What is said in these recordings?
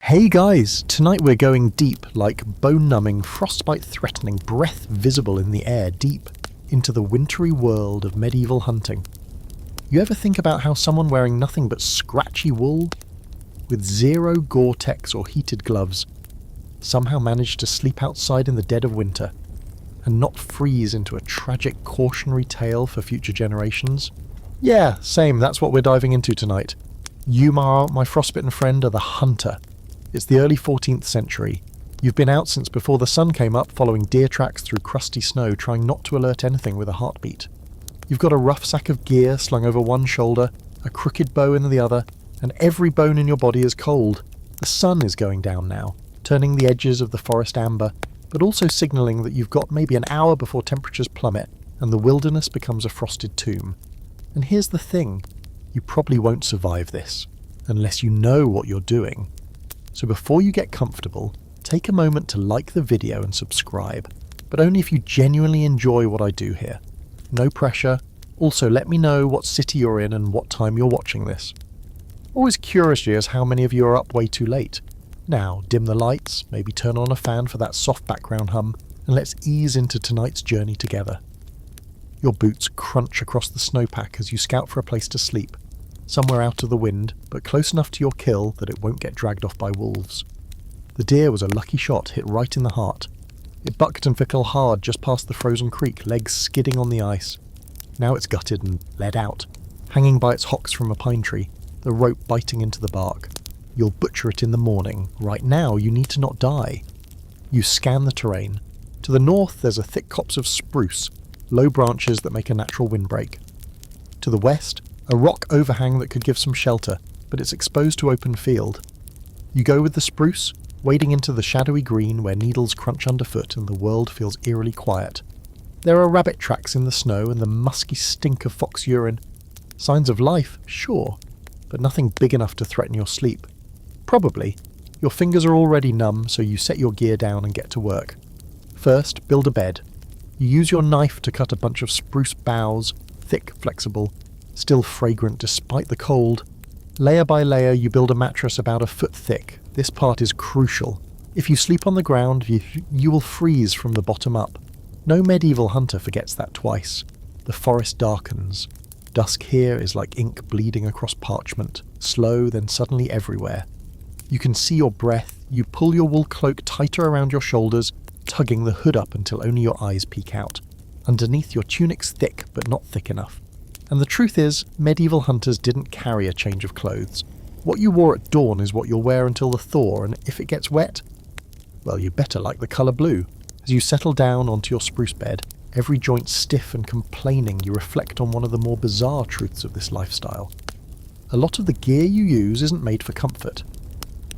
Hey guys, tonight we're going deep, like bone-numbing, frostbite-threatening breath visible in the air, deep into the wintry world of medieval hunting. You ever think about how someone wearing nothing but scratchy wool, with zero Gore-Tex or heated gloves, somehow managed to sleep outside in the dead of winter, and not freeze into a tragic cautionary tale for future generations? Yeah, same, that's what we're diving into tonight. You, my frostbitten friend, are the hunter. It's the early 14th century. You've been out since before the sun came up, following deer tracks through crusty snow, trying not to alert anything with a heartbeat. You've got a rough sack of gear slung over one shoulder, a crooked bow in the other, and every bone in your body is cold. The sun is going down now, turning the edges of the forest amber, but also signalling that you've got maybe an hour before temperatures plummet and the wilderness becomes a frosted tomb. And here's the thing, you probably won't survive this, unless you know what you're doing. So before you get comfortable, take a moment to like the video and subscribe, but only if you genuinely enjoy what I do here. No pressure. Also, let me know what city you're in and what time you're watching this. Always curious as how many of you are up way too late. Now, dim the lights, maybe turn on a fan for that soft background hum, and let's ease into tonight's journey together. Your boots crunch across the snowpack as you scout for a place to sleep. Somewhere out of the wind, but close enough to your kill that it won't get dragged off by wolves. The deer was a lucky shot, hit right in the heart. It bucked and fickled hard just past the frozen creek, legs skidding on the ice. Now it's gutted and led out, hanging by its hocks from a pine tree, the rope biting into the bark. You'll butcher it in the morning. Right now, you need to not die. You scan the terrain. To the north, there's a thick copse of spruce, low branches that make a natural windbreak. To the west, a rock overhang that could give some shelter, but it's exposed to open field. You go with the spruce, wading into the shadowy green where needles crunch underfoot and the world feels eerily quiet. There are rabbit tracks in the snow and the musky stink of fox urine. Signs of life, sure, but nothing big enough to threaten your sleep. Probably. Your fingers are already numb, so you set your gear down and get to work. First, build a bed. You use your knife to cut a bunch of spruce boughs, thick, flexible, still fragrant despite the cold. Layer by layer, you build a mattress about a foot thick. This part is crucial. If you sleep on the ground, you will freeze from the bottom up. No medieval hunter forgets that twice. The forest darkens. Dusk here is like ink bleeding across parchment, slow, then suddenly everywhere. You can see your breath. You pull your wool cloak tighter around your shoulders, tugging the hood up until only your eyes peek out. Underneath, your tunic's thick, but not thick enough. And the truth is, medieval hunters didn't carry a change of clothes. What you wore at dawn is what you'll wear until the thaw, and if it gets wet, well, you better like the colour blue. As you settle down onto your spruce bed, every joint stiff and complaining, you reflect on one of the more bizarre truths of this lifestyle. A lot of the gear you use isn't made for comfort.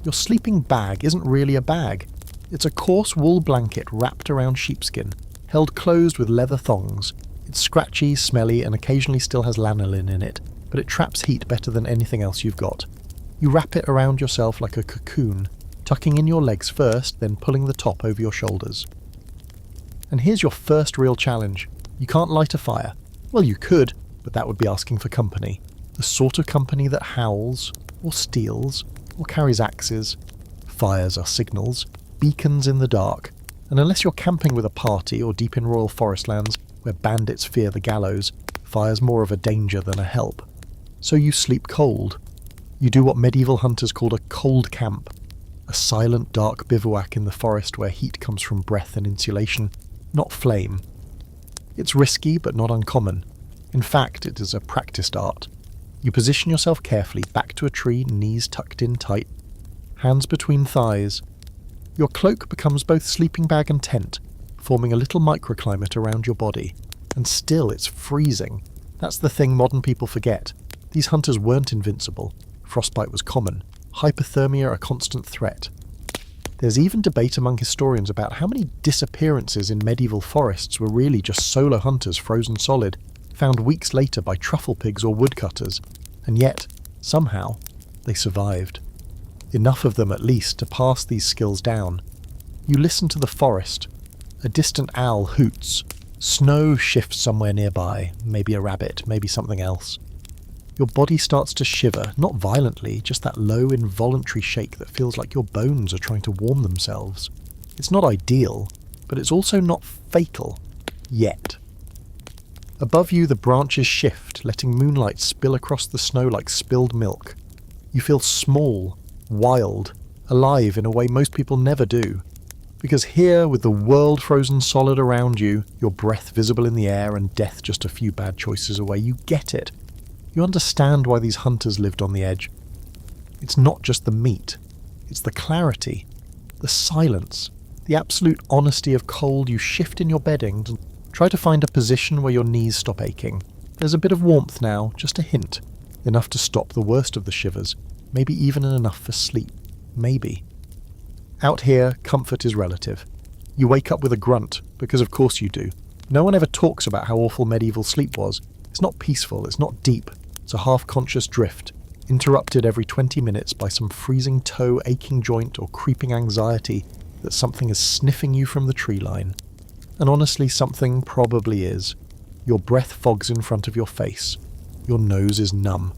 Your sleeping bag isn't really a bag. It's a coarse wool blanket wrapped around sheepskin, held closed with leather thongs. It's scratchy, smelly, and occasionally still has lanolin in it, but it traps heat better than anything else you've got. You wrap it around yourself like a cocoon, tucking in your legs first, then pulling the top over your shoulders. And here's your first real challenge. You can't light a fire. Well, you could, but that would be asking for company. The sort of company that howls, or steals, or carries axes. Fires are signals, beacons in the dark, and unless you're camping with a party or deep in royal forest lands, where bandits fear the gallows, fire's more of a danger than a help. So you sleep cold. You do what medieval hunters called a cold camp, a silent, dark bivouac in the forest where heat comes from breath and insulation, not flame. It's risky, but not uncommon. In fact, it is a practiced art. You position yourself carefully, back to a tree, knees tucked in tight, hands between thighs. Your cloak becomes both sleeping bag and tent, forming a little microclimate around your body. And still, it's freezing. That's the thing modern people forget. These hunters weren't invincible. Frostbite was common. Hypothermia a constant threat. There's even debate among historians about how many disappearances in medieval forests were really just solo hunters frozen solid, found weeks later by truffle pigs or woodcutters. And yet, somehow, they survived. Enough of them, at least, to pass these skills down. You listen to the forest. A distant owl hoots. Snow shifts somewhere nearby, maybe a rabbit, maybe something else. Your body starts to shiver, not violently, just that low involuntary shake that feels like your bones are trying to warm themselves. It's not ideal, but it's also not fatal. Yet. Above you, the branches shift, letting moonlight spill across the snow like spilled milk. You feel small, wild, alive in a way most people never do. Because here, with the world frozen solid around you, your breath visible in the air and death just a few bad choices away, you get it. You understand why these hunters lived on the edge. It's not just the meat. It's the clarity, the silence, the absolute honesty of cold. You shift in your bedding and try to find a position where your knees stop aching. There's a bit of warmth now, just a hint. Enough to stop the worst of the shivers. Maybe even enough for sleep. Maybe. Out here, comfort is relative. You wake up with a grunt, because of course you do. No one ever talks about how awful medieval sleep was. It's not peaceful, it's not deep. It's a half-conscious drift, interrupted every 20 minutes by some freezing toe, aching joint, or creeping anxiety that something is sniffing you from the tree line. And honestly, something probably is. Your breath fogs in front of your face. Your nose is numb.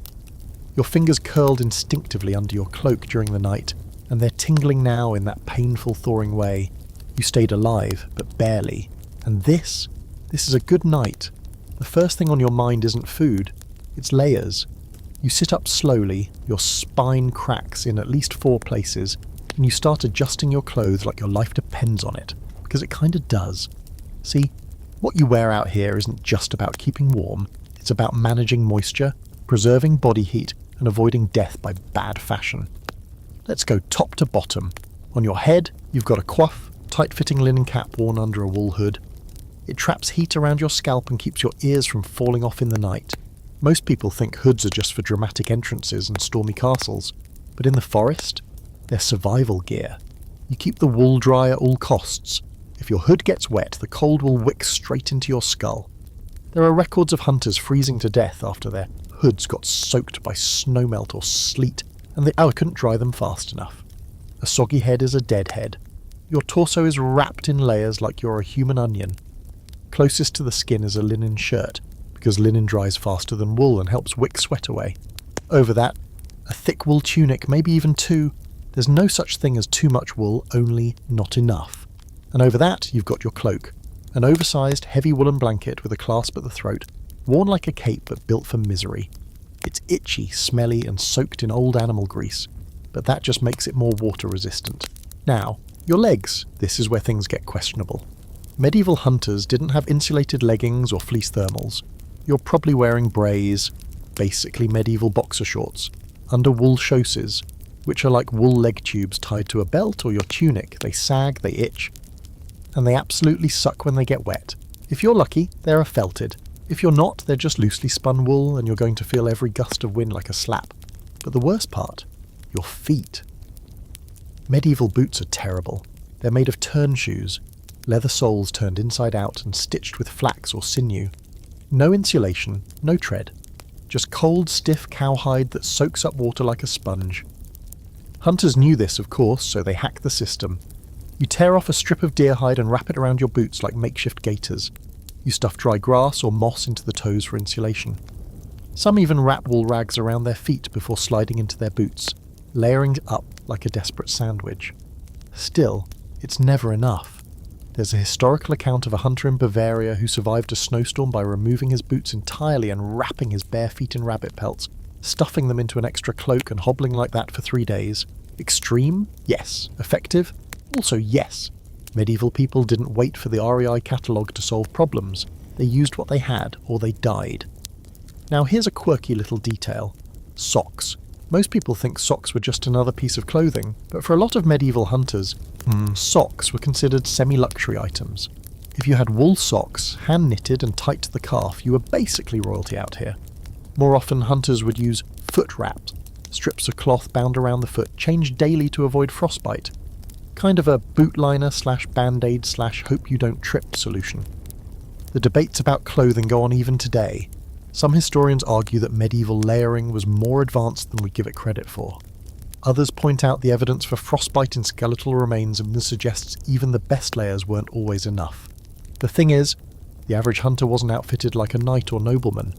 Your fingers curled instinctively under your cloak during the night, and they're tingling now in that painful thawing way. You stayed alive, but barely. And this is a good night. The first thing on your mind isn't food. It's layers. You sit up slowly, your spine cracks in at least 4 places, and you start adjusting your clothes like your life depends on it, because it kinda does. See, what you wear out here isn't just about keeping warm, it's about managing moisture, preserving body heat, and avoiding death by bad fashion. Let's go top to bottom. On your head, you've got a coif, tight-fitting linen cap worn under a wool hood. It traps heat around your scalp and keeps your ears from falling off in the night. Most people think hoods are just for dramatic entrances and stormy castles, but in the forest, they're survival gear. You keep the wool dry at all costs. If your hood gets wet, the cold will wick straight into your skull. There are records of hunters freezing to death after their hoods got soaked by snowmelt or sleet, and they couldn't dry them fast enough. A soggy head is a dead head. Your torso is wrapped in layers like you're a human onion. Closest to the skin is a linen shirt, because linen dries faster than wool and helps wick sweat away. Over that, a thick wool tunic, maybe even 2. There's no such thing as too much wool, only not enough. And over that, you've got your cloak, an oversized, heavy woolen blanket with a clasp at the throat, worn like a cape but built for misery. It's itchy, smelly, and soaked in old animal grease, but that just makes it more water resistant. Now, your legs. This is where things get questionable. Medieval hunters didn't have insulated leggings or fleece thermals. You're probably wearing brays, basically medieval boxer shorts, under wool chausses, which are like wool leg tubes tied to a belt or your tunic. They sag, they itch, and they absolutely suck when they get wet. If you're lucky, they're felted. If you're not, they're just loosely spun wool and you're going to feel every gust of wind like a slap. But the worst part, your feet. Medieval boots are terrible. They're made of turn shoes, leather soles turned inside out and stitched with flax or sinew. No insulation, no tread. Just cold, stiff cowhide that soaks up water like a sponge. Hunters knew this, of course, so they hacked the system. You tear off a strip of deer hide and wrap it around your boots like makeshift gaiters. You stuff dry grass or moss into the toes for insulation. Some even wrap wool rags around their feet before sliding into their boots, layering up like a desperate sandwich. Still, it's never enough. There's a historical account of a hunter in Bavaria who survived a snowstorm by removing his boots entirely and wrapping his bare feet in rabbit pelts, stuffing them into an extra cloak and hobbling like that for 3 days. Extreme? Yes. Effective? Also yes. Medieval people didn't wait for the REI catalogue to solve problems. They used what they had, or they died. Now here's a quirky little detail. Socks. Most people think socks were just another piece of clothing, but for a lot of medieval hunters, socks were considered semi-luxury items. If you had wool socks, hand-knitted and tight to the calf, you were basically royalty out here. More often, hunters would use foot wraps, strips of cloth bound around the foot, changed daily to avoid frostbite. Kind of a boot liner / band-aid / hope you don't trip solution. The debates about clothing go on even today. Some historians argue that medieval layering was more advanced than we give it credit for. Others point out the evidence for frostbite in skeletal remains and suggests even the best layers weren't always enough. The thing is, the average hunter wasn't outfitted like a knight or nobleman.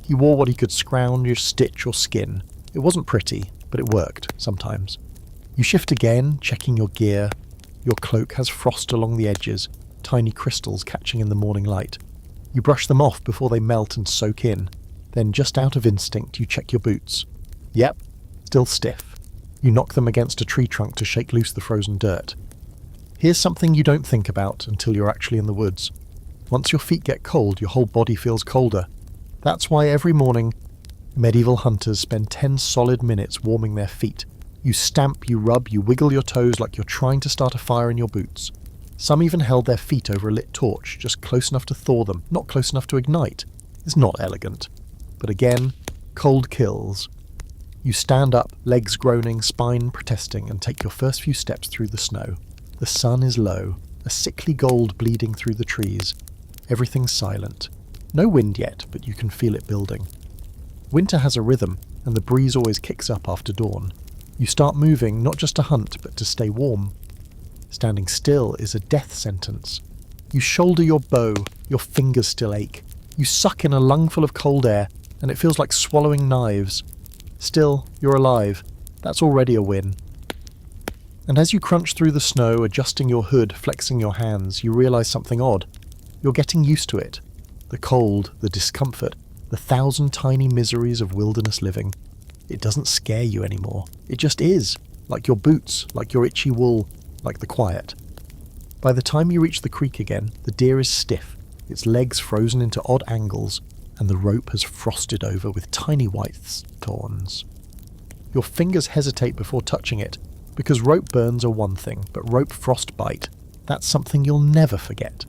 He wore what he could scrounge, stitch or skin. It wasn't pretty, but it worked, sometimes. You shift again, checking your gear. Your cloak has frost along the edges, tiny crystals catching in the morning light. You brush them off before they melt and soak in. Then, just out of instinct, you check your boots. Yep, still stiff. You knock them against a tree trunk to shake loose the frozen dirt. Here's something you don't think about until you're actually in the woods. Once your feet get cold, your whole body feels colder. That's why every morning, medieval hunters spend 10 solid minutes warming their feet. You stamp, you rub, you wiggle your toes like you're trying to start a fire in your boots. Some even held their feet over a lit torch, just close enough to thaw them, not close enough to ignite. It's not elegant. But again, cold kills. You stand up, legs groaning, spine protesting, and take your first few steps through the snow. The sun is low, a sickly gold bleeding through the trees. Everything's silent. No wind yet, but you can feel it building. Winter has a rhythm, and the breeze always kicks up after dawn. You start moving, not just to hunt, but to stay warm. Standing still is a death sentence. You shoulder your bow, your fingers still ache. You suck in a lungful of cold air, and it feels like swallowing knives. Still, you're alive. That's already a win. And as you crunch through the snow, adjusting your hood, flexing your hands, you realise something odd. You're getting used to it. The cold, the discomfort, the 1,000 tiny miseries of wilderness living. It doesn't scare you anymore. It just is. Like your boots, like your itchy wool, like the quiet. By the time you reach the creek again, the deer is stiff, its legs frozen into odd angles, and the rope has frosted over with tiny white thorns. Your fingers hesitate before touching it, because rope burns are one thing, but rope frostbite, that's something you'll never forget.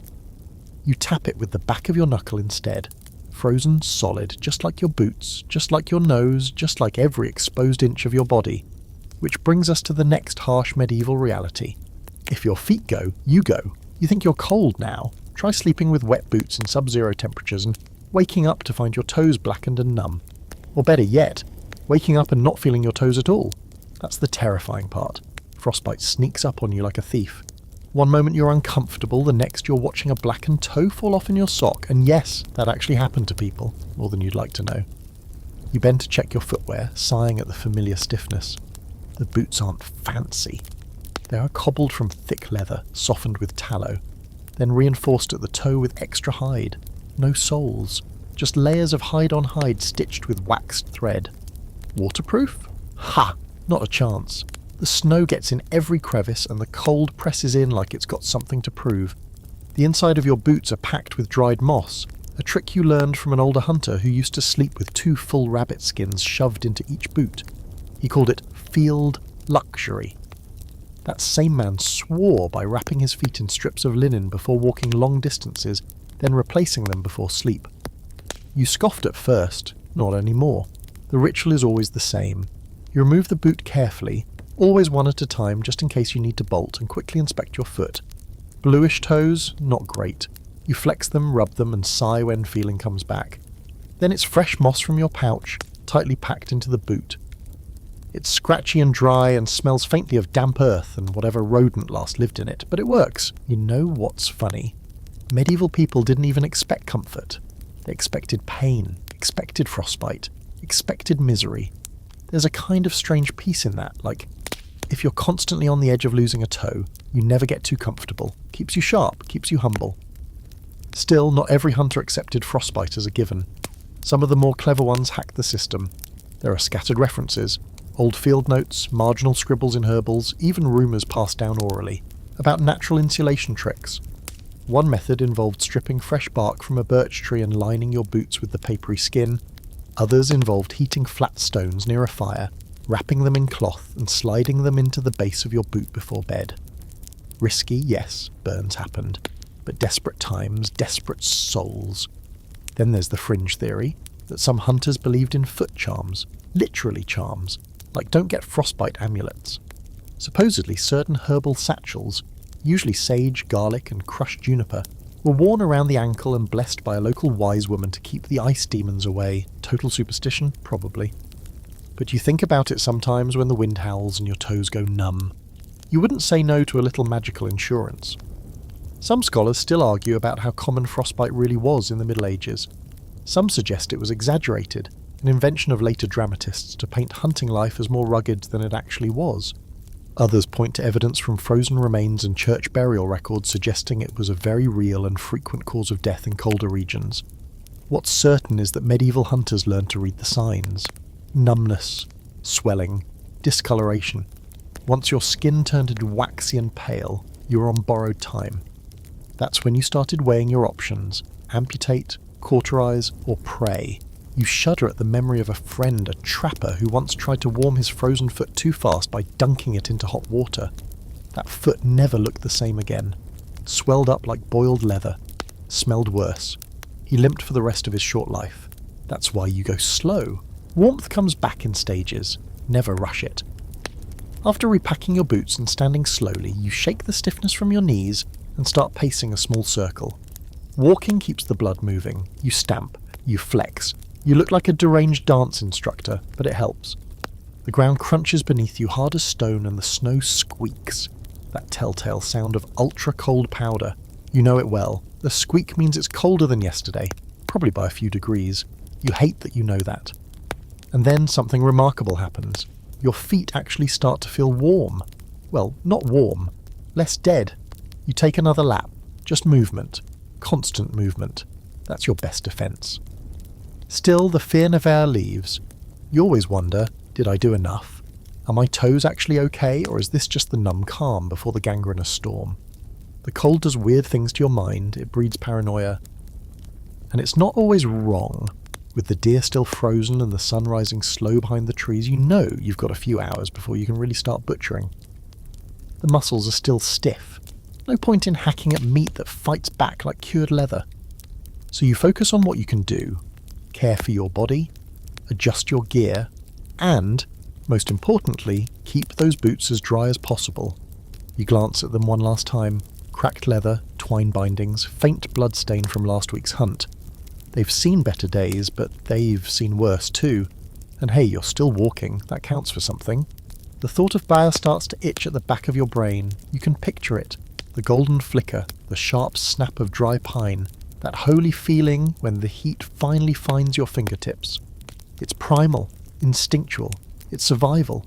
You tap it with the back of your knuckle instead, frozen solid, just like your boots, just like your nose, just like every exposed inch of your body. Which brings us to the next harsh medieval reality. If your feet go, you go. You think you're cold now? Try sleeping with wet boots in sub-zero temperatures and waking up to find your toes blackened and numb. Or better yet, waking up and not feeling your toes at all. That's the terrifying part. Frostbite sneaks up on you like a thief. One moment you're uncomfortable, the next you're watching a blackened toe fall off in your sock, and yes, that actually happened to people, more than you'd like to know. You bend to check your footwear, sighing at the familiar stiffness. The boots aren't fancy. They are cobbled from thick leather, softened with tallow, then reinforced at the toe with extra hide. No soles, just layers of hide on hide stitched with waxed thread. Waterproof? Ha! Not a chance. The snow gets in every crevice and the cold presses in like it's got something to prove. The inside of your boots are packed with dried moss, a trick you learned from an older hunter who used to sleep with 2 full rabbit skins shoved into each boot. He called it field luxury. That same man swore by wrapping his feet in strips of linen before walking long distances, then replacing them before sleep. You scoffed at first, not anymore. The ritual is always the same. You remove the boot carefully, always one at a time just in case you need to bolt, and quickly inspect your foot. Bluish toes? Not great. You flex them, rub them, and sigh when feeling comes back. Then it's fresh moss from your pouch, tightly packed into the boot. It's scratchy and dry and smells faintly of damp earth and whatever rodent last lived in it, but it works. You know what's funny? Medieval people didn't even expect comfort. They expected pain, expected frostbite, expected misery. There's a kind of strange peace in that, like, if you're constantly on the edge of losing a toe, you never get too comfortable. Keeps you sharp, keeps you humble. Still, not every hunter accepted frostbite as a given. Some of the more clever ones hacked the system. There are scattered references, old field notes, marginal scribbles in herbals, even rumours passed down orally, about natural insulation tricks. One method involved stripping fresh bark from a birch tree and lining your boots with the papery skin. Others involved heating flat stones near a fire, wrapping them in cloth and sliding them into the base of your boot before bed. Risky, yes, burns happened. But desperate times, desperate souls. Then there's the fringe theory, that some hunters believed in foot charms, literally charms, like don't get frostbite amulets. Supposedly certain herbal satchels, usually sage, garlic and crushed juniper, were worn around the ankle and blessed by a local wise woman to keep the ice demons away. Total superstition? Probably. But you think about it sometimes when the wind howls and your toes go numb. You wouldn't say no to a little magical insurance. Some scholars still argue about how common frostbite really was in the Middle Ages. Some suggest it was exaggerated, an invention of later dramatists to paint hunting life as more rugged than it actually was. Others point to evidence from frozen remains and church burial records suggesting it was a very real and frequent cause of death in colder regions. What's certain is that medieval hunters learned to read the signs. Numbness, swelling, discoloration. Once your skin turned into waxy and pale, you were on borrowed time. That's when you started weighing your options: amputate, cauterize, or pray. You shudder at the memory of a friend, a trapper, who once tried to warm his frozen foot too fast by dunking it into hot water. That foot never looked the same again. Swelled up like boiled leather. Smelled worse. He limped for the rest of his short life. That's why you go slow. Warmth comes back in stages. Never rush it. After repacking your boots and standing slowly, you shake the stiffness from your knees and start pacing a small circle. Walking keeps the blood moving. You stamp. You flex. You look like a deranged dance instructor, but it helps. The ground crunches beneath you hard as stone and the snow squeaks. That telltale sound of ultra-cold powder. You know it well. The squeak means it's colder than yesterday, probably by a few degrees. You hate that you know that. And then something remarkable happens. Your feet actually start to feel warm. Well, not warm. Less dead. You take another lap. Just movement. Constant movement. That's your best defense. Still, the fear never leaves. You always wonder, did I do enough? Are my toes actually okay, or is this just the numb calm before the gangrenous storm? The cold does weird things to your mind, it breeds paranoia. And it's not always wrong. With the deer still frozen and the sun rising slow behind the trees, you know you've got a few hours before you can really start butchering. The muscles are still stiff. No point in hacking at meat that fights back like cured leather. So you focus on what you can do. Care for your body, adjust your gear, and, most importantly, keep those boots as dry as possible. You glance at them one last time. Cracked leather, twine bindings, faint blood stain from last week's hunt. They've seen better days, but they've seen worse too. And hey, you're still walking, that counts for something. The thought of Bayer starts to itch at the back of your brain. You can picture it. The golden flicker, the sharp snap of dry pine, that holy feeling when the heat finally finds your fingertips. It's primal, instinctual, it's survival.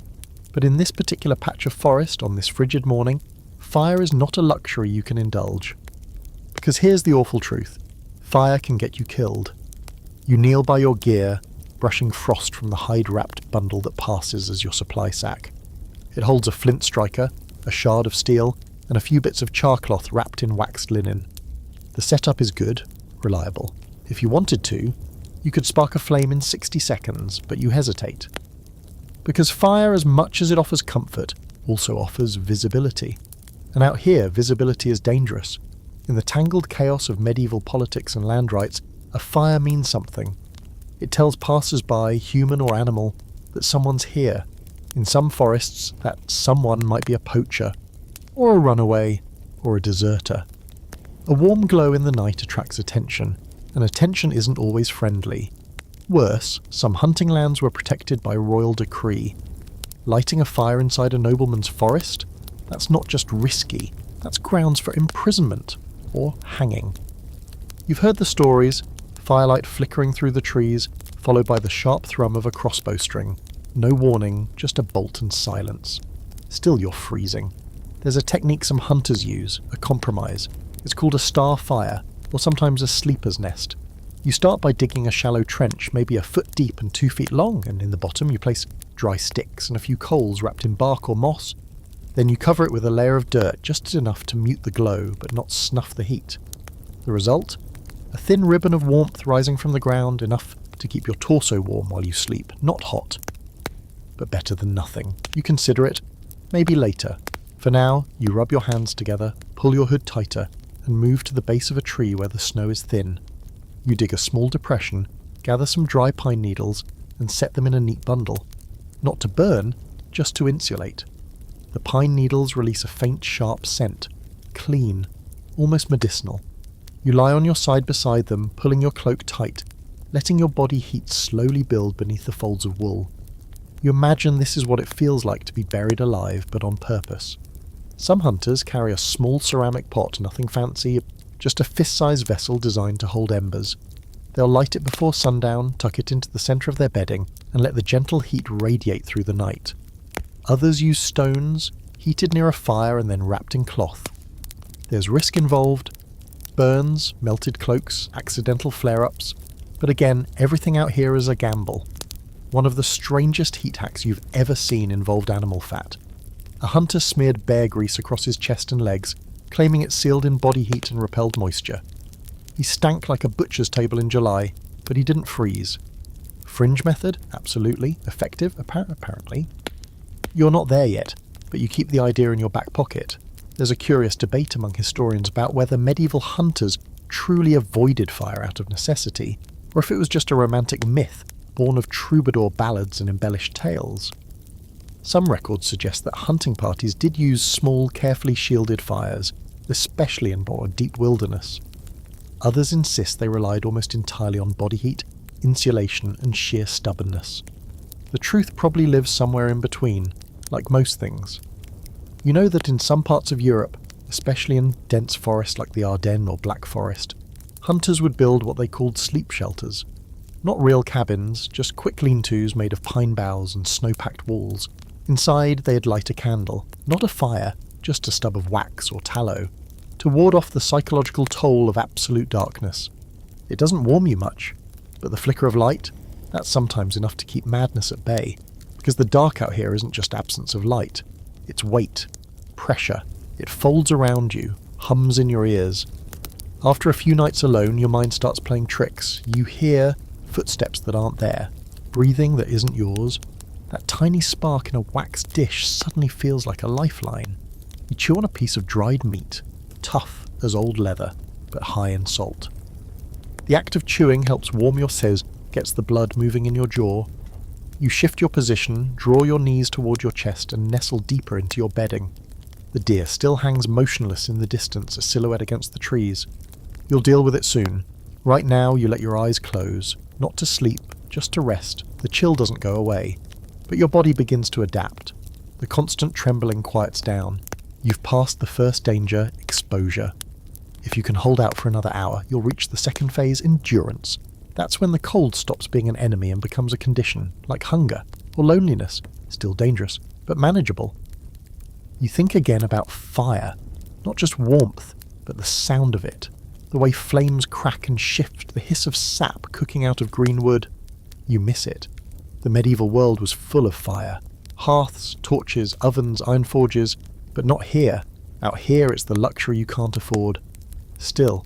But in this particular patch of forest on this frigid morning, fire is not a luxury you can indulge. Because here's the awful truth. Fire can get you killed. You kneel by your gear, brushing frost from the hide-wrapped bundle that passes as your supply sack. It holds a flint striker, a shard of steel, and a few bits of charcloth wrapped in waxed linen. The setup is good, reliable. If you wanted to, you could spark a flame in 60 seconds, but you hesitate. Because fire, as much as it offers comfort, also offers visibility. And out here, visibility is dangerous. In the tangled chaos of medieval politics and land rights, a fire means something. It tells passers-by, human or animal, that someone's here. In some forests, that someone might be a poacher, or a runaway, or a deserter. A warm glow in the night attracts attention, and attention isn't always friendly. Worse, some hunting lands were protected by royal decree. Lighting a fire inside a nobleman's forest? That's not just risky, that's grounds for imprisonment, or hanging. You've heard the stories, firelight flickering through the trees, followed by the sharp thrum of a crossbow string. No warning, just a bolt and silence. Still you're freezing. There's a technique some hunters use, a compromise. It's called a star fire, or sometimes a sleeper's nest. You start by digging a shallow trench, maybe a foot deep and 2 feet long, and in the bottom you place dry sticks and a few coals wrapped in bark or moss. Then you cover it with a layer of dirt, just enough to mute the glow, but not snuff the heat. The result? A thin ribbon of warmth rising from the ground, enough to keep your torso warm while you sleep, not hot. But better than nothing. You consider it, maybe later. For now, you rub your hands together, pull your hood tighter, and move to the base of a tree where the snow is thin. You dig a small depression, gather some dry pine needles, and set them in a neat bundle. Not to burn, just to insulate. The pine needles release a faint, sharp scent. Clean, almost medicinal. You lie on your side beside them, pulling your cloak tight, letting your body heat slowly build beneath the folds of wool. You imagine this is what it feels like to be buried alive, but on purpose. Some hunters carry a small ceramic pot, nothing fancy, just a fist-sized vessel designed to hold embers. They'll light it before sundown, tuck it into the centre of their bedding, and let the gentle heat radiate through the night. Others use stones, heated near a fire and then wrapped in cloth. There's risk involved: burns, melted cloaks, accidental flare-ups. But again, everything out here is a gamble. One of the strangest heat hacks you've ever seen involved animal fat. A hunter smeared bear grease across his chest and legs, claiming it sealed in body heat and repelled moisture. He stank like a butcher's table in July, but he didn't freeze. Fringe method? Absolutely. Effective? Apparently. You're not there yet, but you keep the idea in your back pocket. There's a curious debate among historians about whether medieval hunters truly avoided fire out of necessity, or if it was just a romantic myth born of troubadour ballads and embellished tales. Some records suggest that hunting parties did use small, carefully shielded fires, especially in more deep wilderness. Others insist they relied almost entirely on body heat, insulation, and sheer stubbornness. The truth probably lives somewhere in between, like most things. You know that in some parts of Europe, especially in dense forests like the Ardennes or Black Forest, hunters would build what they called sleep shelters. Not real cabins, just quick lean-tos made of pine boughs and snow-packed walls. Inside, they'd light a candle, not a fire, just a stub of wax or tallow, to ward off the psychological toll of absolute darkness. It doesn't warm you much, but the flicker of light, that's sometimes enough to keep madness at bay, because the dark out here isn't just absence of light, it's weight, pressure. It folds around you, hums in your ears. After a few nights alone, your mind starts playing tricks. You hear footsteps that aren't there, breathing that isn't yours. That tiny spark in a wax dish suddenly feels like a lifeline. You chew on a piece of dried meat, tough as old leather, but high in salt. The act of chewing helps warm your ses, gets the blood moving in your jaw. You shift your position, draw your knees toward your chest and nestle deeper into your bedding. The deer still hangs motionless in the distance, a silhouette against the trees. You'll deal with it soon. Right now you let your eyes close, not to sleep, just to rest. The chill doesn't go away, but your body begins to adapt. The constant trembling quiets down. You've passed the first danger, exposure. If you can hold out for another hour, you'll reach the second phase, endurance. That's when the cold stops being an enemy and becomes a condition, like hunger or loneliness. Still dangerous, but manageable. You think again about fire, not just warmth, but the sound of it. The way flames crack and shift, the hiss of sap cooking out of green wood. You miss it. The medieval world was full of fire. Hearths, torches, ovens, iron forges, but not here. Out here it's the luxury you can't afford. Still,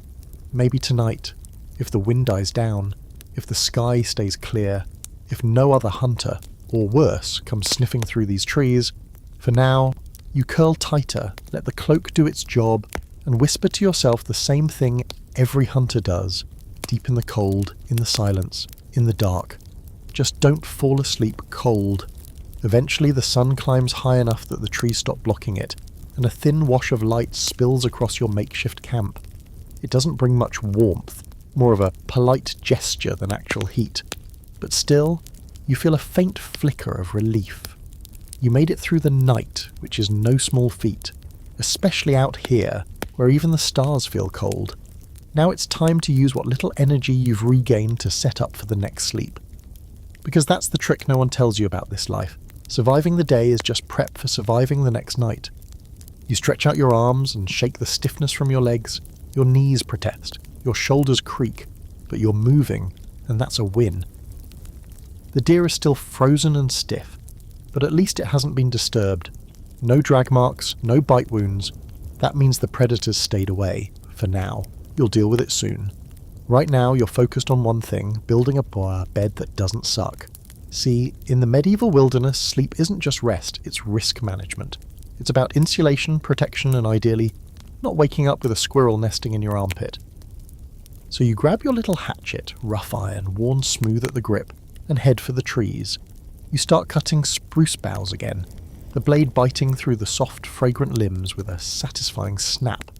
maybe tonight, if the wind dies down, if the sky stays clear, if no other hunter, or worse, comes sniffing through these trees, for now, you curl tighter, let the cloak do its job, and whisper to yourself the same thing every hunter does, deep in the cold, in the silence, in the dark. Just don't fall asleep cold. Eventually the sun climbs high enough that the trees stop blocking it, and a thin wash of light spills across your makeshift camp. It doesn't bring much warmth, more of a polite gesture than actual heat. But still, you feel a faint flicker of relief. You made it through the night, which is no small feat, especially out here, where even the stars feel cold. Now it's time to use what little energy you've regained to set up for the next sleep. Because that's the trick no one tells you about this life. Surviving the day is just prep for surviving the next night. You stretch out your arms and shake the stiffness from your legs. Your knees protest, your shoulders creak, but you're moving, and that's a win. The deer is still frozen and stiff, but at least it hasn't been disturbed. No drag marks, no bite wounds. That means the predators stayed away, for now. You'll deal with it soon. Right now you're focused on one thing, building a bed that doesn't suck. See, in the medieval wilderness, sleep isn't just rest, it's risk management. It's about insulation, protection, and ideally, not waking up with a squirrel nesting in your armpit. So you grab your little hatchet, rough iron, worn smooth at the grip, and head for the trees. You start cutting spruce boughs again, the blade biting through the soft, fragrant limbs with a satisfying snap.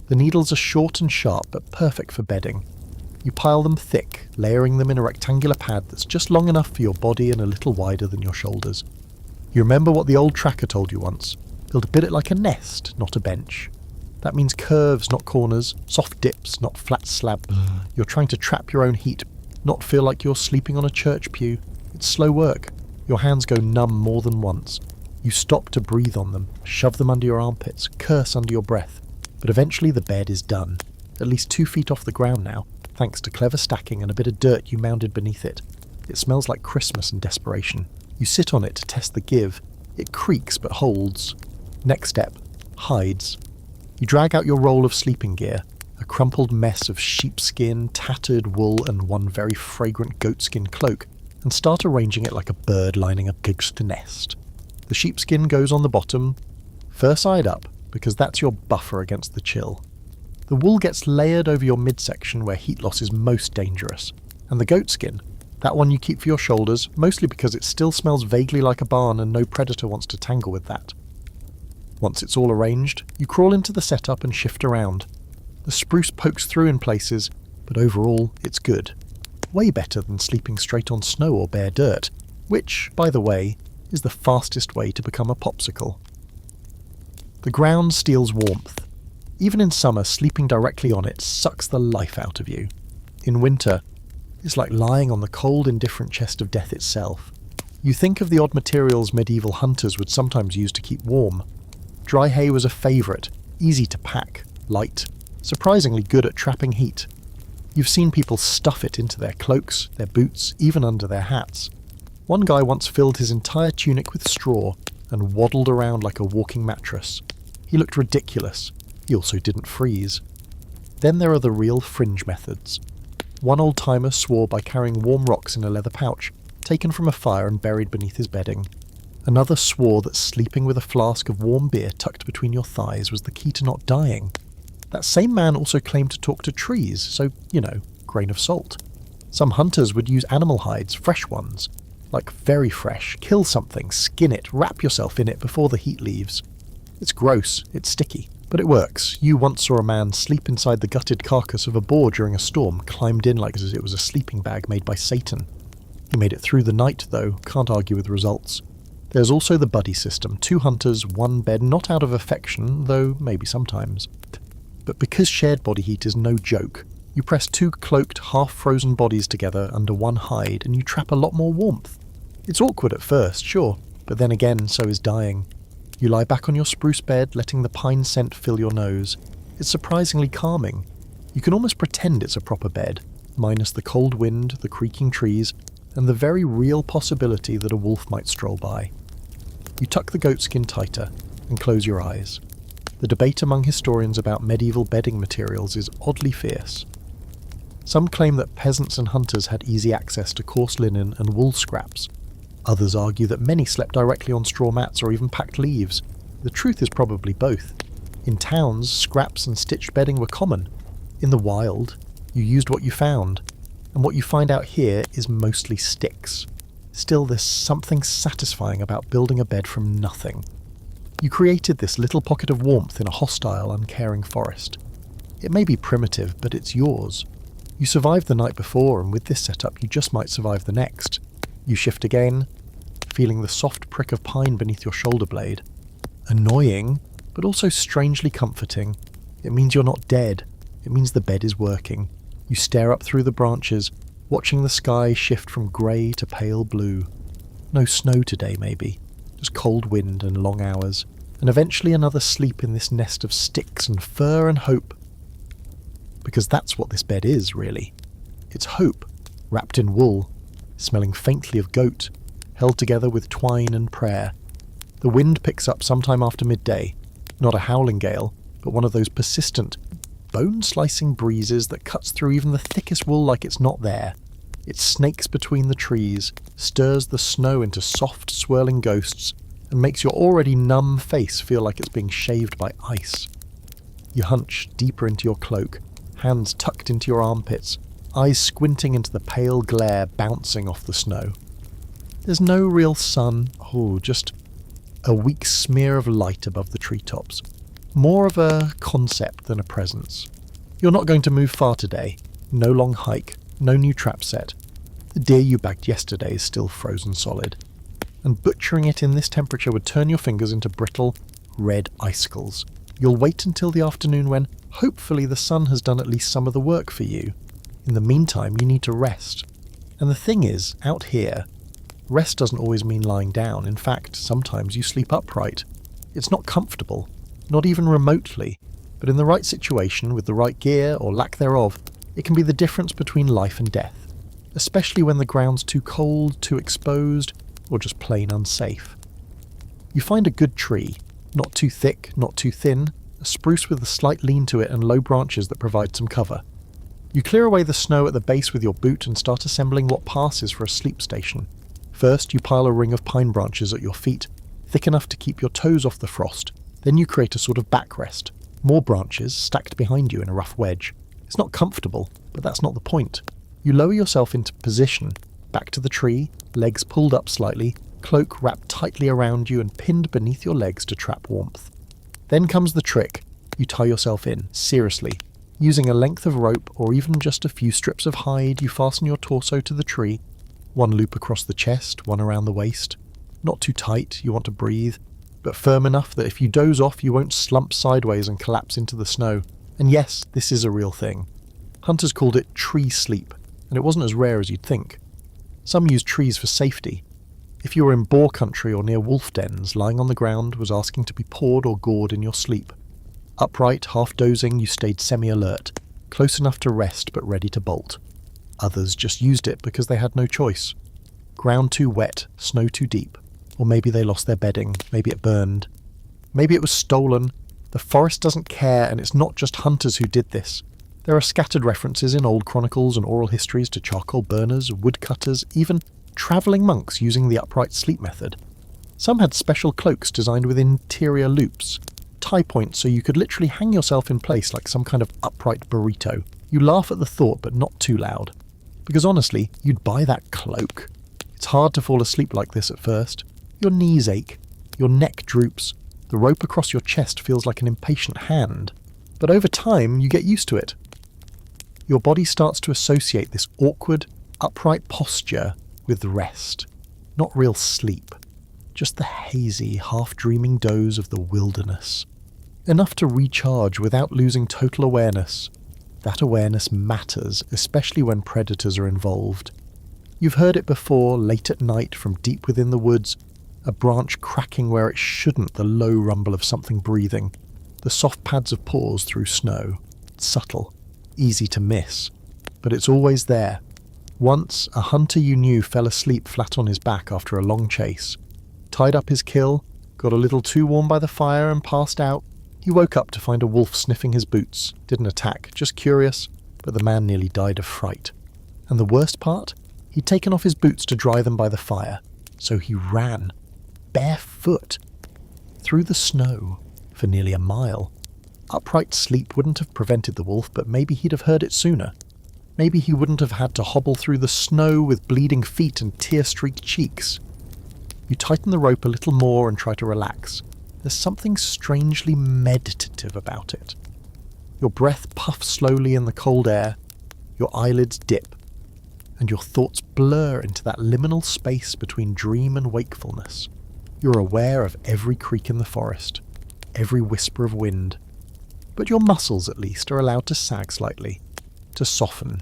The needles are short and sharp, but perfect for bedding. You pile them thick, layering them in a rectangular pad that's just long enough for your body and a little wider than your shoulders. You remember what the old tracker told you once? Build it like a nest, not a bench. That means curves, not corners, soft dips, not flat slab. You're trying to trap your own heat, not feel like you're sleeping on a church pew. It's slow work. Your hands go numb more than once. You stop to breathe on them, shove them under your armpits, curse under your breath. But eventually the bed is done, at least 2 feet off the ground now, thanks to clever stacking and a bit of dirt you mounded beneath it. It smells like Christmas and desperation. You sit on it to test the give. It creaks but holds. Next step, hides. You drag out your roll of sleeping gear, a crumpled mess of sheepskin, tattered wool and one very fragrant goatskin cloak, and start arranging it like a bird lining a ghost nest. The sheepskin goes on the bottom, fur side up, because that's your buffer against the chill. The wool gets layered over your midsection where heat loss is most dangerous. And the goatskin, that one you keep for your shoulders, mostly because it still smells vaguely like a barn and no predator wants to tangle with that. Once it's all arranged, you crawl into the setup and shift around. The spruce pokes through in places, but overall it's good. Way better than sleeping straight on snow or bare dirt, which, by the way, is the fastest way to become a popsicle. The ground steals warmth. Even in summer, sleeping directly on it sucks the life out of you. In winter, it's like lying on the cold, indifferent chest of death itself. You think of the odd materials medieval hunters would sometimes use to keep warm. Dry hay was a favourite, easy to pack, light, surprisingly good at trapping heat. You've seen people stuff it into their cloaks, their boots, even under their hats. One guy once filled his entire tunic with straw and waddled around like a walking mattress. He looked ridiculous. He also didn't freeze. Then there are the real fringe methods. One old-timer swore by carrying warm rocks in a leather pouch, taken from a fire and buried beneath his bedding. Another swore that sleeping with a flask of warm beer tucked between your thighs was the key to not dying. That same man also claimed to talk to trees, so, grain of salt. Some hunters would use animal hides, fresh ones. Like very fresh, kill something, skin it, wrap yourself in it before the heat leaves. It's gross, it's sticky, but it works. You once saw a man sleep inside the gutted carcass of a boar during a storm, climbed in like as it was a sleeping bag made by Satan. He made it through the night, though, can't argue with results. There's also the buddy system, 2 hunters, 1 bed, not out of affection, though maybe sometimes. But because shared body heat is no joke, you press 2 cloaked, half-frozen bodies together under 1 hide and you trap a lot more warmth. It's awkward at first, sure, but then again, so is dying. You lie back on your spruce bed, letting the pine scent fill your nose. It's surprisingly calming. You can almost pretend it's a proper bed, minus the cold wind, the creaking trees, and the very real possibility that a wolf might stroll by. You tuck the goatskin tighter and close your eyes. The debate among historians about medieval bedding materials is oddly fierce. Some claim that peasants and hunters had easy access to coarse linen and wool scraps. Others argue that many slept directly on straw mats or even packed leaves. The truth is probably both. In towns, scraps and stitched bedding were common. In the wild, you used what you found, and what you find out here is mostly sticks. Still, there's something satisfying about building a bed from nothing. You created this little pocket of warmth in a hostile, uncaring forest. It may be primitive, but it's yours. You survived the night before, and with this setup you just might survive the next. You shift again, feeling the soft prick of pine beneath your shoulder blade. Annoying, but also strangely comforting. It means you're not dead. It means the bed is working. You stare up through the branches, watching the sky shift from grey to pale blue. No snow today, maybe. Just cold wind and long hours, and eventually another sleep in this nest of sticks and fur and hope. Because that's what this bed is, really. It's hope, wrapped in wool, smelling faintly of goat, held together with twine and prayer. The wind picks up sometime after midday, not a howling gale, but one of those persistent, bone-slicing breezes that cuts through even the thickest wool like it's not there. It snakes between the trees, stirs the snow into soft, swirling ghosts, and makes your already numb face feel like it's being shaved by ice. You hunch deeper into your cloak, hands tucked into your armpits, eyes squinting into the pale glare bouncing off the snow. There's no real sun, just a weak smear of light above the treetops. More of a concept than a presence. You're not going to move far today. No long hike, no new trap set. The deer you bagged yesterday is still frozen solid. And butchering it in this temperature would turn your fingers into brittle, red icicles. You'll wait until the afternoon when, hopefully, the sun has done at least some of the work for you. In the meantime, you need to rest. And the thing is, out here, rest doesn't always mean lying down. In fact, sometimes you sleep upright. It's not comfortable, not even remotely, but in the right situation, with the right gear or lack thereof, it can be the difference between life and death, especially when the ground's too cold, too exposed, or just plain unsafe. You find a good tree, not too thick, not too thin, a spruce with a slight lean to it and low branches that provide some cover. You clear away the snow at the base with your boot and start assembling what passes for a sleep station. First, you pile a ring of pine branches at your feet, thick enough to keep your toes off the frost. Then you create a sort of backrest, more branches stacked behind you in a rough wedge. It's not comfortable, but that's not the point. You lower yourself into position, back to the tree, legs pulled up slightly, cloak wrapped tightly around you and pinned beneath your legs to trap warmth. Then comes the trick. You tie yourself in, seriously. Using a length of rope or even just a few strips of hide, you fasten your torso to the tree, one loop across the chest, one around the waist. Not too tight, you want to breathe, but firm enough that if you doze off you won't slump sideways and collapse into the snow. And yes, this is a real thing. Hunters called it tree sleep, and it wasn't as rare as you'd think. Some used trees for safety. If you were in boar country or near wolf dens, lying on the ground was asking to be pawed or gored in your sleep. Upright, half dozing, you stayed semi-alert, close enough to rest but ready to bolt. Others just used it because they had no choice. Ground too wet, snow too deep. Or maybe they lost their bedding, maybe it burned. Maybe it was stolen. The forest doesn't care, and it's not just hunters who did this. There are scattered references in old chronicles and oral histories to charcoal burners, woodcutters, even travelling monks using the upright sleep method. Some had special cloaks designed with interior loops, tie points so you could literally hang yourself in place like some kind of upright burrito. You laugh at the thought, but not too loud. Because honestly, you'd buy that cloak. It's hard to fall asleep like this at first. Your knees ache, your neck droops, the rope across your chest feels like an impatient hand. But over time, you get used to it. Your body starts to associate this awkward, upright posture with rest. Not real sleep. Just the hazy, half-dreaming doze of the wilderness. Enough to recharge without losing total awareness. That awareness matters, especially when predators are involved. You've heard it before, late at night from deep within the woods, a branch cracking where it shouldn't, the low rumble of something breathing, the soft pads of paws through snow. It's subtle, easy to miss, but it's always there. Once, a hunter you knew fell asleep flat on his back after a long chase. Tied up his kill, got a little too warm by the fire and passed out. He woke up to find a wolf sniffing his boots. Didn't attack, just curious, but the man nearly died of fright. And the worst part? He'd taken off his boots to dry them by the fire, so he ran, barefoot, through the snow for nearly a mile. Upright sleep wouldn't have prevented the wolf, but maybe he'd have heard it sooner. Maybe he wouldn't have had to hobble through the snow with bleeding feet and tear-streaked cheeks. You tighten the rope a little more and try to relax. There's something strangely meditative about it. Your breath puffs slowly in the cold air, your eyelids dip, and your thoughts blur into that liminal space between dream and wakefulness. You're aware of every creak in the forest, every whisper of wind, but your muscles at least are allowed to sag slightly, to soften.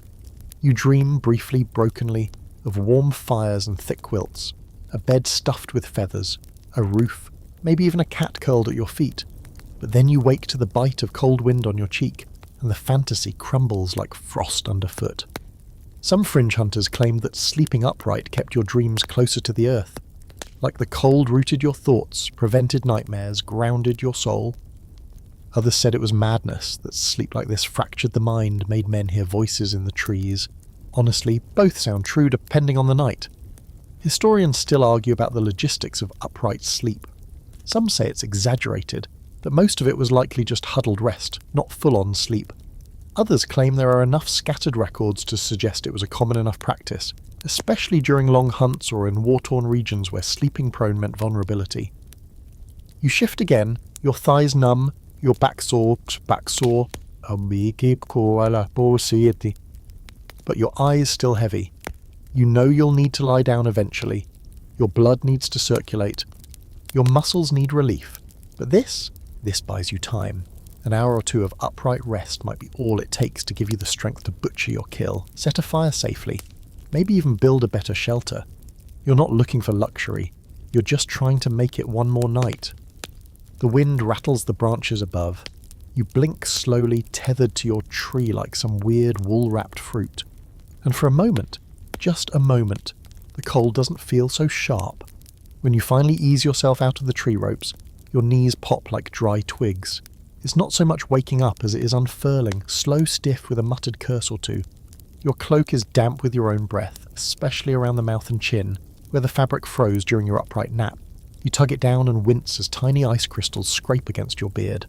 You dream briefly, brokenly, of warm fires and thick quilts, a bed stuffed with feathers, a roof, maybe even a cat curled at your feet. But then you wake to the bite of cold wind on your cheek, and the fantasy crumbles like frost underfoot. Some fringe hunters claimed that sleeping upright kept your dreams closer to the earth. Like the cold rooted your thoughts, prevented nightmares, grounded your soul. Others said it was madness, that sleep like this fractured the mind, made men hear voices in the trees. Honestly, both sound true depending on the night. Historians still argue about the logistics of upright sleep. Some say it's exaggerated, that most of it was likely just huddled rest, not full-on sleep. Others claim there are enough scattered records to suggest it was a common enough practice, especially during long hunts or in war-torn regions where sleeping prone meant vulnerability. You shift again, your thighs numb, your back sore, but your eyes still heavy. You know you'll need to lie down eventually. Your blood needs to circulate. Your muscles need relief. But this buys you time. An hour or two of upright rest might be all it takes to give you the strength to butcher your kill, set a fire safely. maybe even build a better shelter. You're not looking for luxury, you're just trying to make it one more night. The wind rattles the branches above. You blink slowly, tethered to your tree like some weird wool-wrapped fruit. And for a moment, just a moment, the cold doesn't feel so sharp. When you finally ease yourself out of the tree ropes, your knees pop like dry twigs. It's not so much waking up as it is unfurling, slow stiff with a muttered curse or two. Your cloak is damp with your own breath, especially around the mouth and chin, where the fabric froze during your upright nap. You tug it down and wince as tiny ice crystals scrape against your beard.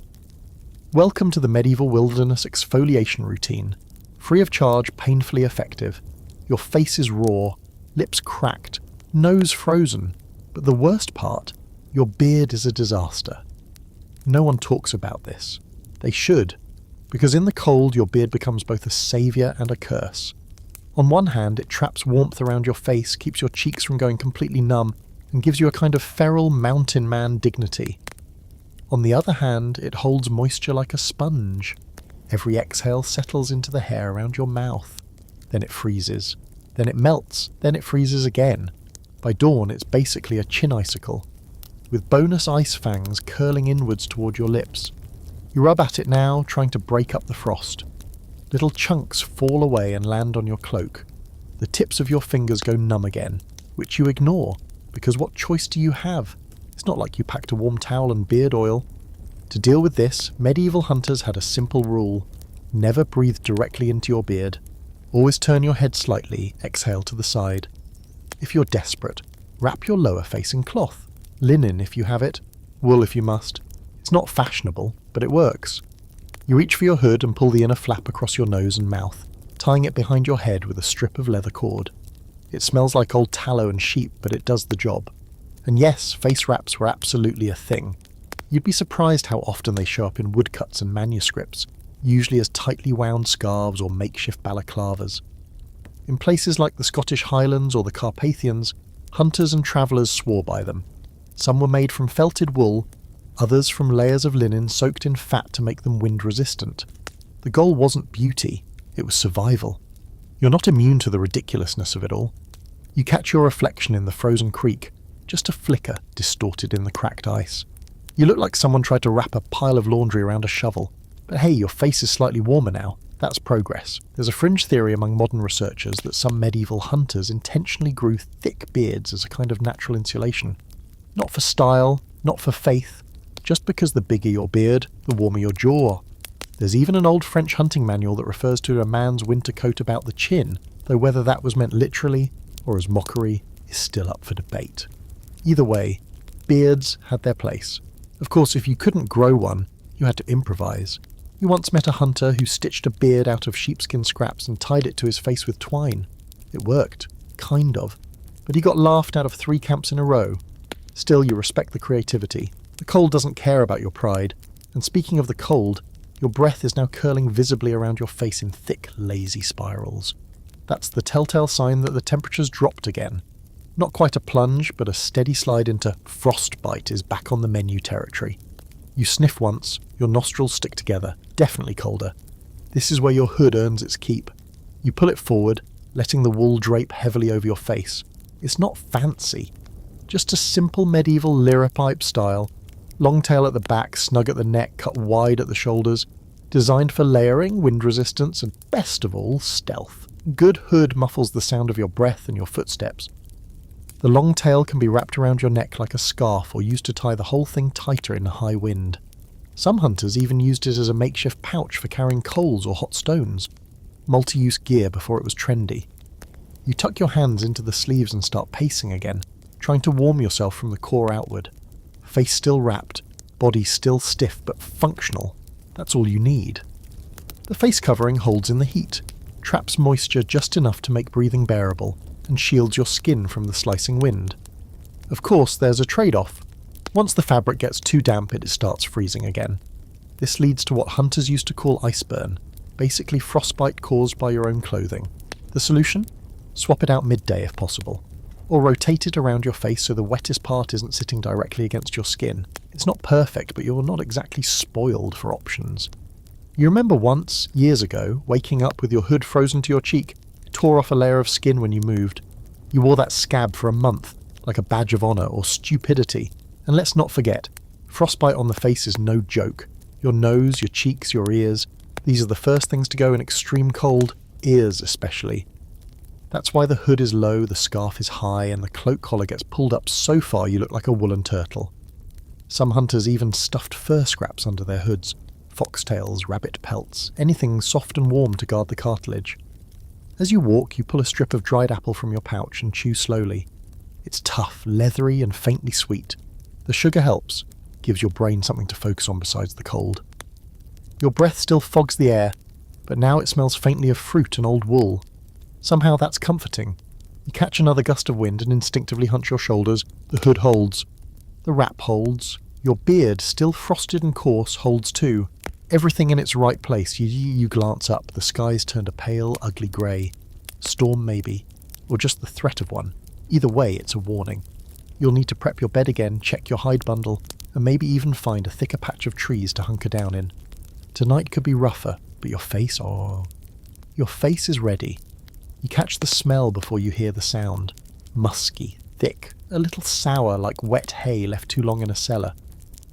Welcome to the medieval wilderness exfoliation routine. Free of charge, painfully effective. Your face is raw, lips cracked, nose frozen. But the worst part, your beard is a disaster. No one talks about this. They should, because in the cold your beard becomes both a saviour and a curse. On one hand, it traps warmth around your face, keeps your cheeks from going completely numb, and gives you a kind of feral mountain man dignity. On the other hand, it holds moisture like a sponge. Every exhale settles into the hair around your mouth. Then it freezes. Then it melts. Then it freezes again. By dawn, it's basically a chin icicle, with bonus ice fangs curling inwards toward your lips. You rub at it now, trying to break up the frost. Little chunks fall away and land on your cloak. The tips of your fingers go numb again, which you ignore, because what choice do you have? It's not like you packed a warm towel and beard oil. To deal with this, medieval hunters had a simple rule. Never breathe directly into your beard. Always turn your head slightly, exhale to the side. If you're desperate, wrap your lower face in cloth. Linen if you have it, wool if you must. It's not fashionable, but it works. You reach for your hood and pull the inner flap across your nose and mouth, tying it behind your head with a strip of leather cord. It smells like old tallow and sheep, but it does the job. And yes, face wraps were absolutely a thing. You'd be surprised how often they show up in woodcuts and manuscripts, usually as tightly wound scarves or makeshift balaclavas. In places like the Scottish Highlands or the Carpathians, hunters and travellers swore by them. Some were made from felted wool, others from layers of linen soaked in fat to make them wind-resistant. The goal wasn't beauty, it was survival. You're not immune to the ridiculousness of it all. You catch your reflection in the frozen creek, just a flicker distorted in the cracked ice. You look like someone tried to wrap a pile of laundry around a shovel. But hey, your face is slightly warmer now. That's progress. There's a fringe theory among modern researchers that some medieval hunters intentionally grew thick beards as a kind of natural insulation. Not for style, not for faith, just because the bigger your beard, the warmer your jaw. There's even an old French hunting manual that refers to a man's winter coat about the chin, though whether that was meant literally or as mockery is still up for debate. Either way, beards had their place. Of course, if you couldn't grow one, you had to improvise. You once met a hunter who stitched a beard out of sheepskin scraps and tied it to his face with twine. It worked, kind of, but he got laughed out of 3 camps in a row. Still, you respect the creativity. The cold doesn't care about your pride, and speaking of the cold, your breath is now curling visibly around your face in thick, lazy spirals. That's the telltale sign that the temperature's dropped again. Not quite a plunge, but a steady slide into frostbite is back on the menu territory. You sniff once, your nostrils stick together, definitely colder. This is where your hood earns its keep. You pull it forward, letting the wool drape heavily over your face. It's not fancy, just a simple medieval liripipe style. Long tail at the back, snug at the neck, cut wide at the shoulders. Designed for layering, wind resistance, and best of all, stealth. Good hood muffles the sound of your breath and your footsteps. The long tail can be wrapped around your neck like a scarf or used to tie the whole thing tighter in a high wind. Some hunters even used it as a makeshift pouch for carrying coals or hot stones. Multi-use gear before it was trendy. You tuck your hands into the sleeves and start pacing again, trying to warm yourself from the core outward. Face still wrapped, body still stiff but functional. That's all you need. The face covering holds in the heat, traps moisture just enough to make breathing bearable, and shields your skin from the slicing wind. Of course, there's a trade-off. Once the fabric gets too damp, it starts freezing again. This leads to what hunters used to call ice burn, basically frostbite caused by your own clothing. The solution? Swap it out midday if possible, or rotate it around your face so the wettest part isn't sitting directly against your skin. It's not perfect, but you're not exactly spoiled for options. You remember once, years ago, waking up with your hood frozen to your cheek, tore off a layer of skin when you moved. You wore that scab for a month, like a badge of honour or stupidity. And let's not forget, frostbite on the face is no joke. Your nose, your cheeks, your ears, these are the first things to go in extreme cold, ears especially. That's why the hood is low, the scarf is high, and the cloak collar gets pulled up so far you look like a woolen turtle. Some hunters even stuffed fur scraps under their hoods, foxtails, rabbit pelts, anything soft and warm to guard the cartilage. As you walk, you pull a strip of dried apple from your pouch and chew slowly. It's tough, leathery, and faintly sweet. The sugar helps, gives your brain something to focus on besides the cold. Your breath still fogs the air, but now it smells faintly of fruit and old wool. Somehow that's comforting. You catch another gust of wind and instinctively hunch your shoulders. The hood holds. The wrap holds. Your beard, still frosted and coarse, holds too. Everything in its right place. You glance up. The sky's turned a pale, ugly grey. Storm maybe, or just the threat of one. Either way, it's a warning. You'll need to prep your bed again, check your hide bundle, and maybe even find a thicker patch of trees to hunker down in. Tonight could be rougher, but your face is ready. You catch the smell before you hear the sound. Musky, thick, a little sour like wet hay left too long in a cellar.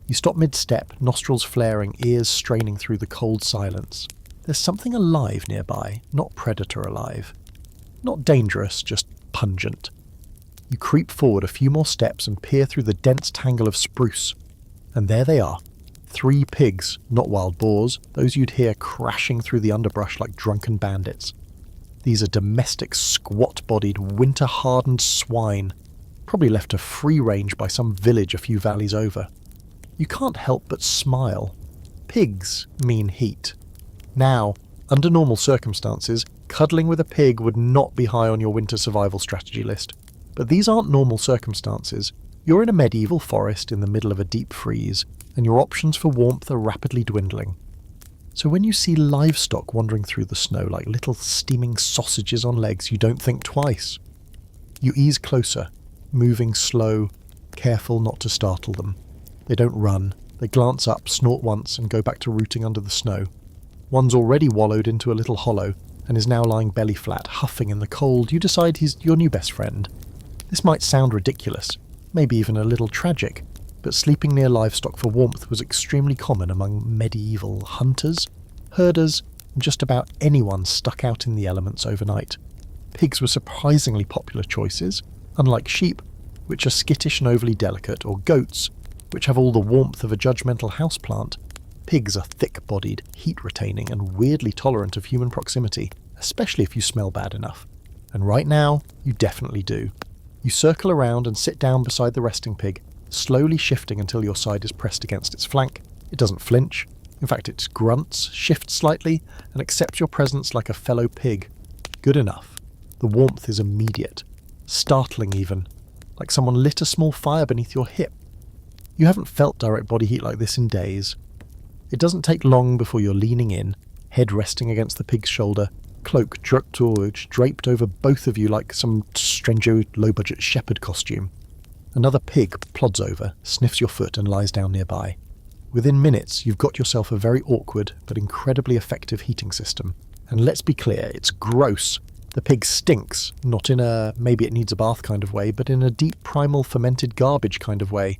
You stop mid-step, nostrils flaring, ears straining through the cold silence. There's something alive nearby, not predator alive. Not dangerous, just pungent. You creep forward a few more steps and peer through the dense tangle of spruce. And there they are. 3 pigs, not wild boars, those you'd hear crashing through the underbrush like drunken bandits. These are domestic, squat-bodied, winter-hardened swine, probably left to free range by some village a few valleys over. You can't help but smile. Pigs mean heat. Now, under normal circumstances, cuddling with a pig would not be high on your winter survival strategy list. But these aren't normal circumstances. You're in a medieval forest in the middle of a deep freeze, and your options for warmth are rapidly dwindling. So when you see livestock wandering through the snow like little steaming sausages on legs, you don't think twice. You ease closer, moving slow, careful not to startle them. They don't run. They glance up, snort once, and go back to rooting under the snow. One's already wallowed into a little hollow, and is now lying belly flat, huffing in the cold. You decide he's your new best friend. This might sound ridiculous, maybe even a little tragic, but sleeping near livestock for warmth was extremely common among medieval hunters, herders, and just about anyone stuck out in the elements overnight. Pigs were surprisingly popular choices, unlike sheep, which are skittish and overly delicate, or goats, which have all the warmth of a judgmental houseplant. Pigs are thick-bodied, heat-retaining, and weirdly tolerant of human proximity, especially if you smell bad enough. And right now, you definitely do. You circle around and sit down beside the resting pig, slowly shifting until your side is pressed against its flank. It doesn't flinch. In fact, it grunts, shifts slightly, and accepts your presence like a fellow pig. Good enough. The warmth is immediate. Startling even. Like someone lit a small fire beneath your hip. You haven't felt direct body heat like this in days. It doesn't take long before you're leaning in, head resting against the pig's shoulder, cloak draped over both of you like some strange low-budget shepherd costume. Another pig plods over, sniffs your foot and lies down nearby. Within minutes, you've got yourself a very awkward but incredibly effective heating system. And let's be clear, it's gross. The pig stinks, not in a maybe it needs a bath kind of way, but in a deep primal fermented garbage kind of way.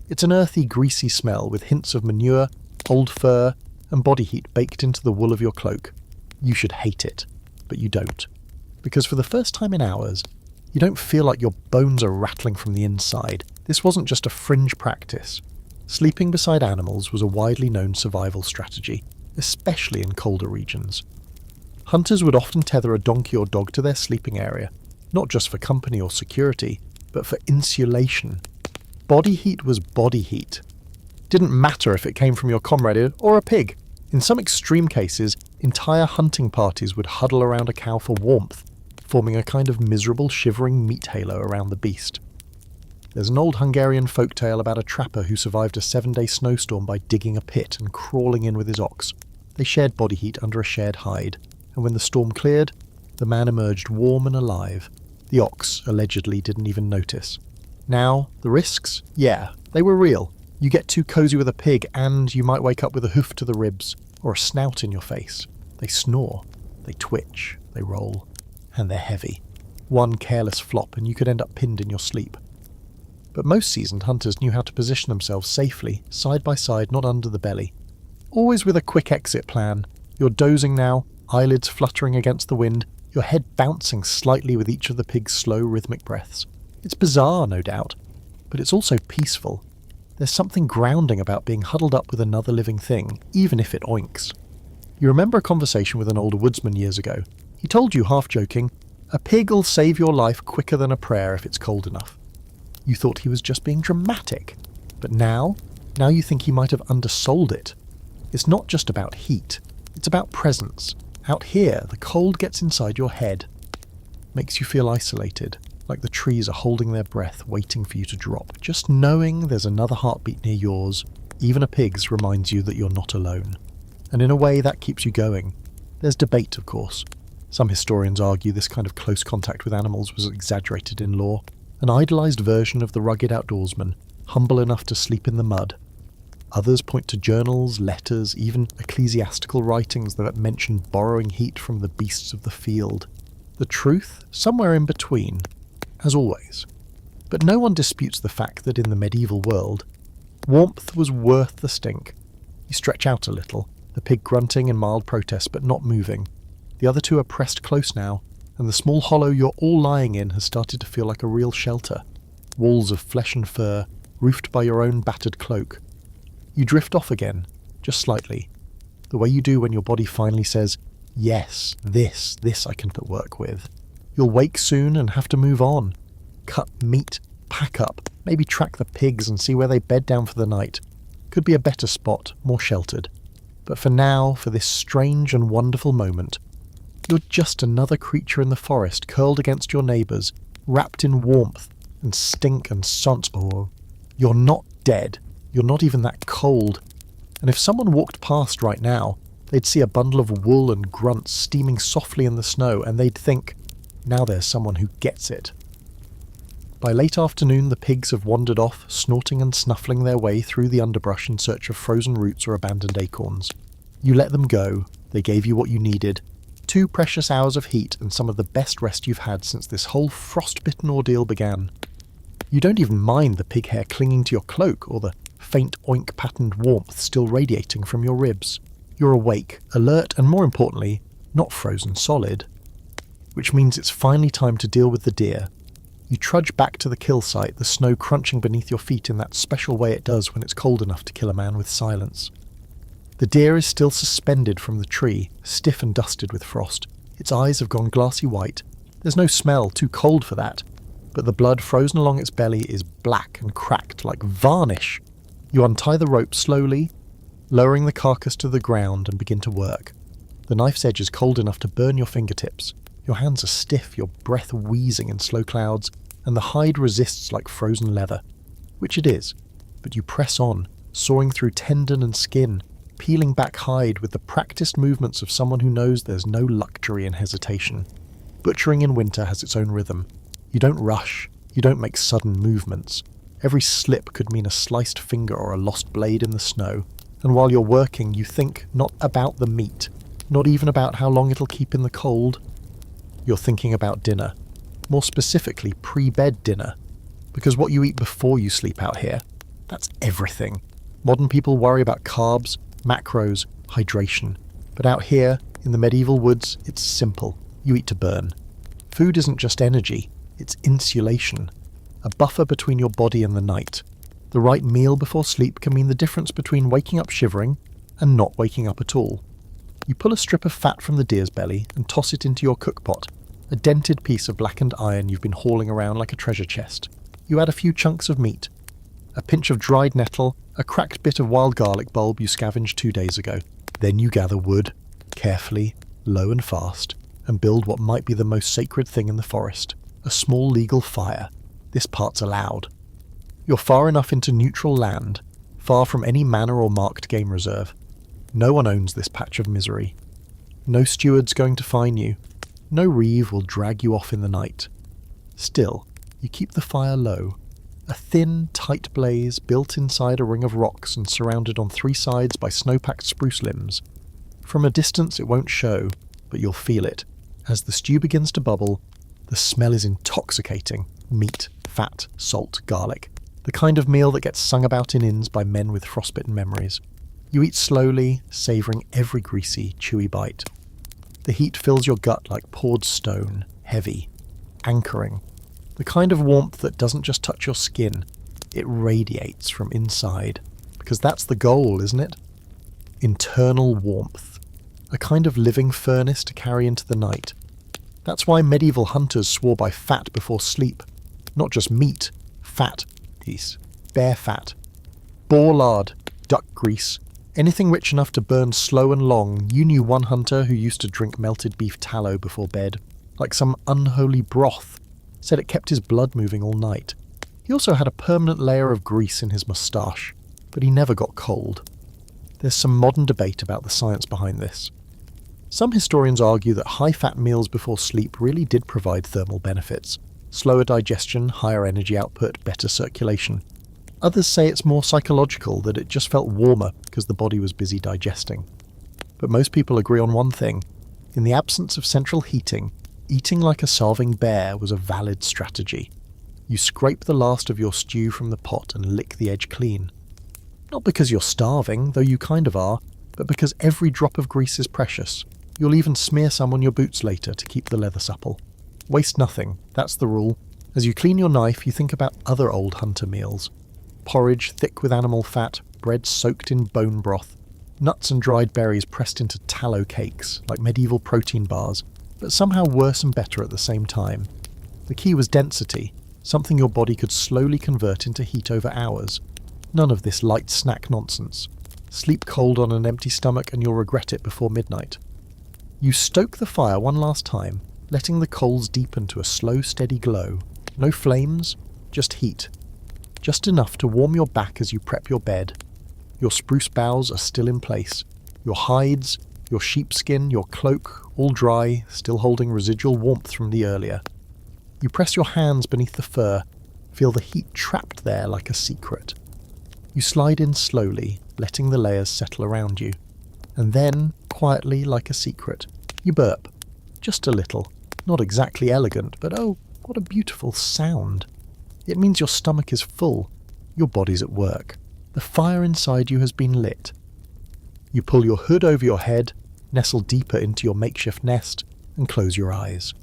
It's an earthy, greasy smell with hints of manure, old fur, and body heat baked into the wool of your cloak. You should hate it, but you don't. Because for the first time in hours, you don't feel like your bones are rattling from the inside. This wasn't just a fringe practice. Sleeping beside animals was a widely known survival strategy, especially in colder regions. Hunters would often tether a donkey or dog to their sleeping area, not just for company or security, but for insulation. Body heat was body heat. Didn't matter if it came from your comrade or a pig. In some extreme cases, entire hunting parties would huddle around a cow for warmth, forming a kind of miserable shivering meat halo around the beast. There's an old Hungarian folktale about a trapper who survived a 7-day snowstorm by digging a pit and crawling in with his ox. They shared body heat under a shared hide, and when the storm cleared, the man emerged warm and alive. The ox allegedly didn't even notice. Now, the risks? Yeah, they were real. You get too cozy with a pig and you might wake up with a hoof to the ribs, or a snout in your face. They snore, they twitch, they roll. and they're heavy. One careless flop and you could end up pinned in your sleep. But most seasoned hunters knew how to position themselves safely, side by side, not under the belly. Always with a quick exit plan. You're dozing now, eyelids fluttering against the wind, your head bouncing slightly with each of the pig's slow rhythmic breaths. It's bizarre, no doubt, but it's also peaceful. There's something grounding about being huddled up with another living thing, even if it oinks. You remember a conversation with an older woodsman years ago. He told you, half joking, "A pig'll save your life quicker than a prayer if it's cold enough." You thought he was just being dramatic, but now you think he might have undersold it. It's not just about heat, it's about presence. Out here, the cold gets inside your head, makes you feel isolated, like the trees are holding their breath, waiting for you to drop. Just knowing there's another heartbeat near yours, even a pig's, reminds you that you're not alone. And in a way, that keeps you going. There's debate, of course. Some historians argue this kind of close contact with animals was exaggerated in lore, an idolised version of the rugged outdoorsman, humble enough to sleep in the mud. Others point to journals, letters, even ecclesiastical writings that mention borrowing heat from the beasts of the field. The truth? Somewhere in between, as always. But no one disputes the fact that in the medieval world, warmth was worth the stink. You stretch out a little, the pig grunting in mild protest but not moving. The other two are pressed close now, and the small hollow you're all lying in has started to feel like a real shelter. Walls of flesh and fur, roofed by your own battered cloak. You drift off again, just slightly, the way you do when your body finally says, "Yes, this I can work with." You'll wake soon and have to move on. Cut meat, pack up, maybe track the pigs and see where they bed down for the night. Could be a better spot, more sheltered. But for now, for this strange and wonderful moment, you're just another creature in the forest curled against your neighbours, wrapped in warmth and stink and scent. You're not dead. You're not even that cold. And if someone walked past right now, they'd see a bundle of wool and grunts steaming softly in the snow, and they'd think, now there's someone who gets it. By late afternoon, the pigs have wandered off, snorting and snuffling their way through the underbrush in search of frozen roots or abandoned acorns. You let them go. They gave you what you needed. 2 precious hours of heat and some of the best rest you've had since this whole frostbitten ordeal began. You don't even mind the pig hair clinging to your cloak or the faint oink-patterned warmth still radiating from your ribs. You're awake, alert, and more importantly, not frozen solid. Which means it's finally time to deal with the deer. You trudge back to the kill site, the snow crunching beneath your feet in that special way it does when it's cold enough to kill a man with silence. The deer is still suspended from the tree, stiff and dusted with frost. Its eyes have gone glassy white. There's no smell, too cold for that. But the blood frozen along its belly is black and cracked like varnish. You untie the rope slowly, lowering the carcass to the ground and begin to work. The knife's edge is cold enough to burn your fingertips. Your hands are stiff, your breath wheezing in slow clouds, and the hide resists like frozen leather. Which it is, but you press on, sawing through tendon and skin, peeling back hide with the practiced movements of someone who knows there's no luxury in hesitation. Butchering in winter has its own rhythm. You don't rush, you don't make sudden movements. Every slip could mean a sliced finger or a lost blade in the snow, and while you're working you think not about the meat, not even about how long it'll keep in the cold. You're thinking about dinner, more specifically pre-bed dinner, because what you eat before you sleep out here, that's everything. Modern people worry about carbs, macros, hydration, but out here, in the medieval woods, it's simple. You eat to burn. Food isn't just energy, it's insulation. A buffer between your body and the night. The right meal before sleep can mean the difference between waking up shivering and not waking up at all. You pull a strip of fat from the deer's belly and toss it into your cookpot, a dented piece of blackened iron you've been hauling around like a treasure chest. You add a few chunks of meat, a pinch of dried nettle, a cracked bit of wild garlic bulb you scavenged 2 days ago. Then you gather wood, carefully, low and fast, and build what might be the most sacred thing in the forest, a small legal fire. This part's allowed. You're far enough into neutral land, far from any manor or marked game reserve. No one owns this patch of misery. No steward's going to fine you. No reeve will drag you off in the night. Still, you keep the fire low. A thin, tight blaze built inside a ring of rocks and surrounded on 3 sides by snow-packed spruce limbs. From a distance it won't show, but you'll feel it. As the stew begins to bubble, the smell is intoxicating. Meat, fat, salt, garlic. The kind of meal that gets sung about in inns by men with frostbitten memories. You eat slowly, savouring every greasy, chewy bite. The heat fills your gut like poured stone, heavy, anchoring. The kind of warmth that doesn't just touch your skin, it radiates from inside. Because that's the goal, isn't it? Internal warmth. A kind of living furnace to carry into the night. That's why medieval hunters swore by fat before sleep. Not just meat, fat, bear fat. Boar lard, duck grease, anything rich enough to burn slow and long. You knew one hunter who used to drink melted beef tallow before bed, like some unholy broth. Said it kept his blood moving all night. He also had a permanent layer of grease in his moustache, but he never got cold. There's some modern debate about the science behind this. Some historians argue that high-fat meals before sleep really did provide thermal benefits. Slower digestion, higher energy output, better circulation. Others say it's more psychological, that it just felt warmer because the body was busy digesting. But most people agree on one thing. In the absence of central heating, eating like a starving bear was a valid strategy. You scrape the last of your stew from the pot and lick the edge clean. Not because you're starving, though you kind of are, but because every drop of grease is precious. You'll even smear some on your boots later to keep the leather supple. Waste nothing, that's the rule. As you clean your knife, you think about other old hunter meals. Porridge thick with animal fat, bread soaked in bone broth, nuts and dried berries pressed into tallow cakes, like medieval protein bars, but somehow worse and better at the same time. The key was density, something your body could slowly convert into heat over hours. None of this light snack nonsense. Sleep cold on an empty stomach and you'll regret it before midnight. You stoke the fire one last time, letting the coals deepen to a slow, steady glow. No flames, just heat. Just enough to warm your back as you prep your bed. Your spruce boughs are still in place. Your hides, your sheepskin, your cloak, all dry, still holding residual warmth from the earlier. You press your hands beneath the fur, feel the heat trapped there like a secret. You slide in slowly, letting the layers settle around you. And then, quietly like a secret, you burp. Just a little. Not exactly elegant, but oh, what a beautiful sound. It means your stomach is full. Your body's at work. The fire inside you has been lit. You pull your hood over your head, nestle deeper into your makeshift nest, and close your eyes.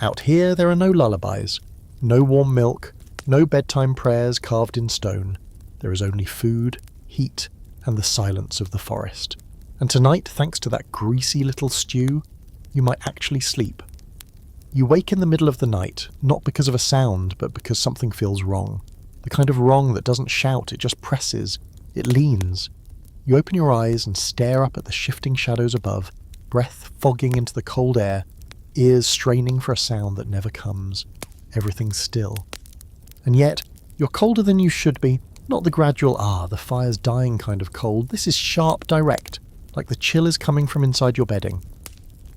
Out here there are no lullabies, no warm milk, no bedtime prayers carved in stone. There is only food, heat, and the silence of the forest. And tonight, thanks to that greasy little stew, you might actually sleep. You wake in the middle of the night, not because of a sound, but because something feels wrong. The kind of wrong that doesn't shout, it just presses. It leans. You open your eyes and stare up at the shifting shadows above, breath fogging into the cold air, ears straining for a sound that never comes. Everything's still. And yet, you're colder than you should be. Not the gradual, the fire's dying kind of cold. This is sharp, direct, like the chill is coming from inside your bedding.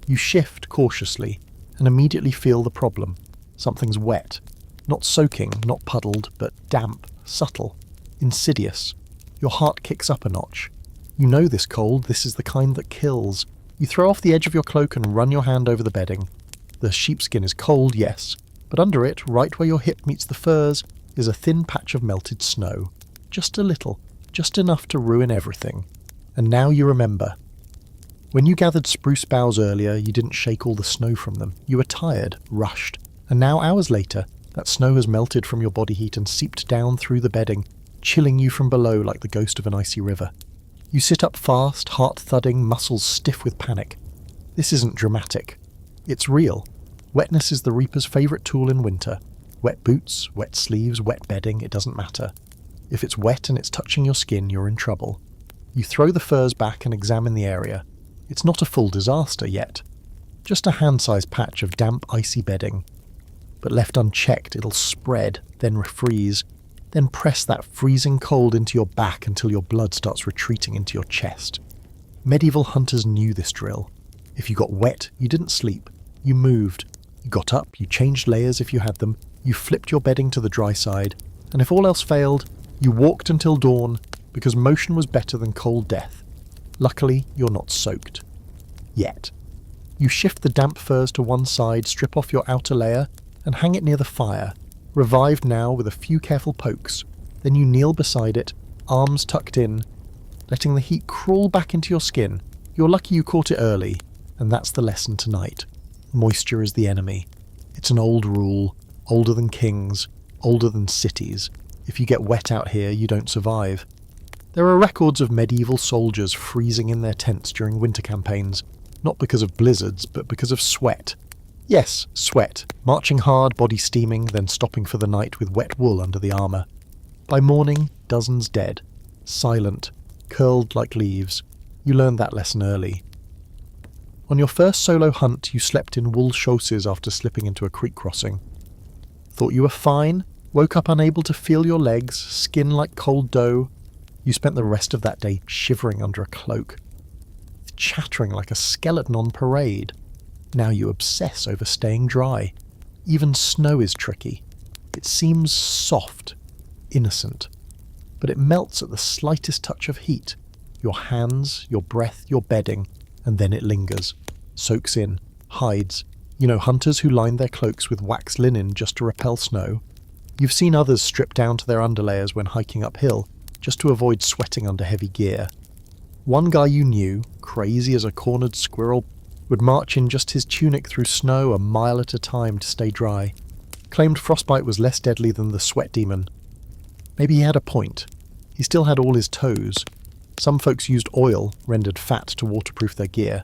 You shift cautiously, and immediately feel the problem. Something's wet. Not soaking, not puddled, but damp, subtle, insidious. Your heart kicks up a notch. You know this cold, this is the kind that kills. You throw off the edge of your cloak and run your hand over the bedding. The sheepskin is cold, yes, but under it, right where your hip meets the furs, is a thin patch of melted snow. Just a little, just enough to ruin everything. And now you remember. When you gathered spruce boughs earlier, you didn't shake all the snow from them. You were tired, rushed, and now hours later, that snow has melted from your body heat and seeped down through the bedding, chilling you from below like the ghost of an icy river. You sit up fast, heart thudding, muscles stiff with panic. This isn't dramatic. It's real. Wetness is the reaper's favourite tool in winter. Wet boots, wet sleeves, wet bedding, it doesn't matter. If it's wet and it's touching your skin, you're in trouble. You throw the furs back and examine the area. It's not a full disaster yet. Just a hand-sized patch of damp, icy bedding. But left unchecked, it'll spread, then refreeze, then press that freezing cold into your back until your blood starts retreating into your chest. Medieval hunters knew this drill. If you got wet, you didn't sleep. You moved. You got up, you changed layers if you had them, you flipped your bedding to the dry side, and if all else failed, you walked until dawn, because motion was better than cold death. Luckily, you're not soaked. Yet. You shift the damp furs to one side, strip off your outer layer, and hang it near the fire, revived now with a few careful pokes. Then you kneel beside it, arms tucked in, letting the heat crawl back into your skin. You're lucky you caught it early, and that's the lesson tonight. Moisture is the enemy. It's an old rule, older than kings, older than cities. If you get wet out here, you don't survive. There are records of medieval soldiers freezing in their tents during winter campaigns, not because of blizzards, but because of sweat. Yes, sweat, marching hard, body steaming, then stopping for the night with wet wool under the armour. By morning, dozens dead, silent, curled like leaves. You learned that lesson early. On your first solo hunt, you slept in wool chausses after slipping into a creek crossing. Thought you were fine, woke up unable to feel your legs, skin like cold dough. You spent the rest of that day shivering under a cloak, chattering like a skeleton on parade. Now you obsess over staying dry. Even snow is tricky. It seems soft, innocent, but it melts at the slightest touch of heat. Your hands, your breath, your bedding, and then it lingers, soaks in, hides. You know hunters who line their cloaks with waxed linen just to repel snow. You've seen others strip down to their underlayers when hiking uphill, just to avoid sweating under heavy gear. One guy you knew, crazy as a cornered squirrel, would march in just his tunic through snow a mile at a time to stay dry. Claimed frostbite was less deadly than the sweat demon. Maybe he had a point. He still had all his toes. Some folks used oil, rendered fat to waterproof their gear.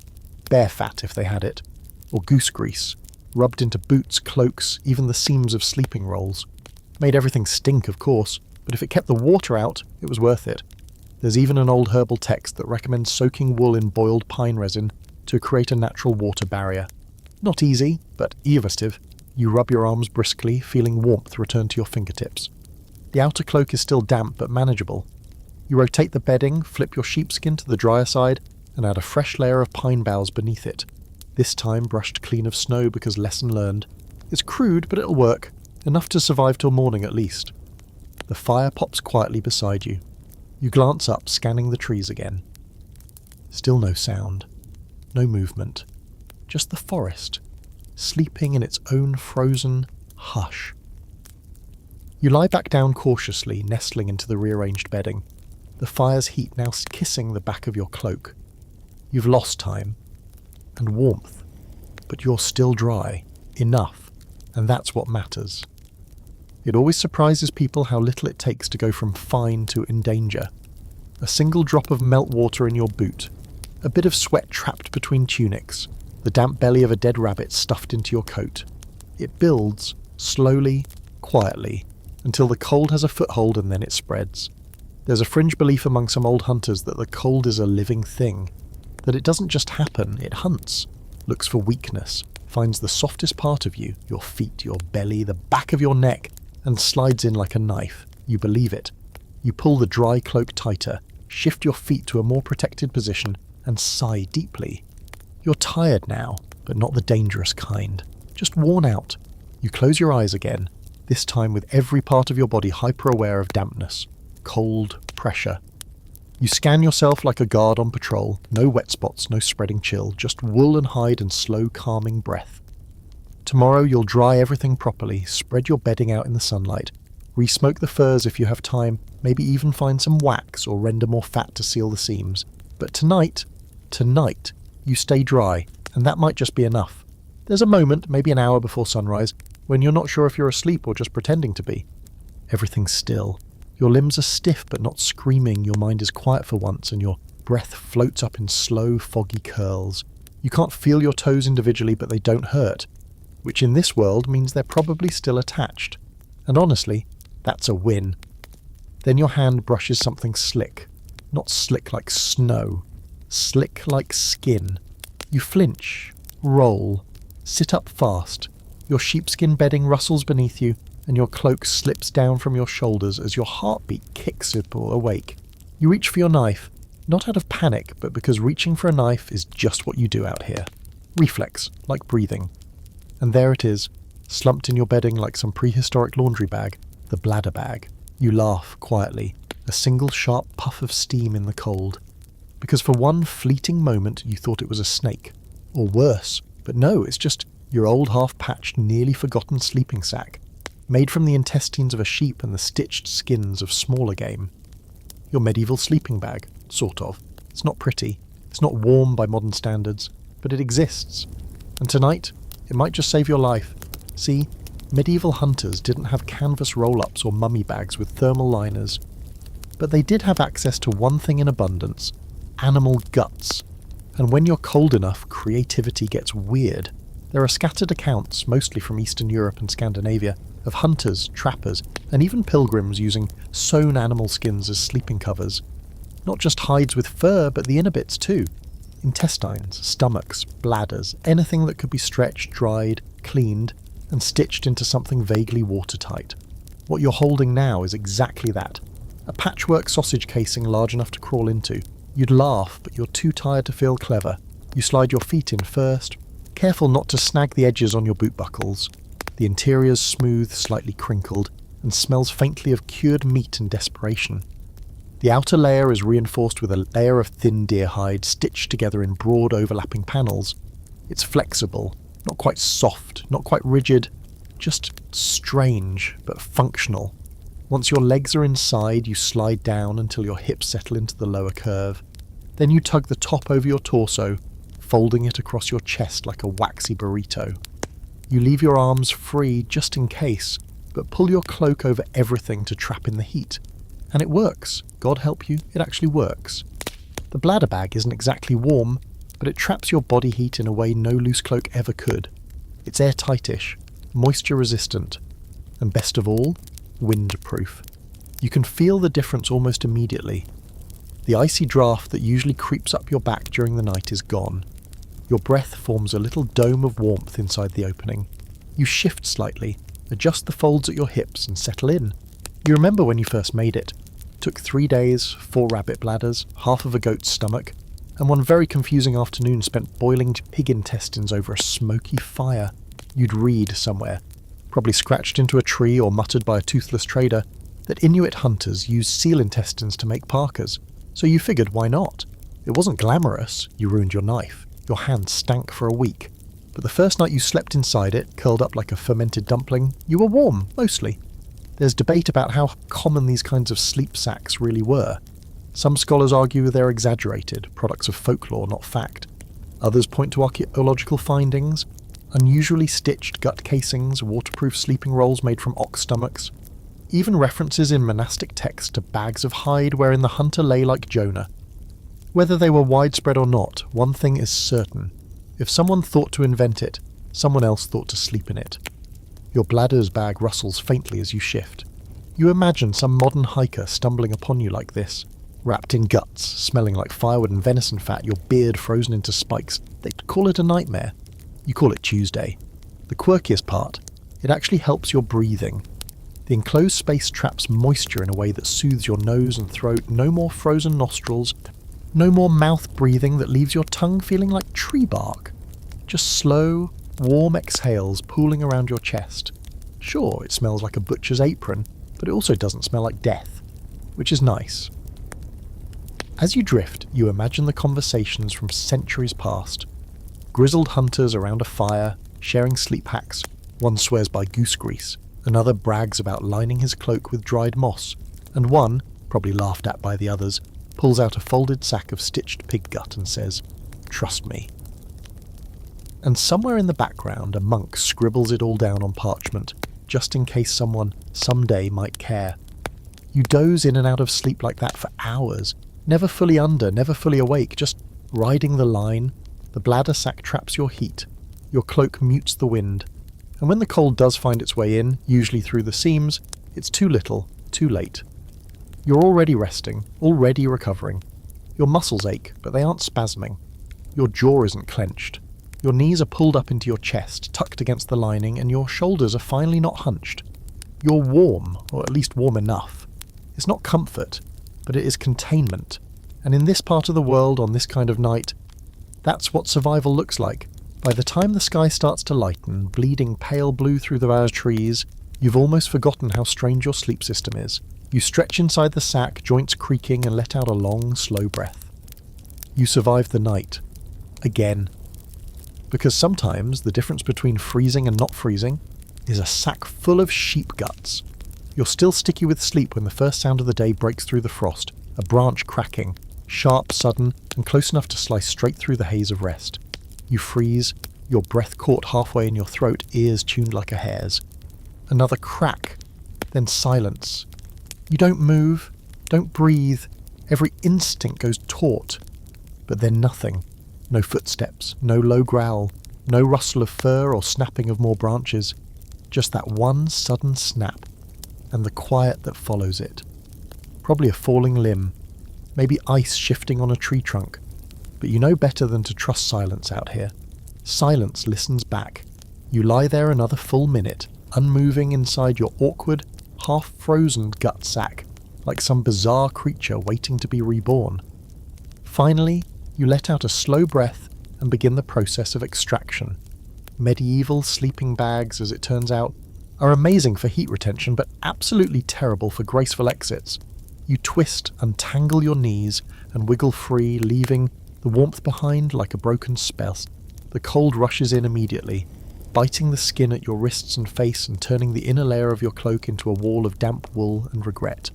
Bear fat if they had it. Or goose grease, rubbed into boots, cloaks, even the seams of sleeping rolls. Made everything stink, of course, but if it kept the water out, it was worth it. There's even an old herbal text that recommends soaking wool in boiled pine resin to create a natural water barrier. Not easy, but effective. You rub your arms briskly, feeling warmth return to your fingertips. The outer cloak is still damp but manageable. You rotate the bedding, flip your sheepskin to the drier side, and add a fresh layer of pine boughs beneath it. This time brushed clean of snow because lesson learned. It's crude, but it'll work. Enough to survive till morning at least. The fire pops quietly beside you. You glance up, scanning the trees again. Still no sound. No movement. Just the forest, sleeping in its own frozen hush. You lie back down cautiously, nestling into the rearranged bedding. The fire's heat now kissing the back of your cloak. You've lost time. And warmth. But you're still dry. Enough. And that's what matters. It always surprises people how little it takes to go from fine to in danger. A single drop of meltwater in your boot. A bit of sweat trapped between tunics. The damp belly of a dead rabbit stuffed into your coat. It builds, slowly, quietly, until the cold has a foothold and then it spreads. There's a fringe belief among some old hunters that the cold is a living thing. That it doesn't just happen, it hunts. Looks for weakness. Finds the softest part of you, your feet, your belly, the back of your neck, and slides in like a knife. You believe it. You pull the dry cloak tighter, shift your feet to a more protected position, and sigh deeply. You're tired now, but not the dangerous kind. Just worn out. You close your eyes again, this time with every part of your body hyper-aware of dampness, cold, pressure. You scan yourself like a guard on patrol, no wet spots, no spreading chill, just wool and hide and slow, calming breath. Tomorrow you'll dry everything properly, spread your bedding out in the sunlight, re-smoke the furs if you have time, maybe even find some wax or render more fat to seal the seams. But tonight, you stay dry, and that might just be enough. There's a moment, maybe an hour before sunrise, when you're not sure if you're asleep or just pretending to be. Everything's still. Your limbs are stiff but not screaming, your mind is quiet for once, and your breath floats up in slow, foggy curls. You can't feel your toes individually, but they don't hurt, which in this world means they're probably still attached. And honestly, that's a win. Then your hand brushes something slick. Not slick like snow. Slick like skin. You flinch, roll, sit up fast. Your sheepskin bedding rustles beneath you, and your cloak slips down from your shoulders as your heartbeat kicks up awake. You reach for your knife, not out of panic, but because reaching for a knife is just what you do out here. Reflex, like breathing. And there it is, slumped in your bedding like some prehistoric laundry bag, the bladder bag. You laugh quietly, a single sharp puff of steam in the cold. Because for one fleeting moment you thought it was a snake. Or worse. But no, it's just your old half-patched, nearly forgotten sleeping sack, made from the intestines of a sheep and the stitched skins of smaller game. Your medieval sleeping bag, sort of. It's not pretty, it's not warm by modern standards, but it exists. And tonight, it might just save your life. See, medieval hunters didn't have canvas roll-ups or mummy bags with thermal liners, but they did have access to one thing in abundance: animal guts. And when you're cold enough, creativity gets weird. There are scattered accounts, mostly from Eastern Europe and Scandinavia, of hunters, trappers, and even pilgrims using sewn animal skins as sleeping covers. Not just hides with fur, but the inner bits too. Intestines, stomachs, bladders, anything that could be stretched, dried, cleaned, and stitched into something vaguely watertight. What you're holding now is exactly that. A patchwork sausage casing large enough to crawl into. You'd laugh, but you're too tired to feel clever. You slide your feet in first, careful not to snag the edges on your boot buckles. The interior's smooth, slightly crinkled, and smells faintly of cured meat and desperation. The outer layer is reinforced with a layer of thin deer hide stitched together in broad overlapping panels. It's flexible, not quite soft, not quite rigid, just strange, but functional. Once your legs are inside, you slide down until your hips settle into the lower curve. Then you tug the top over your torso, folding it across your chest like a waxy burrito. You leave your arms free just in case, but pull your cloak over everything to trap in the heat. And it works. God help you, it actually works. The bladder bag isn't exactly warm, but it traps your body heat in a way no loose cloak ever could. It's airtightish, moisture resistant, and best of all, windproof. You can feel the difference almost immediately. The icy draft that usually creeps up your back during the night is gone. Your breath forms a little dome of warmth inside the opening. You shift slightly, adjust the folds at your hips and settle in. You remember when you first made it. Took 3 days, 4 rabbit bladders, half of a goat's stomach, and one very confusing afternoon spent boiling pig intestines over a smoky fire. You'd read somewhere, probably scratched into a tree or muttered by a toothless trader, that Inuit hunters used seal intestines to make parkas. So you figured, why not? It wasn't glamorous, you ruined your knife. Your hand stank for a week. But the first night you slept inside it, curled up like a fermented dumpling, you were warm, mostly. There's debate about how common these kinds of sleep sacks really were. Some scholars argue they're exaggerated, products of folklore, not fact. Others point to archaeological findings, unusually stitched gut casings, waterproof sleeping rolls made from ox stomachs, even references in monastic texts to bags of hide wherein the hunter lay like Jonah. Whether they were widespread or not, one thing is certain. If someone thought to invent it, someone else thought to sleep in it. Your bladder's bag rustles faintly as you shift. You imagine some modern hiker stumbling upon you like this, wrapped in guts, smelling like firewood and venison fat, your beard frozen into spikes. They'd call it a nightmare. You call it Tuesday. The quirkiest part, it actually helps your breathing. The enclosed space traps moisture in a way that soothes your nose and throat. No more frozen nostrils, no more mouth breathing that leaves your tongue feeling like tree bark. Just slow, warm exhales pooling around your chest. Sure, it smells like a butcher's apron, but it also doesn't smell like death, which is nice. As you drift, you imagine the conversations from centuries past. Grizzled hunters around a fire, sharing sleep hacks. One swears by goose grease, another brags about lining his cloak with dried moss, and one, probably laughed at by the others, pulls out a folded sack of stitched pig gut and says, "Trust me." And somewhere in the background a monk scribbles it all down on parchment, just in case someone, someday, might care. You doze in and out of sleep like that for hours, never fully under, never fully awake, just riding the line. The bladder sack traps your heat, your cloak mutes the wind, and when the cold does find its way in, usually through the seams, it's too little, too late. You're already resting, already recovering. Your muscles ache, but they aren't spasming. Your jaw isn't clenched. Your knees are pulled up into your chest, tucked against the lining, and your shoulders are finally not hunched. You're warm, or at least warm enough. It's not comfort, but it is containment. And in this part of the world, on this kind of night, that's what survival looks like. By the time the sky starts to lighten, bleeding pale blue through the barrage trees, you've almost forgotten how strange your sleep system is. You stretch inside the sack, joints creaking, and let out a long, slow breath. You survive the night. Again. Because sometimes the difference between freezing and not freezing is a sack full of sheep guts. You're still sticky with sleep when the first sound of the day breaks through the frost, a branch cracking, sharp, sudden, and close enough to slice straight through the haze of rest. You freeze, your breath caught halfway in your throat, ears tuned like a hare's. Another crack, then silence. You don't move, don't breathe, every instinct goes taut. But then nothing. No footsteps, no low growl, no rustle of fur or snapping of more branches. Just that one sudden snap, and the quiet that follows it. Probably a falling limb, maybe ice shifting on a tree trunk. But you know better than to trust silence out here. Silence listens back. You lie there another full minute, unmoving inside your awkward, half-frozen gut sack, like some bizarre creature waiting to be reborn. Finally, you let out a slow breath and begin the process of extraction. Medieval sleeping bags, as it turns out, are amazing for heat retention but absolutely terrible for graceful exits. You twist, untangle your knees, and wiggle free, leaving the warmth behind like a broken spell. The cold rushes in immediately, biting the skin at your wrists and face and turning the inner layer of your cloak into a wall of damp wool and regret.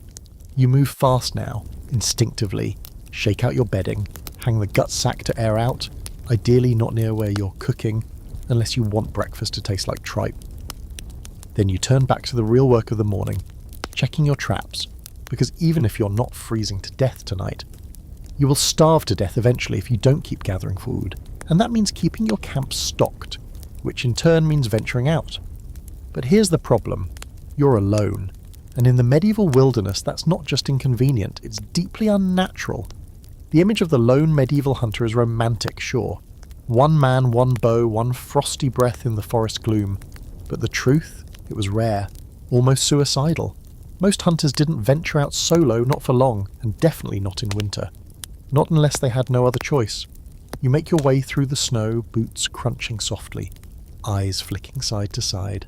You move fast now, instinctively, shake out your bedding, hang the gut sack to air out, ideally not near where you're cooking, unless you want breakfast to taste like tripe. Then you turn back to the real work of the morning, checking your traps, because even if you're not freezing to death tonight, you will starve to death eventually if you don't keep gathering food, and that means keeping your camp stocked, which in turn means venturing out. But here's the problem. You're alone, and in the medieval wilderness that's not just inconvenient, it's deeply unnatural. The image of the lone medieval hunter is romantic, sure. One man, one bow, one frosty breath in the forest gloom. But the truth? It was rare, almost suicidal. Most hunters didn't venture out solo, not for long, and definitely not in winter. Not unless they had no other choice. You make your way through the snow, boots crunching softly, eyes flicking side to side.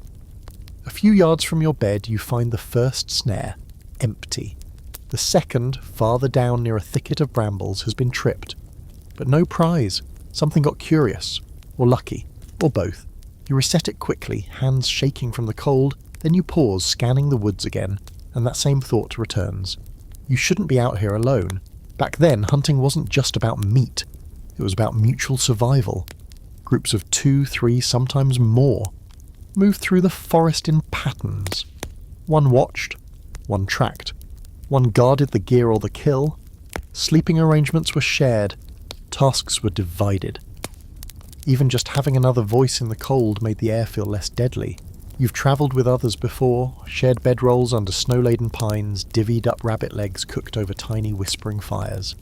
A few yards from your bed you find the first snare, empty. The second, farther down near a thicket of brambles, has been tripped. But no prize. Something got curious, or lucky, or both. You reset it quickly, hands shaking from the cold, then you pause, scanning the woods again, and that same thought returns. You shouldn't be out here alone. Back then, hunting wasn't just about meat. It was about mutual survival. Groups of 2, 3, sometimes more, moved through the forest in patterns. One watched, one tracked. One guarded the gear or the kill. Sleeping arrangements were shared. Tasks were divided. Even just having another voice in the cold made the air feel less deadly. You've travelled with others before, shared bedrolls under snow-laden pines, divvied up rabbit legs cooked over tiny whispering fires.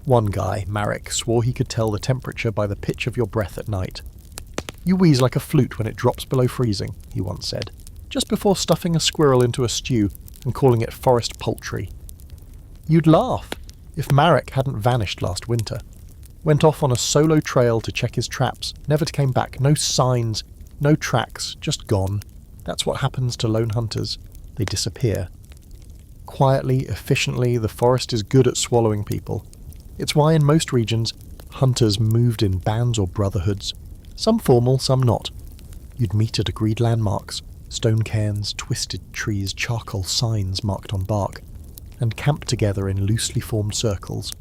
One guy, Marek, swore he could tell the temperature by the pitch of your breath at night. "You wheeze like a flute when it drops below freezing," he once said, just before stuffing a squirrel into a stew and calling it forest poultry. You'd laugh if Marek hadn't vanished last winter. Went off on a solo trail to check his traps, never came back, no signs, no tracks, just gone. That's what happens to lone hunters. They disappear. Quietly, efficiently, the forest is good at swallowing people. It's why in most regions, hunters moved in bands or brotherhoods. Some formal, some not. You'd meet at agreed landmarks, stone cairns, twisted trees, charcoal signs marked on bark, and camp together in loosely formed circles.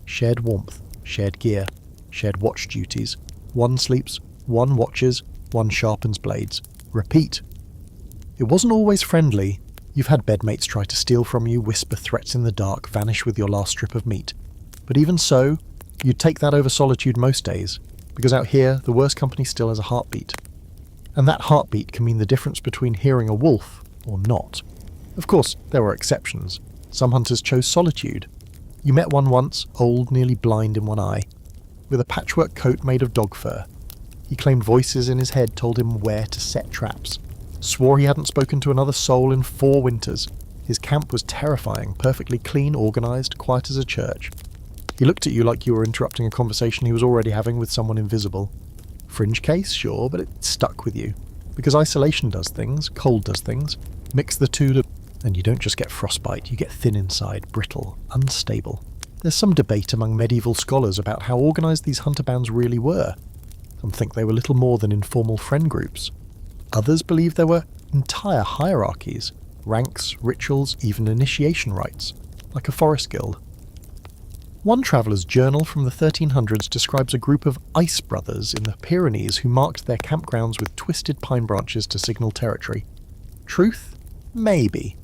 Shared warmth, shared gear, shared watch duties. One sleeps, one watches, one sharpens blades. Repeat. It wasn't always friendly. You've had bedmates try to steal from you, whisper threats in the dark, vanish with your last strip of meat. But even so, you'd take that over solitude most days, because out here, the worst company still has a heartbeat. And that heartbeat can mean the difference between hearing a wolf or not. Of course, there were exceptions. Some hunters chose solitude. You met one once, old, nearly blind in one eye, with a patchwork coat made of dog fur. He claimed voices in his head told him where to set traps. Swore he hadn't spoken to another soul in 4 winters. His camp was terrifying, perfectly clean, organised, quiet as a church. He looked at you like you were interrupting a conversation he was already having with someone invisible. Fringe case, sure, but it stuck with you. Because isolation does things, cold does things. Mix the two and you don't just get frostbite, you get thin inside, brittle, unstable. There's some debate among medieval scholars about how organised these hunter bands really were. Some think they were little more than informal friend groups. Others believe there were entire hierarchies, ranks, rituals, even initiation rites, like a forest guild. One traveller's journal from the 1300s describes a group of ice brothers in the Pyrenees who marked their campgrounds with twisted pine branches to signal territory. Truth? Maybe.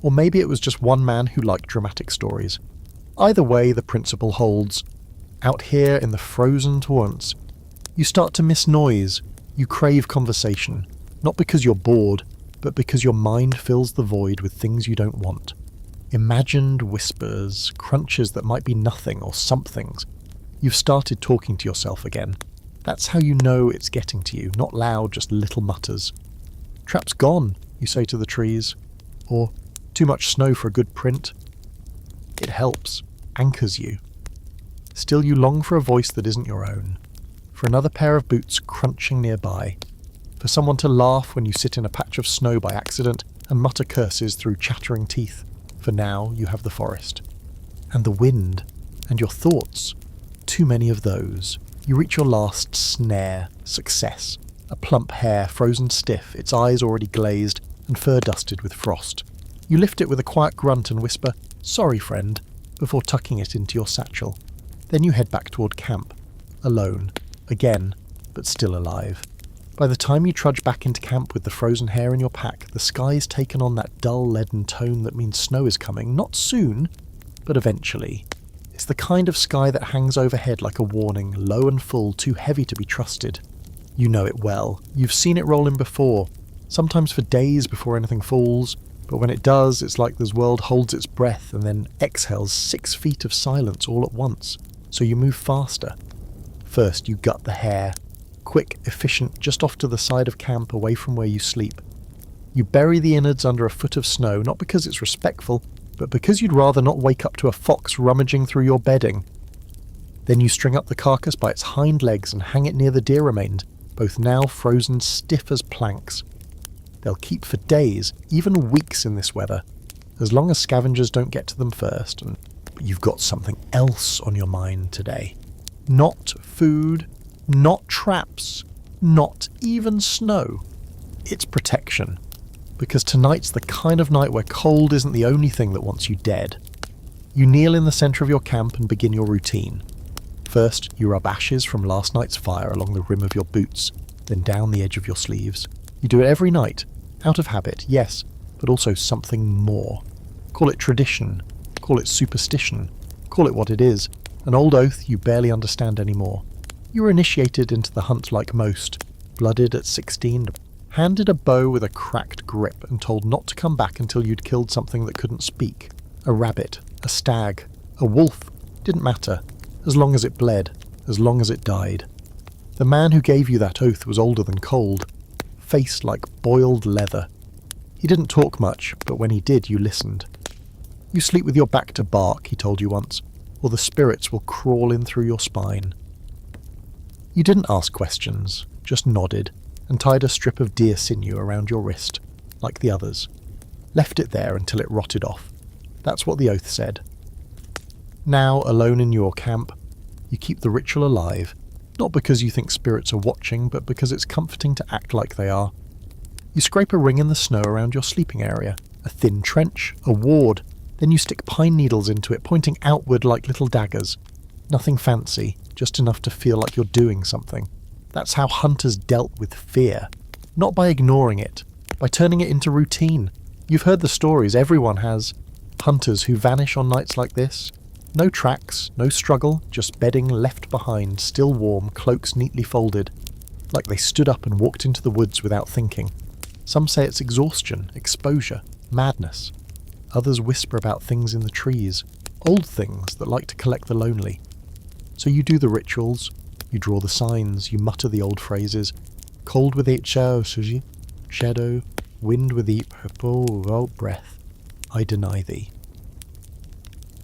Or maybe it was just one man who liked dramatic stories. Either way, the principle holds. Out here in the frozen torrents, you start to miss noise, you crave conversation, not because you're bored, but because your mind fills the void with things you don't want. Imagined whispers, crunches that might be nothing or somethings. You've started talking to yourself again. That's how you know it's getting to you, not loud, just little mutters. Trap's gone, you say to the trees. Or, too much snow for a good print. It helps, anchors you. Still you long for a voice that isn't your own. For another pair of boots crunching nearby. For someone to laugh when you sit in a patch of snow by accident and mutter curses through chattering teeth. For now you have the forest. And the wind. And your thoughts. Too many of those. You reach your last snare. Success. A plump hare frozen stiff, its eyes already glazed, and fur dusted with frost. You lift it with a quiet grunt and whisper, "Sorry, friend," before tucking it into your satchel. Then you head back toward camp. Alone. Again, but still alive. By the time you trudge back into camp with the frozen hare in your pack, the sky's taken on that dull leaden tone that means snow is coming, not soon, but eventually. It's the kind of sky that hangs overhead like a warning, low and full, too heavy to be trusted. You know it well. You've seen it roll in before, sometimes for days before anything falls, but when it does, it's like this world holds its breath and then exhales 6 feet of silence all at once, so you move faster. First, you gut the hare. Quick, efficient, just off to the side of camp, away from where you sleep. You bury the innards under a foot of snow, not because it's respectful, but because you'd rather not wake up to a fox rummaging through your bedding. Then you string up the carcass by its hind legs and hang it near the deer remains, both now frozen stiff as planks. They'll keep for days, even weeks in this weather, as long as scavengers don't get to them first, but you've got something else on your mind today. Not food, not traps, not even snow. It's protection. Because tonight's the kind of night where cold isn't the only thing that wants you dead. You kneel in the centre of your camp and begin your routine. First, you rub ashes from last night's fire along the rim of your boots, then down the edge of your sleeves. You do it every night, out of habit, yes, but also something more. Call it tradition, call it superstition, call it what it is, an old oath you barely understand anymore. You were initiated into the hunt like most, blooded at 16, handed a bow with a cracked grip and told not to come back until you'd killed something that couldn't speak. A rabbit, a stag, a wolf, didn't matter, as long as it bled, as long as it died. The man who gave you that oath was older than cold, face like boiled leather. He didn't talk much, but when he did, you listened. You sleep with your back to bark, he told you once, or the spirits will crawl in through your spine. You didn't ask questions, just nodded, and tied a strip of deer sinew around your wrist, like the others. Left it there until it rotted off. That's what the oath said. Now, alone in your camp, you keep the ritual alive, not because you think spirits are watching, but because it's comforting to act like they are. You scrape a ring in the snow around your sleeping area, a thin trench, a ward, then you stick pine needles into it, pointing outward like little daggers. Nothing fancy, just enough to feel like you're doing something. That's how hunters dealt with fear. Not by ignoring it, by turning it into routine. You've heard the stories, everyone has. Hunters who vanish on nights like this. No tracks, no struggle, just bedding left behind, still warm, cloaks neatly folded. Like they stood up and walked into the woods without thinking. Some say it's exhaustion, exposure, madness. Others whisper about things in the trees, old things that like to collect the lonely. So you do the rituals, you draw the signs, you mutter the old phrases. Cold with each shadow, wind with each breath, I deny thee.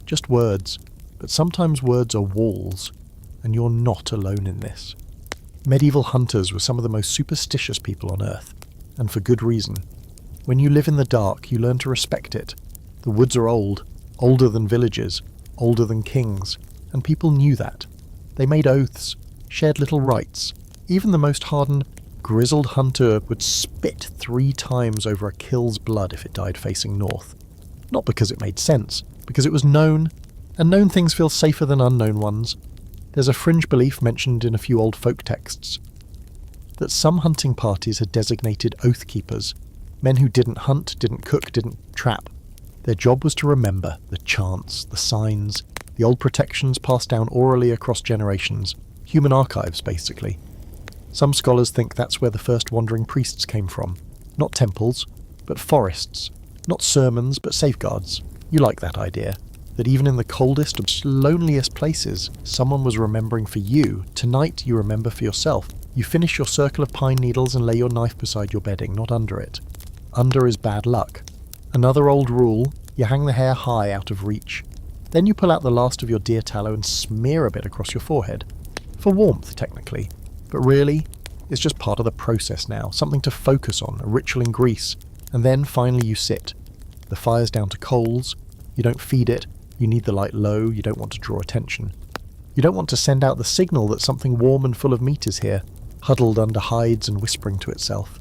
Just words, but sometimes words are walls, and you're not alone in this. Medieval hunters were some of the most superstitious people on Earth, and for good reason. When you live in the dark, you learn to respect it. The woods are old, older than villages, older than kings, and people knew that. They made oaths, shared little rites, Even the most hardened, grizzled hunter would spit 3 times over a kill's blood if it died facing north. Not because it made sense, because it was known, and known things feel safer than unknown ones. There's a fringe belief mentioned in a few old folk texts that some hunting parties had designated oath keepers, men who didn't hunt, didn't cook, didn't trap. Their job was to remember the chants, the signs, the old protections passed down orally across generations, human archives basically. Some scholars think that's where the first wandering priests came from. Not temples, but forests. Not sermons, but safeguards. You like that idea? That even in the coldest, loneliest places, someone was remembering for you. Tonight you remember for yourself. You finish your circle of pine needles and lay your knife beside your bedding, not under it. Under is bad luck. Another old rule, you hang the hair high out of reach. Then you pull out the last of your deer tallow and smear a bit across your forehead. For warmth, technically. But really, it's just part of the process now, something to focus on, a ritual in grease. And then finally you sit. The fire's down to coals. You don't feed it. You need the light low. You don't want to draw attention. You don't want to send out the signal that something warm and full of meat is here, huddled under hides and whispering to itself.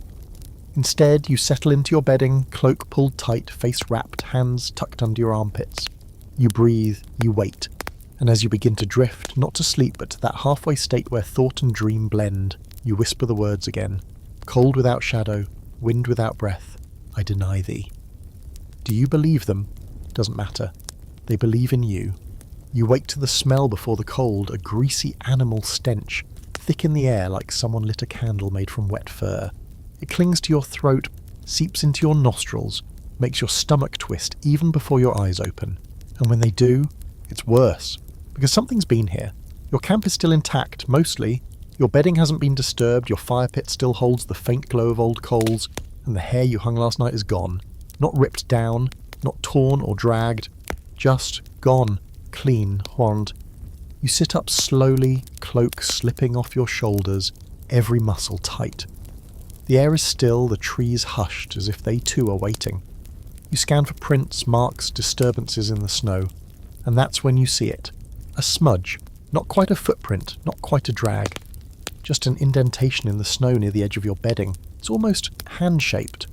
Instead, you settle into your bedding, cloak pulled tight, face wrapped, hands tucked under your armpits. You breathe, you wait, and as you begin to drift, not to sleep but to that halfway state where thought and dream blend, you whisper the words again. Cold without shadow, wind without breath, I deny thee. Do you believe them? Doesn't matter. They believe in you. You wake to the smell before the cold, a greasy animal stench, thick in the air like someone lit a candle made from wet fur. It clings to your throat, seeps into your nostrils, makes your stomach twist even before your eyes open. And when they do, it's worse, because something's been here. Your camp is still intact, mostly. Your bedding hasn't been disturbed, your fire pit still holds the faint glow of old coals, and the hair you hung last night is gone. Not ripped down, not torn or dragged, just gone, clean, horned. You sit up slowly, cloak slipping off your shoulders, every muscle tight. The air is still, the trees hushed, as if they too are waiting. You scan for prints, marks, disturbances in the snow, and that's when you see it. A smudge, not quite a footprint, not quite a drag. Just an indentation in the snow near the edge of your bedding. It's almost hand-shaped,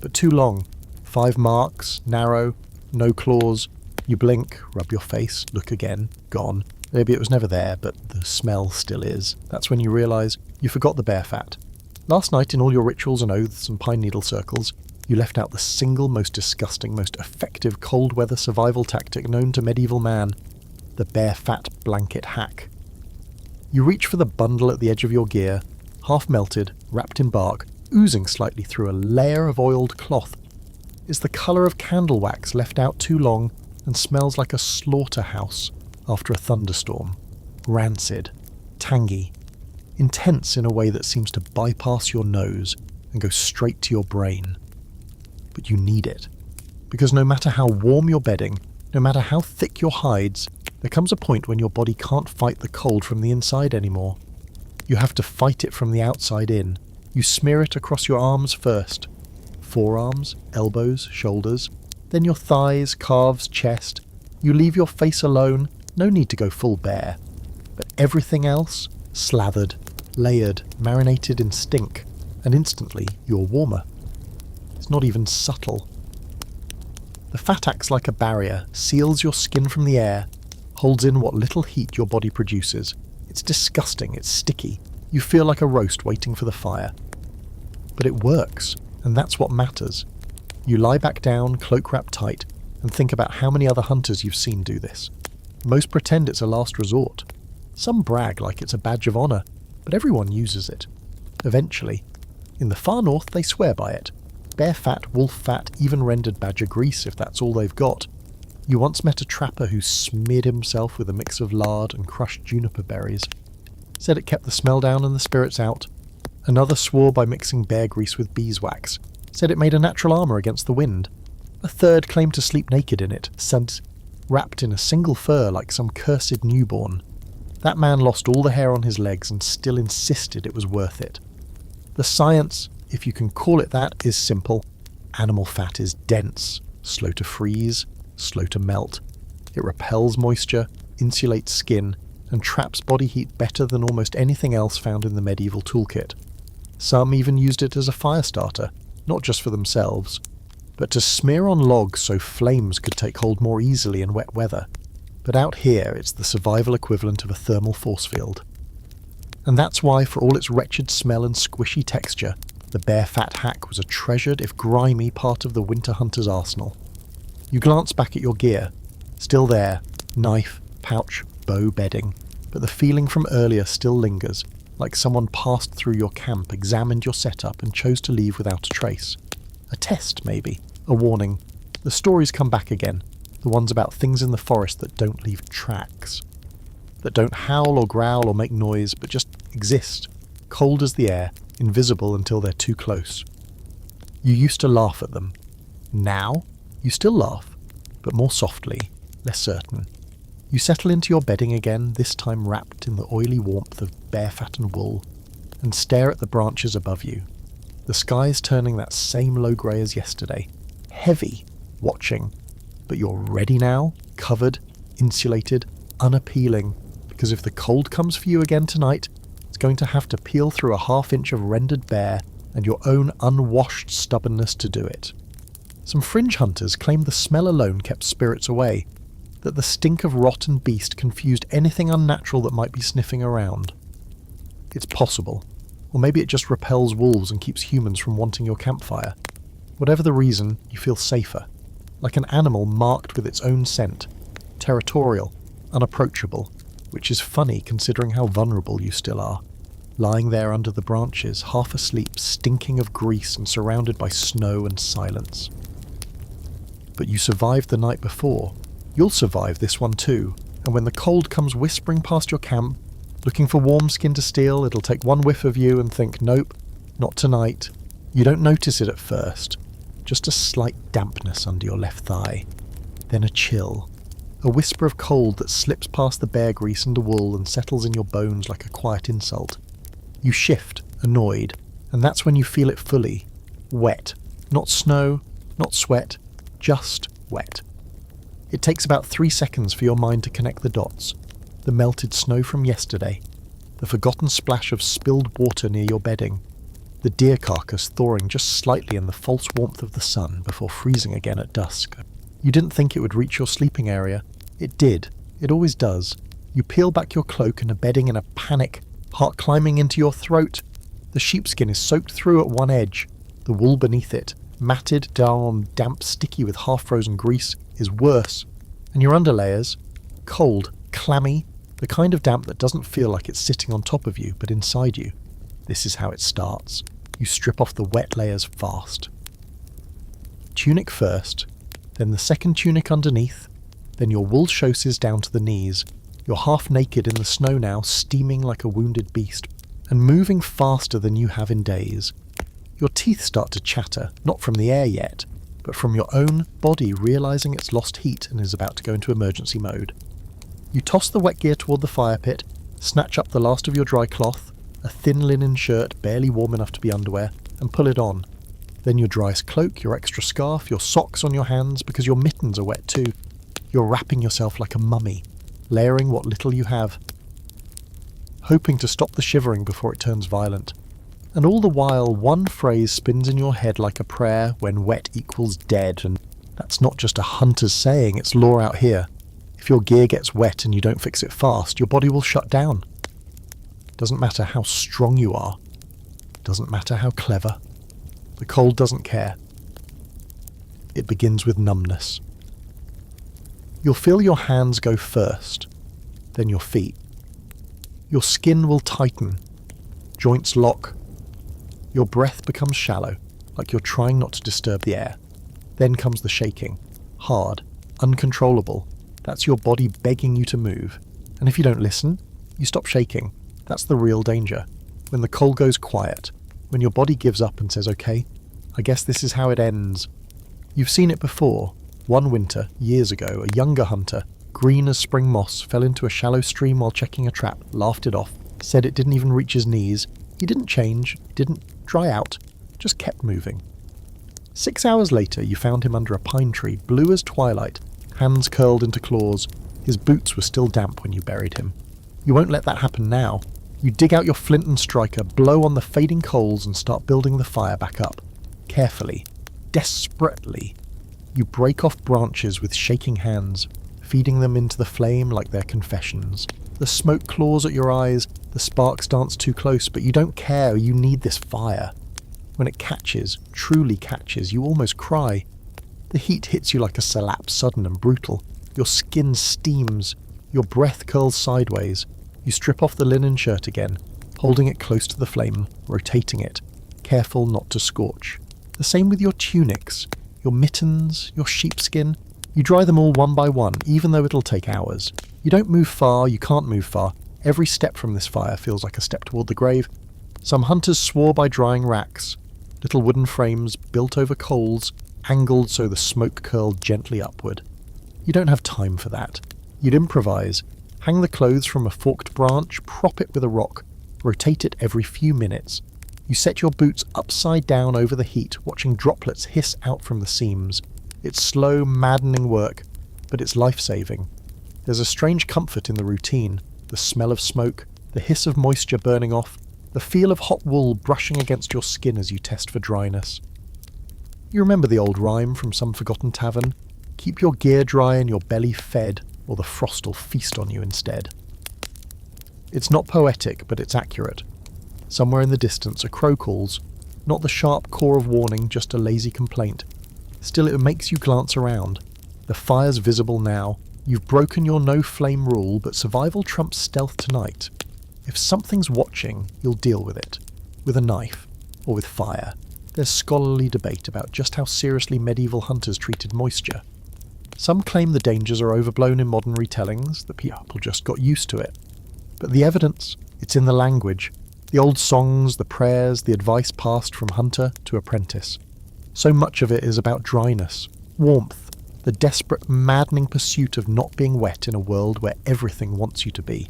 but too long. 5 marks, narrow, no claws. You blink, rub your face, look again, gone. Maybe it was never there, but the smell still is. That's when you realise you forgot the bear fat. Last night, in all your rituals and oaths and pine needle circles, you left out the single most disgusting, most effective cold weather survival tactic known to medieval man, the bear fat blanket hack. You reach for the bundle at the edge of your gear, half melted, wrapped in bark, oozing slightly through a layer of oiled cloth. It's the colour of candle wax left out too long and smells like a slaughterhouse after a thunderstorm. Rancid, tangy, intense in a way that seems to bypass your nose and go straight to your brain. But you need it. Because no matter how warm your bedding, no matter how thick your hides, there comes a point when your body can't fight the cold from the inside anymore. You have to fight it from the outside in. You smear it across your arms first. Forearms, elbows, shoulders, then your thighs, calves, chest. You leave your face alone, no need to go full bare. But everything else, slathered, layered, marinated in stink, and instantly you're warmer. It's not even subtle. The fat acts like a barrier, seals your skin from the air, holds in what little heat your body produces. It's disgusting, it's sticky. You feel like a roast waiting for the fire. But it works, and that's what matters. You lie back down, cloak wrapped tight, and think about how many other hunters you've seen do this. Most pretend it's a last resort. Some brag like it's a badge of honour, but everyone uses it. Eventually. In the far north, they swear by it. Bear fat, wolf fat, even rendered badger grease if that's all they've got. You once met a trapper who smeared himself with a mix of lard and crushed juniper berries. Said it kept the smell down and the spirits out. Another swore by mixing bear grease with beeswax. Said it made a natural armour against the wind. A third claimed to sleep naked in it, wrapped in a single fur like some cursed newborn. That man lost all the hair on his legs and still insisted it was worth it. The science, if you can call it that, is simple. Animal fat is dense, slow to freeze, slow to melt. It repels moisture, insulates skin, and traps body heat better than almost anything else found in the medieval toolkit. Some even used it as a fire starter, not just for themselves, but to smear on logs so flames could take hold more easily in wet weather. But out here, it's the survival equivalent of a thermal force field. And that's why, for all its wretched smell and squishy texture, the bear fat hack was a treasured, if grimy, part of the winter hunter's arsenal. You glance back at your gear. Still there, knife, pouch, bow, bedding, but the feeling from earlier still lingers, like someone passed through your camp, examined your setup, and chose to leave without a trace. A test, maybe. A warning. The stories come back again. The ones about things in the forest that don't leave tracks. That don't howl or growl or make noise, but just exist, cold as the air, invisible until they're too close. You used to laugh at them. Now, you still laugh, but more softly, less certain. You settle into your bedding again, this time wrapped in the oily warmth of bear fat and wool, and stare at the branches above you. The sky's turning that same low grey as yesterday. Heavy, watching. But you're ready now, covered, insulated, unappealing, because if the cold comes for you again tonight, it's going to have to peel through a half-inch of rendered bear and your own unwashed stubbornness to do it. Some fringe hunters claimed the smell alone kept spirits away, that the stink of rotten beast confused anything unnatural that might be sniffing around. It's possible. Or maybe it just repels wolves and keeps humans from wanting your campfire. Whatever the reason, you feel safer. Like an animal marked with its own scent. Territorial, unapproachable, which is funny considering how vulnerable you still are. Lying there under the branches, half asleep, stinking of grease and surrounded by snow and silence. But you survived the night before. You'll survive this one too, and when the cold comes whispering past your camp, looking for warm skin to steal, it'll take one whiff of you and think, nope, not tonight. You don't notice it at first, just a slight dampness under your left thigh. Then a chill, a whisper of cold that slips past the bear grease and the wool and settles in your bones like a quiet insult. You shift, annoyed, and that's when you feel it fully. Wet. Not snow, not sweat, just wet. It takes about 3 seconds for your mind to connect the dots. The melted snow from yesterday, the forgotten splash of spilled water near your bedding, the deer carcass thawing just slightly in the false warmth of the sun before freezing again at dusk. You didn't think it would reach your sleeping area. It did. It always does. You peel back your cloak and are bedding in a panic, heart climbing into your throat. The sheepskin is soaked through at one edge. The wool beneath it, matted, down, damp, sticky with half-frozen grease, is worse. And your underlayers, cold, clammy, the kind of damp that doesn't feel like it's sitting on top of you, but inside you. This is how it starts. You strip off the wet layers fast. Tunic first, then the second tunic underneath, then your wool chausses down to the knees. You're half naked in the snow now, steaming like a wounded beast, and moving faster than you have in days. Your teeth start to chatter, not from the air yet, but from your own body realizing it's lost heat and is about to go into emergency mode. You toss the wet gear toward the fire pit, snatch up the last of your dry cloth, a thin linen shirt barely warm enough to be underwear, and pull it on. Then your driest cloak, your extra scarf, your socks on your hands because your mittens are wet too. You're wrapping yourself like a mummy, layering what little you have, hoping to stop the shivering before it turns violent. And all the while, one phrase spins in your head like a prayer: when wet equals dead. And that's not just a hunter's saying, it's law out here. If your gear gets wet and you don't fix it fast, your body will shut down. Doesn't matter how strong you are. Doesn't matter how clever. The cold doesn't care. It begins with numbness. You'll feel your hands go first, then your feet. Your skin will tighten, joints lock. Your breath becomes shallow, like you're trying not to disturb the air. Then comes the shaking, hard, uncontrollable. That's your body begging you to move. And if you don't listen, you stop shaking. That's the real danger. When the cold goes quiet, when your body gives up and says, okay, I guess this is how it ends. You've seen it before. One winter, years ago, a younger hunter, green as spring moss, fell into a shallow stream while checking a trap, laughed it off, said it didn't even reach his knees. He didn't change, didn't dry out, just kept moving. 6 hours later, you found him under a pine tree, blue as twilight, hands curled into claws. His boots were still damp when you buried him. You won't let that happen now. You dig out your flint and striker, blow on the fading coals and start building the fire back up. Carefully, desperately. You break off branches with shaking hands, feeding them into the flame like their confessions. The smoke claws at your eyes, the sparks dance too close, but you don't care, you need this fire. When it catches, truly catches, you almost cry. The heat hits you like a slap, sudden and brutal. Your skin steams, your breath curls sideways. You strip off the linen shirt again, holding it close to the flame, rotating it, careful not to scorch. The same with your tunics, your mittens, your sheepskin. You dry them all one by one, even though it'll take hours. You don't move far, you can't move far. Every step from this fire feels like a step toward the grave. Some hunters swore by drying racks, little wooden frames built over coals, angled so the smoke curled gently upward. You don't have time for that. You'd improvise. Hang the clothes from a forked branch, prop it with a rock, rotate it every few minutes. You set your boots upside down over the heat, watching droplets hiss out from the seams. It's slow, maddening work, but it's life-saving. There's a strange comfort in the routine, the smell of smoke, the hiss of moisture burning off, the feel of hot wool brushing against your skin as you test for dryness. You remember the old rhyme from some forgotten tavern? Keep your gear dry and your belly fed, or the frost'll feast on you instead. It's not poetic, but it's accurate. Somewhere in the distance a crow calls, not the sharp core of warning, just a lazy complaint. Still, it makes you glance around. The fire's visible now. You've broken your no-flame rule, but survival trumps stealth tonight. If something's watching, you'll deal with it. With a knife, or with fire. There's scholarly debate about just how seriously medieval hunters treated moisture. Some claim the dangers are overblown in modern retellings, that people just got used to it. But the evidence, it's in the language. The old songs, the prayers, the advice passed from hunter to apprentice. So much of it is about dryness, warmth, the desperate, maddening pursuit of not being wet in a world where everything wants you to be.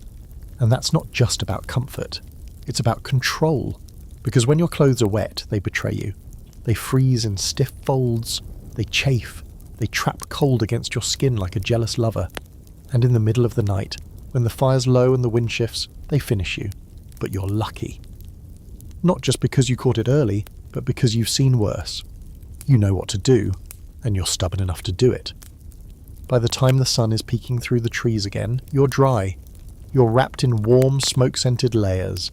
And that's not just about comfort. It's about control. Because when your clothes are wet, they betray you. They freeze in stiff folds. They chafe. They trap cold against your skin like a jealous lover. And in the middle of the night, when the fire's low and the wind shifts, they finish you. But you're lucky. Not just because you caught it early, but because you've seen worse. You know what to do, and you're stubborn enough to do it. By the time the sun is peeking through the trees again, you're dry. You're wrapped in warm, smoke-scented layers,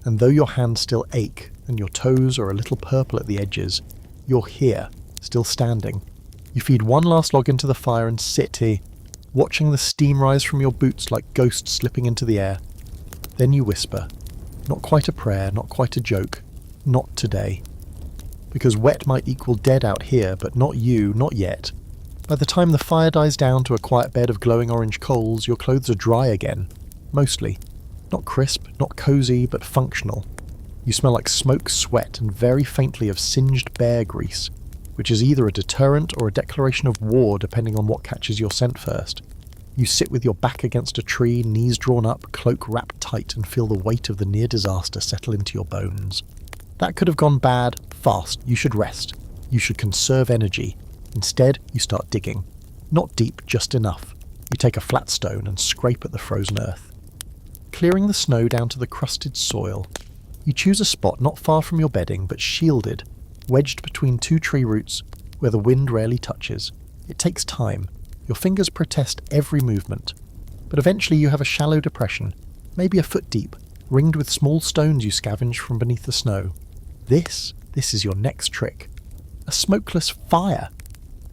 and though your hands still ache and your toes are a little purple at the edges, you're here, still standing. You feed one last log into the fire and sit here, watching the steam rise from your boots like ghosts slipping into the air. Then you whisper, not quite a prayer, not quite a joke, not today. Because wet might equal dead out here, but not you, not yet. By the time the fire dies down to a quiet bed of glowing orange coals, your clothes are dry again. Mostly. Not crisp, not cozy, but functional. You smell like smoke, sweat, and very faintly of singed bear grease, which is either a deterrent or a declaration of war depending on what catches your scent first. You sit with your back against a tree, knees drawn up, cloak wrapped tight, and feel the weight of the near disaster settle into your bones. That could have gone bad, fast. You should rest. You should conserve energy. Instead, you start digging. Not deep, just enough. You take a flat stone and scrape at the frozen earth. Clearing the snow down to the crusted soil, you choose a spot not far from your bedding, but shielded, wedged between two tree roots where the wind rarely touches. It takes time. Your fingers protest every movement. But eventually you have a shallow depression, maybe a foot deep, ringed with small stones you scavenge from beneath the snow. This is your next trick. A smokeless fire.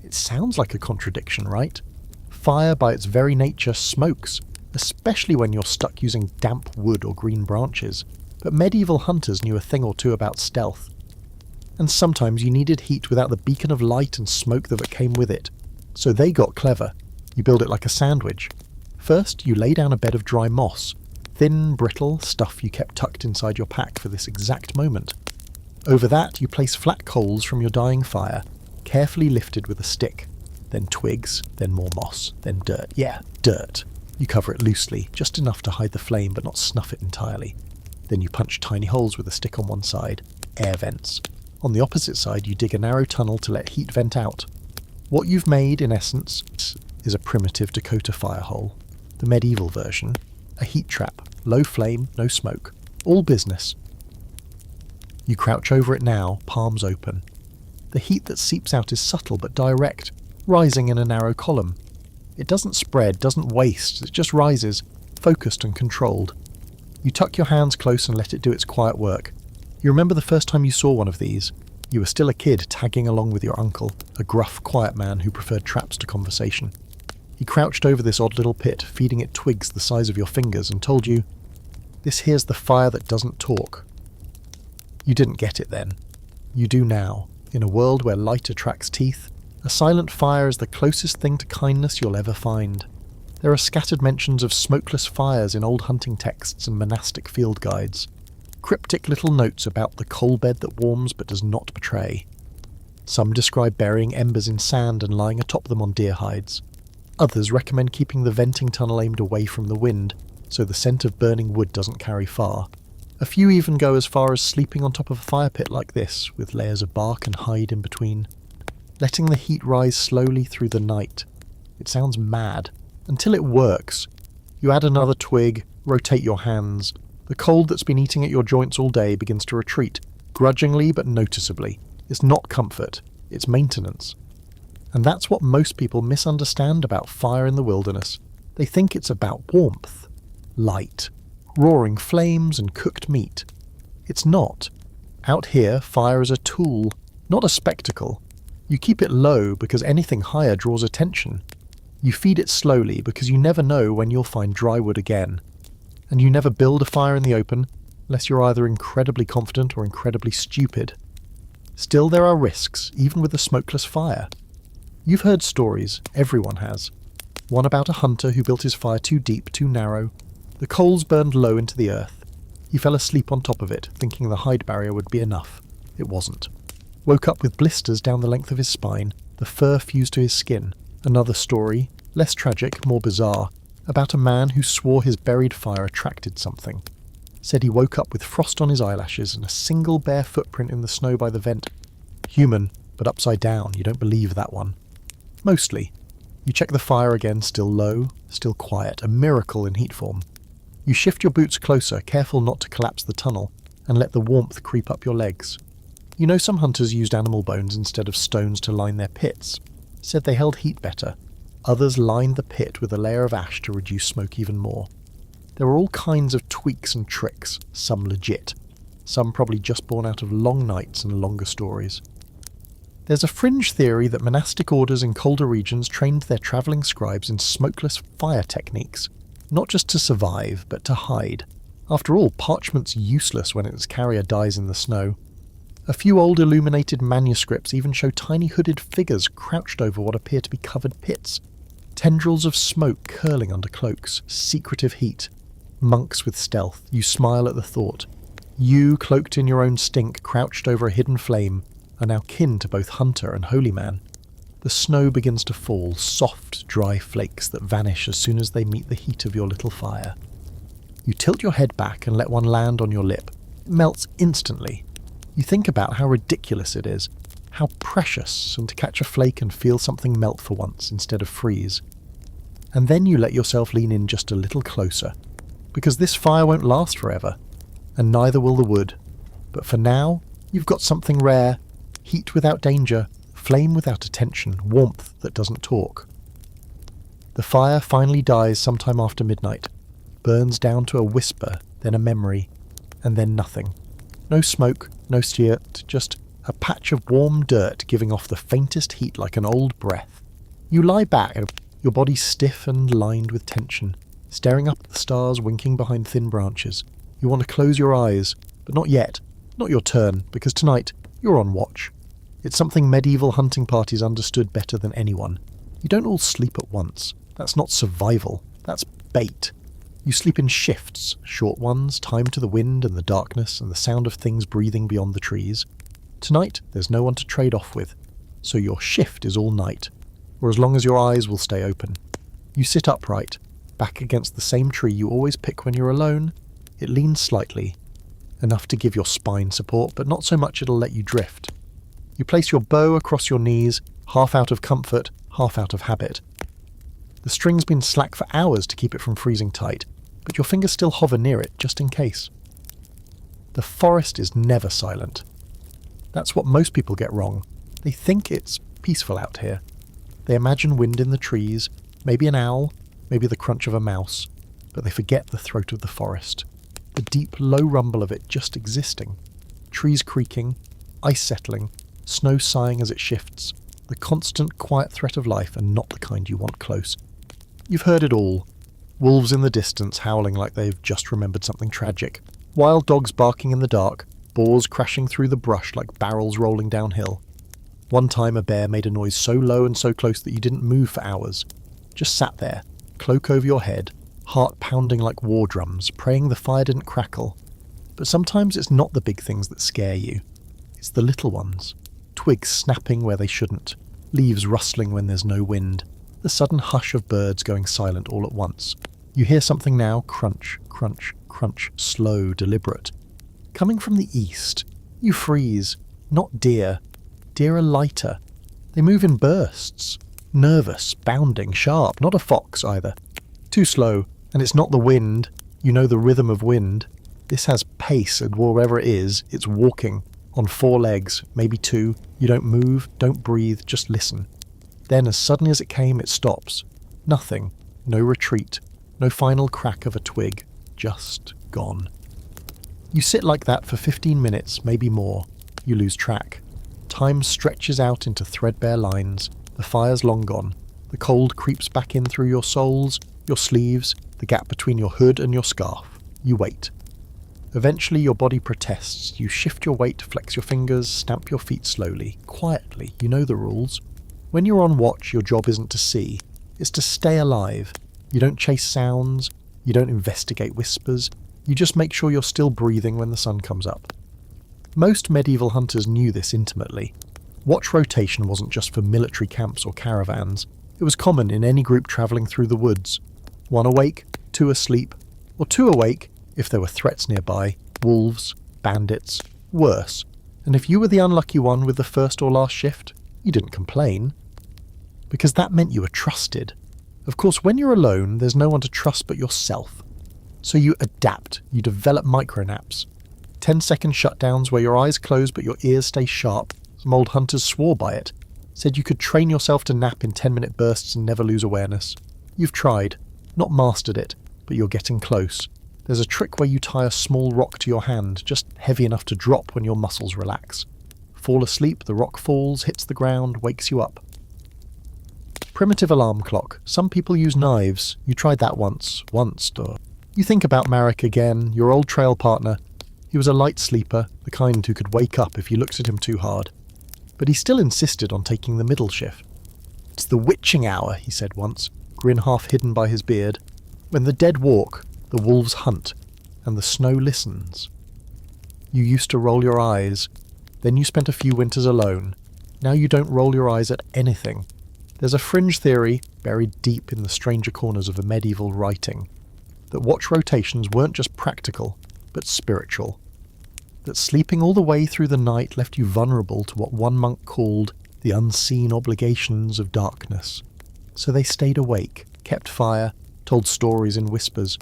It sounds like a contradiction, right? Fire by its very nature smokes, especially when you're stuck using damp wood or green branches. But medieval hunters knew a thing or two about stealth. And sometimes you needed heat without the beacon of light and smoke that came with it. So they got clever. You build it like a sandwich. First, you lay down a bed of dry moss, thin, brittle stuff you kept tucked inside your pack for this exact moment. Over that, you place flat coals from your dying fire, carefully lifted with a stick. Then twigs, then more moss, then dirt. Yeah, dirt. You cover it loosely, just enough to hide the flame but not snuff it entirely. Then you punch tiny holes with a stick on one side, air vents. On the opposite side, you dig a narrow tunnel to let heat vent out. What you've made, in essence, is a primitive Dakota fire hole. The medieval version, a heat trap. Low flame, no smoke. All business. You crouch over it now, palms open. The heat that seeps out is subtle but direct, rising in a narrow column. It doesn't spread, doesn't waste, it just rises, focused and controlled. You tuck your hands close and let it do its quiet work. You remember the first time you saw one of these. You were still a kid tagging along with your uncle, a gruff, quiet man who preferred traps to conversation. He crouched over this odd little pit, feeding it twigs the size of your fingers, and told you, "This here's the fire that doesn't talk." You didn't get it then. You do now. In a world where light attracts teeth, a silent fire is the closest thing to kindness you'll ever find. There are scattered mentions of smokeless fires in old hunting texts and monastic field guides. Cryptic little notes about the coal bed that warms but does not betray. Some describe burying embers in sand and lying atop them on deer hides. Others recommend keeping the venting tunnel aimed away from the wind, so the scent of burning wood doesn't carry far. A few even go as far as sleeping on top of a fire pit like this, with layers of bark and hide in between. Letting the heat rise slowly through the night. It sounds mad, until it works. You add another twig, rotate your hands. The cold that's been eating at your joints all day begins to retreat, grudgingly but noticeably. It's not comfort, it's maintenance. And that's what most people misunderstand about fire in the wilderness. They think it's about warmth, light, roaring flames and cooked meat. It's not. Out here, fire is a tool, not a spectacle. You keep it low because anything higher draws attention. You feed it slowly because you never know when you'll find dry wood again. And you never build a fire in the open unless you're either incredibly confident or incredibly stupid. Still, there are risks, even with a smokeless fire. You've heard stories, everyone has. One about a hunter who built his fire too deep, too narrow. The coals burned low into the earth. He fell asleep on top of it, thinking the hide barrier would be enough. It wasn't. Woke up with blisters down the length of his spine, the fur fused to his skin. Another story, less tragic, more bizarre, about a man who swore his buried fire attracted something. Said he woke up with frost on his eyelashes and a single bare footprint in the snow by the vent. Human, but upside down, you don't believe that one. Mostly. You check the fire again, still low, still quiet, a miracle in heat form. You shift your boots closer, careful not to collapse the tunnel, and let the warmth creep up your legs. You know some hunters used animal bones instead of stones to line their pits. Said they held heat better. Others lined the pit with a layer of ash to reduce smoke even more. There were all kinds of tweaks and tricks, some legit, some probably just born out of long nights and longer stories. There's a fringe theory that monastic orders in colder regions trained their travelling scribes in smokeless fire techniques, not just to survive, but to hide. After all, parchment's useless when its carrier dies in the snow. A few old illuminated manuscripts even show tiny hooded figures crouched over what appear to be covered pits. Tendrils of smoke curling under cloaks, secretive heat. Monks with stealth, you smile at the thought. You, cloaked in your own stink, crouched over a hidden flame, are now kin to both hunter and holy man. The snow begins to fall, soft, dry flakes that vanish as soon as they meet the heat of your little fire. You tilt your head back and let one land on your lip. It melts instantly. You think about how ridiculous it is, how precious, and to catch a flake and feel something melt for once instead of freeze. And then you let yourself lean in just a little closer, because this fire won't last forever, and neither will the wood. But for now, you've got something rare, heat without danger, flame without attention, warmth that doesn't talk. The fire finally dies sometime after midnight, burns down to a whisper, then a memory, and then nothing. No smoke, no stewart, just a patch of warm dirt giving off the faintest heat like an old breath. You lie back, your body stiff and lined with tension, staring up at the stars winking behind thin branches. You want to close your eyes, but not yet. Not your turn, because tonight you're on watch. It's something medieval hunting parties understood better than anyone. You don't all sleep at once. That's not survival. That's bait. You sleep in shifts, short ones, timed to the wind and the darkness and the sound of things breathing beyond the trees. Tonight, there's no one to trade off with, so your shift is all night, or as long as your eyes will stay open. You sit upright, back against the same tree you always pick when you're alone. It leans slightly, enough to give your spine support, but not so much it'll let you drift. You place your bow across your knees, half out of comfort, half out of habit. The string's been slack for hours to keep it from freezing tight. but your fingers still hover near it just in case. The forest is never silent. That's what most people get wrong. They think it's peaceful out here. They imagine wind in the trees, maybe an owl, maybe the crunch of a mouse, but they forget the throat of the forest. The deep, low rumble of it just existing. Trees creaking, ice settling, snow sighing as it shifts. The constant, quiet threat of life, and not the kind you want close. You've heard it all. Wolves in the distance howling like they've just remembered something tragic. Wild dogs barking in the dark. Boars crashing through the brush like barrels rolling downhill. One time a bear made a noise so low and so close that you didn't move for hours. Just sat there, cloak over your head, heart pounding like war drums, praying the fire didn't crackle. But sometimes it's not the big things that scare you. It's the little ones. Twigs snapping where they shouldn't. Leaves rustling when there's no wind. The sudden hush of birds going silent all at once. You hear something now, crunch, crunch, crunch, slow, deliberate. Coming from the east. You freeze. Not deer. Deer are lighter. They move in bursts. Nervous, bounding, sharp. Not a fox either. Too slow. And it's not the wind. You know the rhythm of wind. This has pace, and wherever it is, it's walking. On 4 legs, maybe 2. You don't move, don't breathe, just listen. Then, as suddenly as it came, it stops. Nothing. No retreat. No final crack of a twig. Just gone. You sit like that for 15 minutes, maybe more. You lose track. Time stretches out into threadbare lines. The fire's long gone. The cold creeps back in through your soles, your sleeves, the gap between your hood and your scarf. You wait. Eventually your body protests. You shift your weight, flex your fingers, stamp your feet slowly, quietly. You know the rules. When you're on watch, your job isn't to see. It's to stay alive. You don't chase sounds. You don't investigate whispers. You just make sure you're still breathing when the sun comes up. Most medieval hunters knew this intimately. Watch rotation wasn't just for military camps or caravans. It was common in any group travelling through the woods. 1 awake, 2 asleep, or 2 awake if there were threats nearby, wolves, bandits, worse. And if you were the unlucky one with the first or last shift, you didn't complain. Because that meant you were trusted. Of course, when you're alone, there's no one to trust but yourself. So you adapt, you develop micronaps. 10-second shutdowns where your eyes close but your ears stay sharp. Some old hunters swore by it. Said you could train yourself to nap in 10-minute bursts and never lose awareness. You've tried. Not mastered it, but you're getting close. There's a trick where you tie a small rock to your hand, just heavy enough to drop when your muscles relax. Fall asleep, the rock falls, hits the ground, wakes you up. Primitive alarm clock. Some people use knives. You tried that once. You think about Marek again, your old trail partner. He was a light sleeper, the kind who could wake up if you looked at him too hard. But he still insisted on taking the middle shift. It's the witching hour, he said once, grin half hidden by his beard. When the dead walk, the wolves hunt, and the snow listens. You used to roll your eyes. Then you spent a few winters alone. Now you don't roll your eyes at anything. There's a fringe theory, buried deep in the stranger corners of a medieval writing, that watch rotations weren't just practical, but spiritual. That sleeping all the way through the night left you vulnerable to what one monk called the unseen obligations of darkness. So they stayed awake, kept fire, told stories in whispers.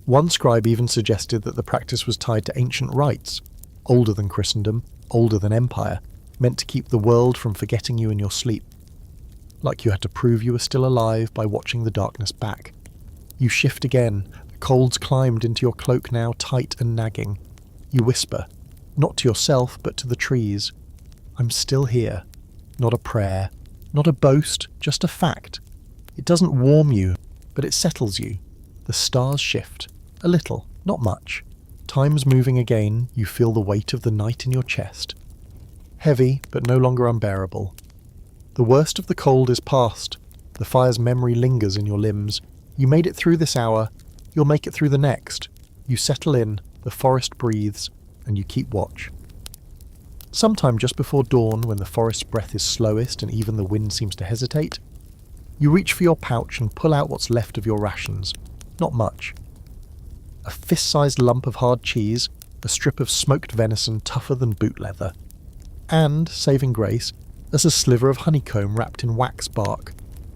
One scribe even suggested that the practice was tied to ancient rites, older than Christendom, older than empire, meant to keep the world from forgetting you in your sleep. Like you had to prove you were still alive by watching the darkness back. You shift again, the cold's climbed into your cloak now, tight and nagging. You whisper, not to yourself but to the trees. I'm still here. Not a prayer, not a boast, just a fact. It doesn't warm you, but it settles you. The stars shift. A little, not much. Time's moving again, you feel the weight of the night in your chest. Heavy, but no longer unbearable. The worst of the cold is past. The fire's memory lingers in your limbs. You made it through this hour. You'll make it through the next. You settle in, the forest breathes, and you keep watch. Sometime just before dawn, when the forest's breath is slowest and even the wind seems to hesitate, you reach for your pouch and pull out what's left of your rations. Not much. A fist-sized lump of hard cheese, a strip of smoked venison tougher than boot leather. And, saving grace, there's a sliver of honeycomb wrapped in wax bark.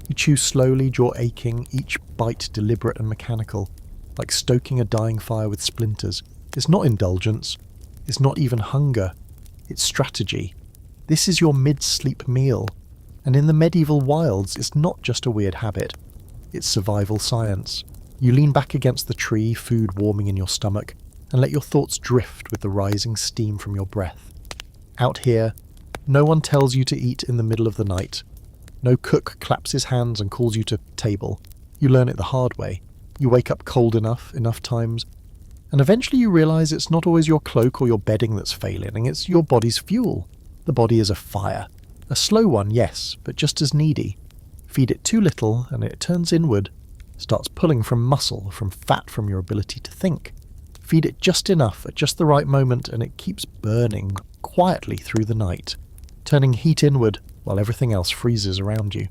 You chew slowly, jaw aching, each bite deliberate and mechanical. like stoking a dying fire with splinters. It's not indulgence. It's not even hunger. It's strategy. This is your mid-sleep meal. And in the medieval wilds, it's not just a weird habit. It's survival science. You lean back against the tree, food warming in your stomach, and let your thoughts drift with the rising steam from your breath. Out here, no one tells you to eat in the middle of the night. No cook claps his hands and calls you to table. You learn it the hard way. You wake up cold enough times, and eventually you realise it's not always your cloak or your bedding that's failing, it's your body's fuel. The body is a fire. A slow one, yes, but just as needy. Feed it too little and it turns inward, starts pulling from muscle, from fat, from your ability to think. Feed it just enough at just the right moment and it keeps burning quietly through the night, turning heat inward while everything else freezes around you.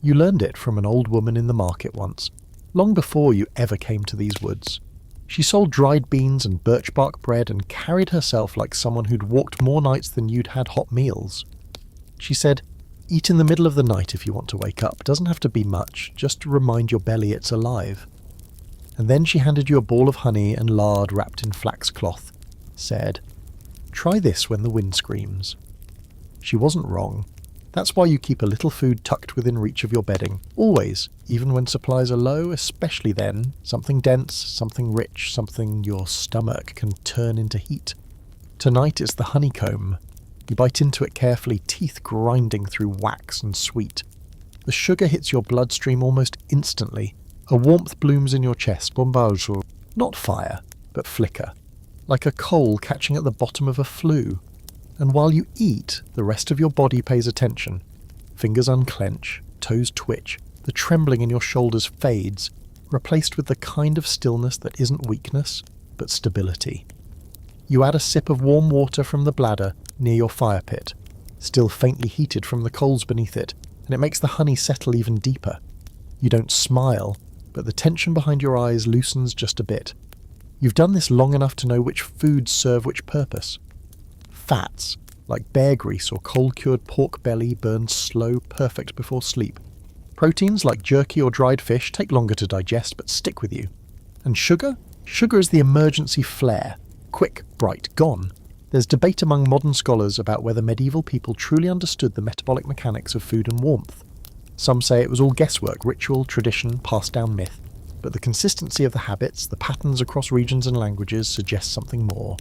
You learned it from an old woman in the market once, long before you ever came to these woods. She sold dried beans and birch bark bread and carried herself like someone who'd walked more nights than you'd had hot meals. She said, "Eat in the middle of the night if you want to wake up. Doesn't have to be much, just to remind your belly it's alive." And then she handed you a ball of honey and lard wrapped in flax cloth, said, "Try this when the wind screams." She wasn't wrong. That's why you keep a little food tucked within reach of your bedding, always, even when supplies are low, especially then, something dense, something rich, something your stomach can turn into heat. Tonight it's the honeycomb. You bite into it carefully, teeth grinding through wax and sweet. The sugar hits your bloodstream almost instantly. A warmth blooms in your chest, bombage, not fire, but flicker, like a coal catching at the bottom of a flue. And while you eat, the rest of your body pays attention. Fingers unclench, toes twitch, the trembling in your shoulders fades, replaced with the kind of stillness that isn't weakness, but stability. You add a sip of warm water from the bladder near your fire pit, still faintly heated from the coals beneath it, and it makes the honey settle even deeper. You don't smile, but the tension behind your eyes loosens just a bit. You've done this long enough to know which foods serve which purpose. Fats, like bear grease or cold-cured pork belly, burn slow, perfect before sleep. Proteins, like jerky or dried fish, take longer to digest but stick with you. And sugar? Sugar is the emergency flare. Quick, bright, gone. There's debate among modern scholars about whether medieval people truly understood the metabolic mechanics of food and warmth. Some say it was all guesswork, ritual, tradition, passed down myth. But the consistency of the habits, the patterns across regions and languages, suggests something more.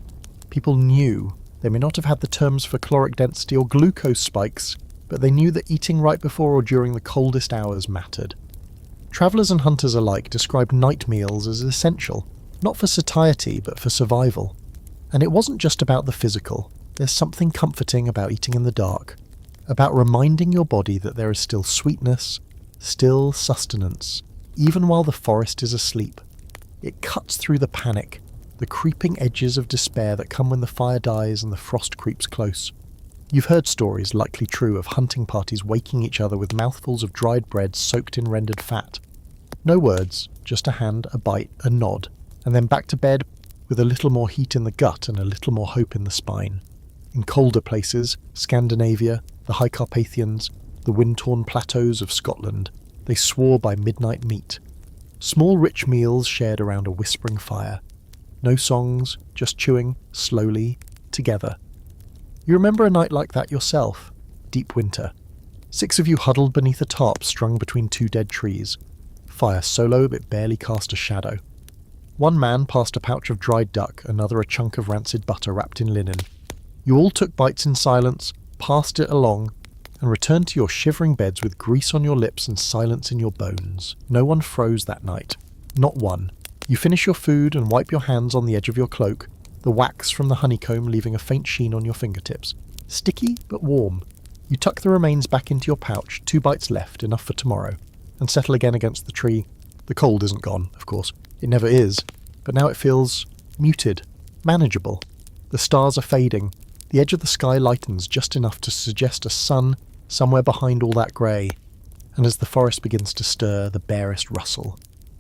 People knew. They may not have had the terms for caloric density or glucose spikes, but they knew that eating right before or during the coldest hours mattered. Travellers and hunters alike described night meals as essential, not for satiety, but for survival. And it wasn't just about the physical. There's something comforting about eating in the dark, about reminding your body that there is still sweetness, still sustenance, even while the forest is asleep. It cuts through the panic, the creeping edges of despair that come when the fire dies and the frost creeps close. You've heard stories, likely true, of hunting parties waking each other with mouthfuls of dried bread soaked in rendered fat. No words, just a hand, a bite, a nod, and then back to bed with a little more heat in the gut and a little more hope in the spine. In colder places, Scandinavia, the High Carpathians, the wind-torn plateaus of Scotland, they swore by midnight meat. Small rich meals shared around a whispering fire. No songs, just chewing, slowly, together. You remember a night like that yourself, deep winter. 6 of you huddled beneath a tarp strung between 2 dead trees. Fire so low it barely cast a shadow. One man passed a pouch of dried duck, another a chunk of rancid butter wrapped in linen. You all took bites in silence, passed it along, and returned to your shivering beds with grease on your lips and silence in your bones. No one froze that night. Not one. You finish your food and wipe your hands on the edge of your cloak, the wax from the honeycomb leaving a faint sheen on your fingertips. Sticky, but warm. You tuck the remains back into your pouch, 2 bites left, enough for tomorrow, and settle again against the tree. The cold isn't gone, of course. It never is. But now it feels muted, manageable. The stars are fading. The edge of the sky lightens just enough to suggest a sun somewhere behind all that grey. And as the forest begins to stir, the barest rustle.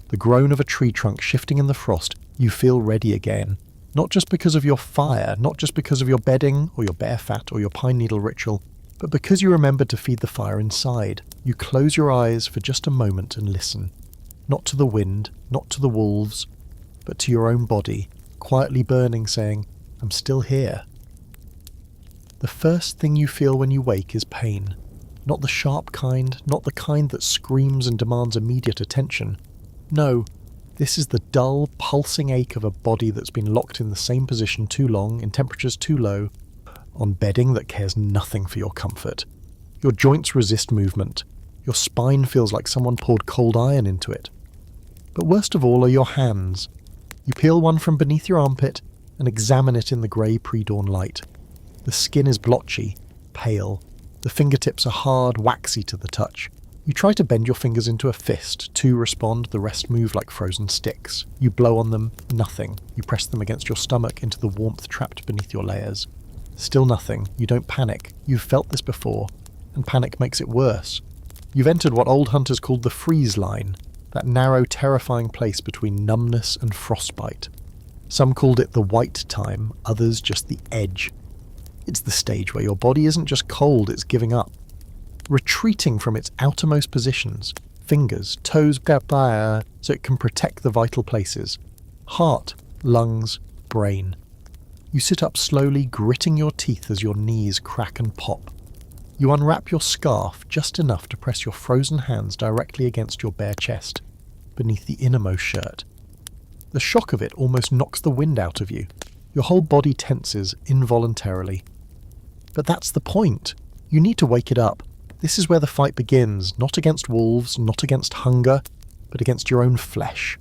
The groan of a tree trunk shifting in the frost, you feel ready again. Not just because of your fire, not just because of your bedding, or your bear fat, or your pine needle ritual, but because you remembered to feed the fire inside. You close your eyes for just a moment and listen. Not to the wind, not to the wolves, but to your own body, quietly burning, saying, "I'm still here." The first thing you feel when you wake is pain. Not the sharp kind, not the kind that screams and demands immediate attention. No, this is the dull, pulsing ache of a body that's been locked in the same position too long, in temperatures too low, on bedding that cares nothing for your comfort. Your joints resist movement. Your spine feels like someone poured cold iron into it. But worst of all are your hands. You peel one from beneath your armpit and examine it in the grey pre-dawn light. The skin is blotchy, pale. The fingertips are hard, waxy to the touch. You try to bend your fingers into a fist. Two respond, the rest move like frozen sticks. You blow on them, nothing. You press them against your stomach into the warmth trapped beneath your layers. Still nothing. You don't panic. You've felt this before, and panic makes it worse. You've entered what old hunters called the freeze line, that narrow, terrifying place between numbness and frostbite. Some called it the white time, others just the edge. It's the stage where your body isn't just cold, it's giving up. Retreating from its outermost positions, fingers, toes, so it can protect the vital places. Heart, lungs, brain. You sit up slowly, gritting your teeth as your knees crack and pop. You unwrap your scarf just enough to press your frozen hands directly against your bare chest, beneath the innermost shirt. The shock of it almost knocks the wind out of you. Your whole body tenses involuntarily. But that's the point. You need to wake it up. This is where the fight begins, not against wolves, not against hunger, but against your own flesh.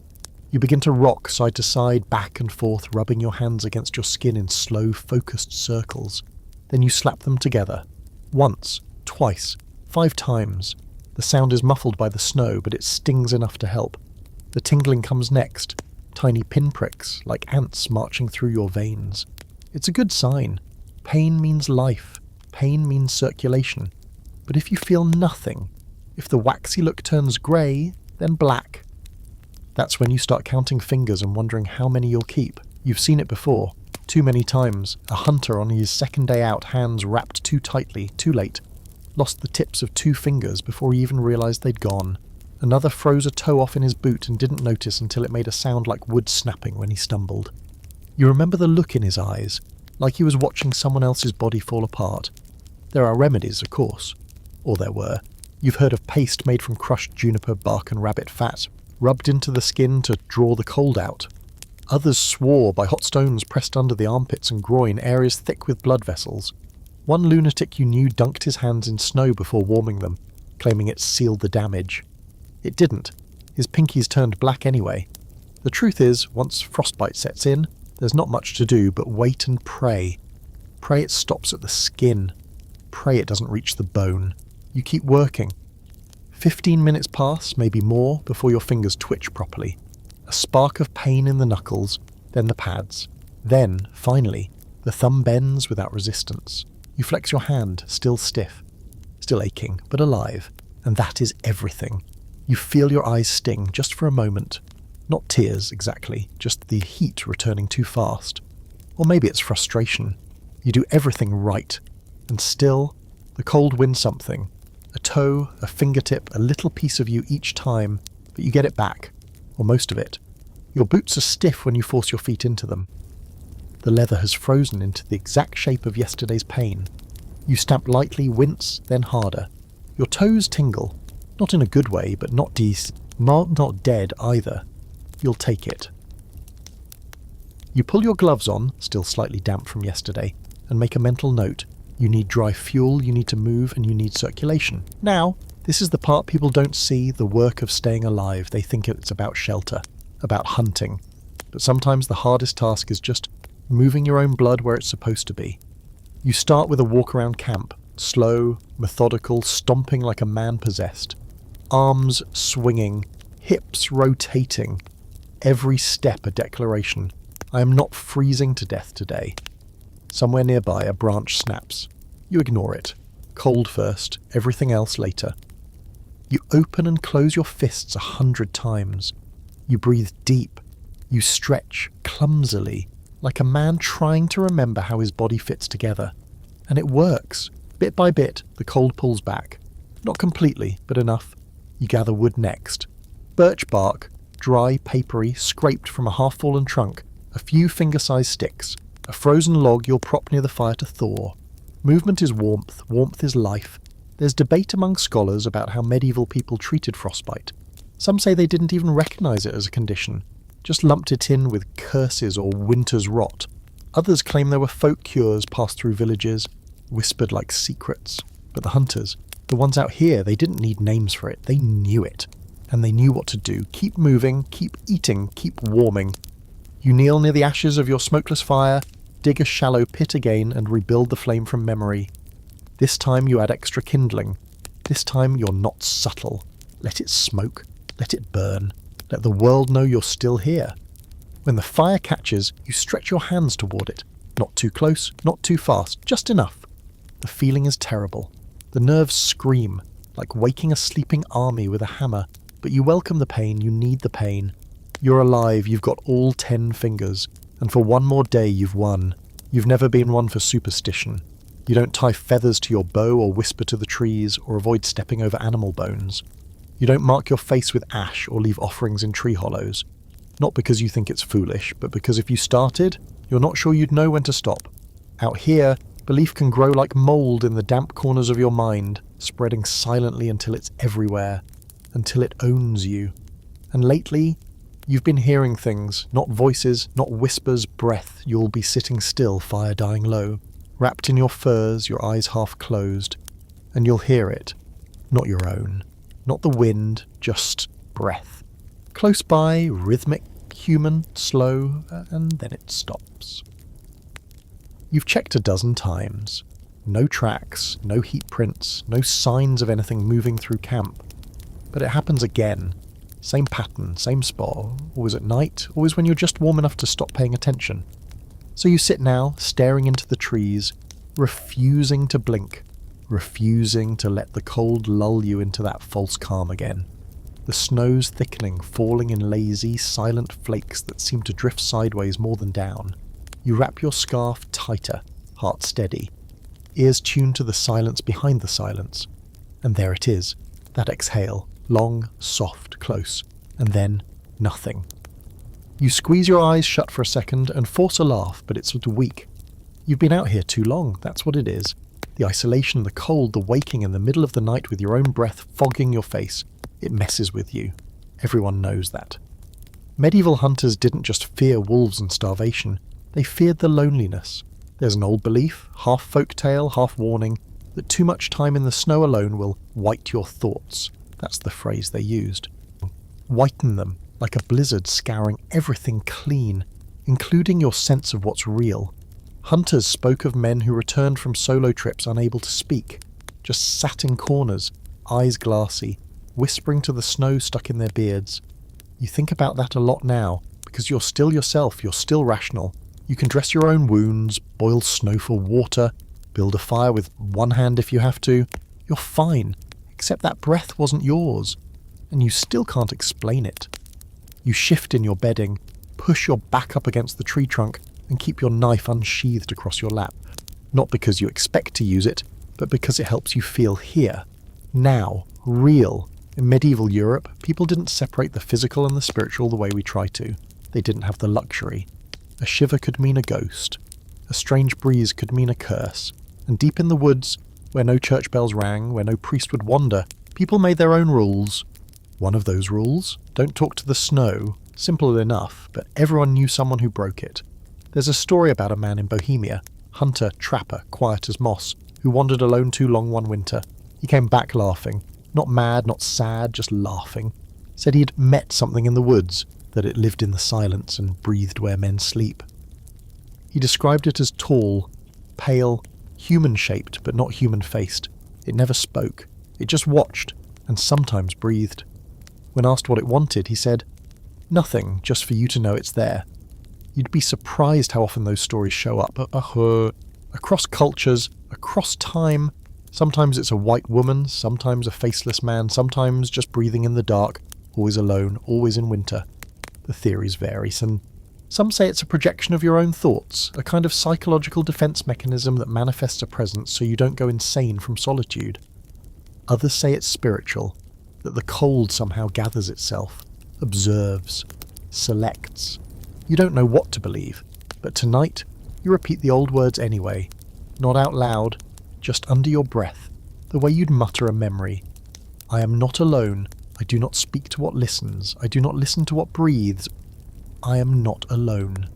You begin to rock side to side, back and forth, rubbing your hands against your skin in slow, focused circles. Then you slap them together. Once, twice, 5 times. The sound is muffled by the snow, but it stings enough to help. The tingling comes next. Tiny pinpricks, like ants marching through your veins. It's a good sign. Pain means life. Pain means circulation. But if you feel nothing, if the waxy look turns grey, then black, that's when you start counting fingers and wondering how many you'll keep. You've seen it before. Too many times. A hunter on his second day out, hands wrapped too tightly, too late. Lost the tips of 2 fingers before he even realised they'd gone. Another froze a toe off in his boot and didn't notice until it made a sound like wood snapping when he stumbled. You remember the look in his eyes, like he was watching someone else's body fall apart. There are remedies, of course. Or there were. You've heard of paste made from crushed juniper bark and rabbit fat, rubbed into the skin to draw the cold out. Others swore by hot stones pressed under the armpits and groin, areas thick with blood vessels. One lunatic you knew dunked his hands in snow before warming them, claiming it sealed the damage. It didn't. His pinkies turned black anyway. The truth is, once frostbite sets in, there's not much to do but wait and pray. Pray it stops at the skin. Pray it doesn't reach the bone. You keep working. 15 minutes pass, maybe more, before your fingers twitch properly. A spark of pain in the knuckles, then the pads. Then, finally, the thumb bends without resistance. You flex your hand, still stiff, still aching, but alive. And that is everything. You feel your eyes sting, just for a moment. Not tears, exactly, just the heat returning too fast. Or maybe it's frustration. You do everything right, and still, the cold wins something. A toe, a fingertip, a little piece of you each time, but you get it back, or most of it. Your boots are stiff when you force your feet into them. The leather has frozen into the exact shape of yesterday's pain. You stamp lightly, wince, then harder. Your toes tingle, not in a good way, but not dead either. You'll take it. You pull your gloves on, still slightly damp from yesterday, and make a mental note. You need dry fuel, you need to move, and you need circulation. Now, this is the part people don't see, the work of staying alive. They think it's about shelter, about hunting. But sometimes the hardest task is just moving your own blood where it's supposed to be. You start with a walk around camp, slow, methodical, stomping like a man possessed. Arms swinging, hips rotating. Every step a declaration. I am not freezing to death today. Somewhere nearby, a branch snaps. You ignore it. Cold first, everything else later. You open and close your fists 100 times. You breathe deep. You stretch clumsily, like a man trying to remember how his body fits together. And it works. Bit by bit, the cold pulls back. Not completely, but enough. You gather wood next. Birch bark, dry, papery, scraped from a half-fallen trunk, a few finger-sized sticks, a frozen log you'll prop near the fire to thaw. Movement is warmth, warmth is life. There's debate among scholars about how medieval people treated frostbite. Some say they didn't even recognise it as a condition, just lumped it in with curses or winter's rot. Others claim there were folk cures passed through villages, whispered like secrets. But the hunters, the ones out here, they didn't need names for it, they knew it. And they knew what to do. Keep moving, keep eating, keep warming. You kneel near the ashes of your smokeless fire, dig a shallow pit again and rebuild the flame from memory. This time you add extra kindling. This time you're not subtle. Let it smoke, let it burn. Let the world know you're still here. When the fire catches, you stretch your hands toward it. Not too close, not too fast, just enough. The feeling is terrible. The nerves scream, like waking a sleeping army with a hammer. But you welcome the pain, you need the pain. You're alive, you've got all 10 fingers. And for one more day you've won. You've never been one for superstition. You don't tie feathers to your bow or whisper to the trees or avoid stepping over animal bones. You don't mark your face with ash or leave offerings in tree hollows. Not because you think it's foolish, but because if you started, you're not sure you'd know when to stop. Out here, belief can grow like mould in the damp corners of your mind, spreading silently until it's everywhere, until it owns you. And lately, you've been hearing things, not voices, not whispers, breath. You'll be sitting still, fire dying low, wrapped in your furs, your eyes half closed, and you'll hear it, not your own, not the wind, just breath. Close by, rhythmic, human, slow, and then it stops. You've checked a dozen times. No tracks, no heat prints, no signs of anything moving through camp. But it happens again. Same pattern, same spot, always at night, always when you're just warm enough to stop paying attention. So you sit now, staring into the trees, refusing to blink, refusing to let the cold lull you into that false calm again. The snow's thickening, falling in lazy, silent flakes that seem to drift sideways more than down. You wrap your scarf tighter, heart steady, ears tuned to the silence behind the silence. And there it is, that exhale, long, soft, close, and then nothing. You squeeze your eyes shut for a second and force a laugh, but it's weak. You've been out here too long, that's what it is. The isolation, the cold, the waking in the middle of the night with your own breath fogging your face. It messes with you. Everyone knows that. Medieval hunters didn't just fear wolves and starvation, they feared the loneliness. There's an old belief, half folk tale, half warning, that too much time in the snow alone will white your thoughts. That's the phrase they used. Whiten them, like a blizzard scouring everything clean, including your sense of what's real. Hunters spoke of men who returned from solo trips unable to speak, just sat in corners, eyes glassy, whispering to the snow stuck in their beards. You think about that a lot now, because you're still yourself, you're still rational. You can dress your own wounds, boil snow for water, build a fire with one hand if you have to. You're fine, except that breath wasn't yours, and you still can't explain it. You shift in your bedding, push your back up against the tree trunk, and keep your knife unsheathed across your lap. Not because you expect to use it, but because it helps you feel here, now, real. In medieval Europe, people didn't separate the physical and the spiritual the way we try to. They didn't have the luxury. A shiver could mean a ghost. A strange breeze could mean a curse. And deep in the woods, where no church bells rang, where no priest would wander, people made their own rules. One of those rules, don't talk to the snow, simple enough, but everyone knew someone who broke it. There's a story about a man in Bohemia, hunter, trapper, quiet as moss, who wandered alone too long one winter. He came back laughing. Not mad, not sad, just laughing. Said he'd met something in the woods, that it lived in the silence and breathed where men sleep. He described it as tall, pale, human-shaped but not human-faced. It never spoke. It just watched, and sometimes breathed. When asked what it wanted, he said, "Nothing, just for you to know it's there." You'd be surprised how often those stories show up. Across cultures, across time. Sometimes it's a white woman, sometimes a faceless man, sometimes just breathing in the dark, always alone, always in winter. The theories vary. Some say it's a projection of your own thoughts, a kind of psychological defense mechanism that manifests a presence so you don't go insane from solitude. Others say it's spiritual, that the cold somehow gathers itself, observes, selects. You don't know what to believe, but tonight you repeat the old words anyway, not out loud, just under your breath, the way you'd mutter a memory. I am not alone. I do not speak to what listens. I do not listen to what breathes. I am not alone.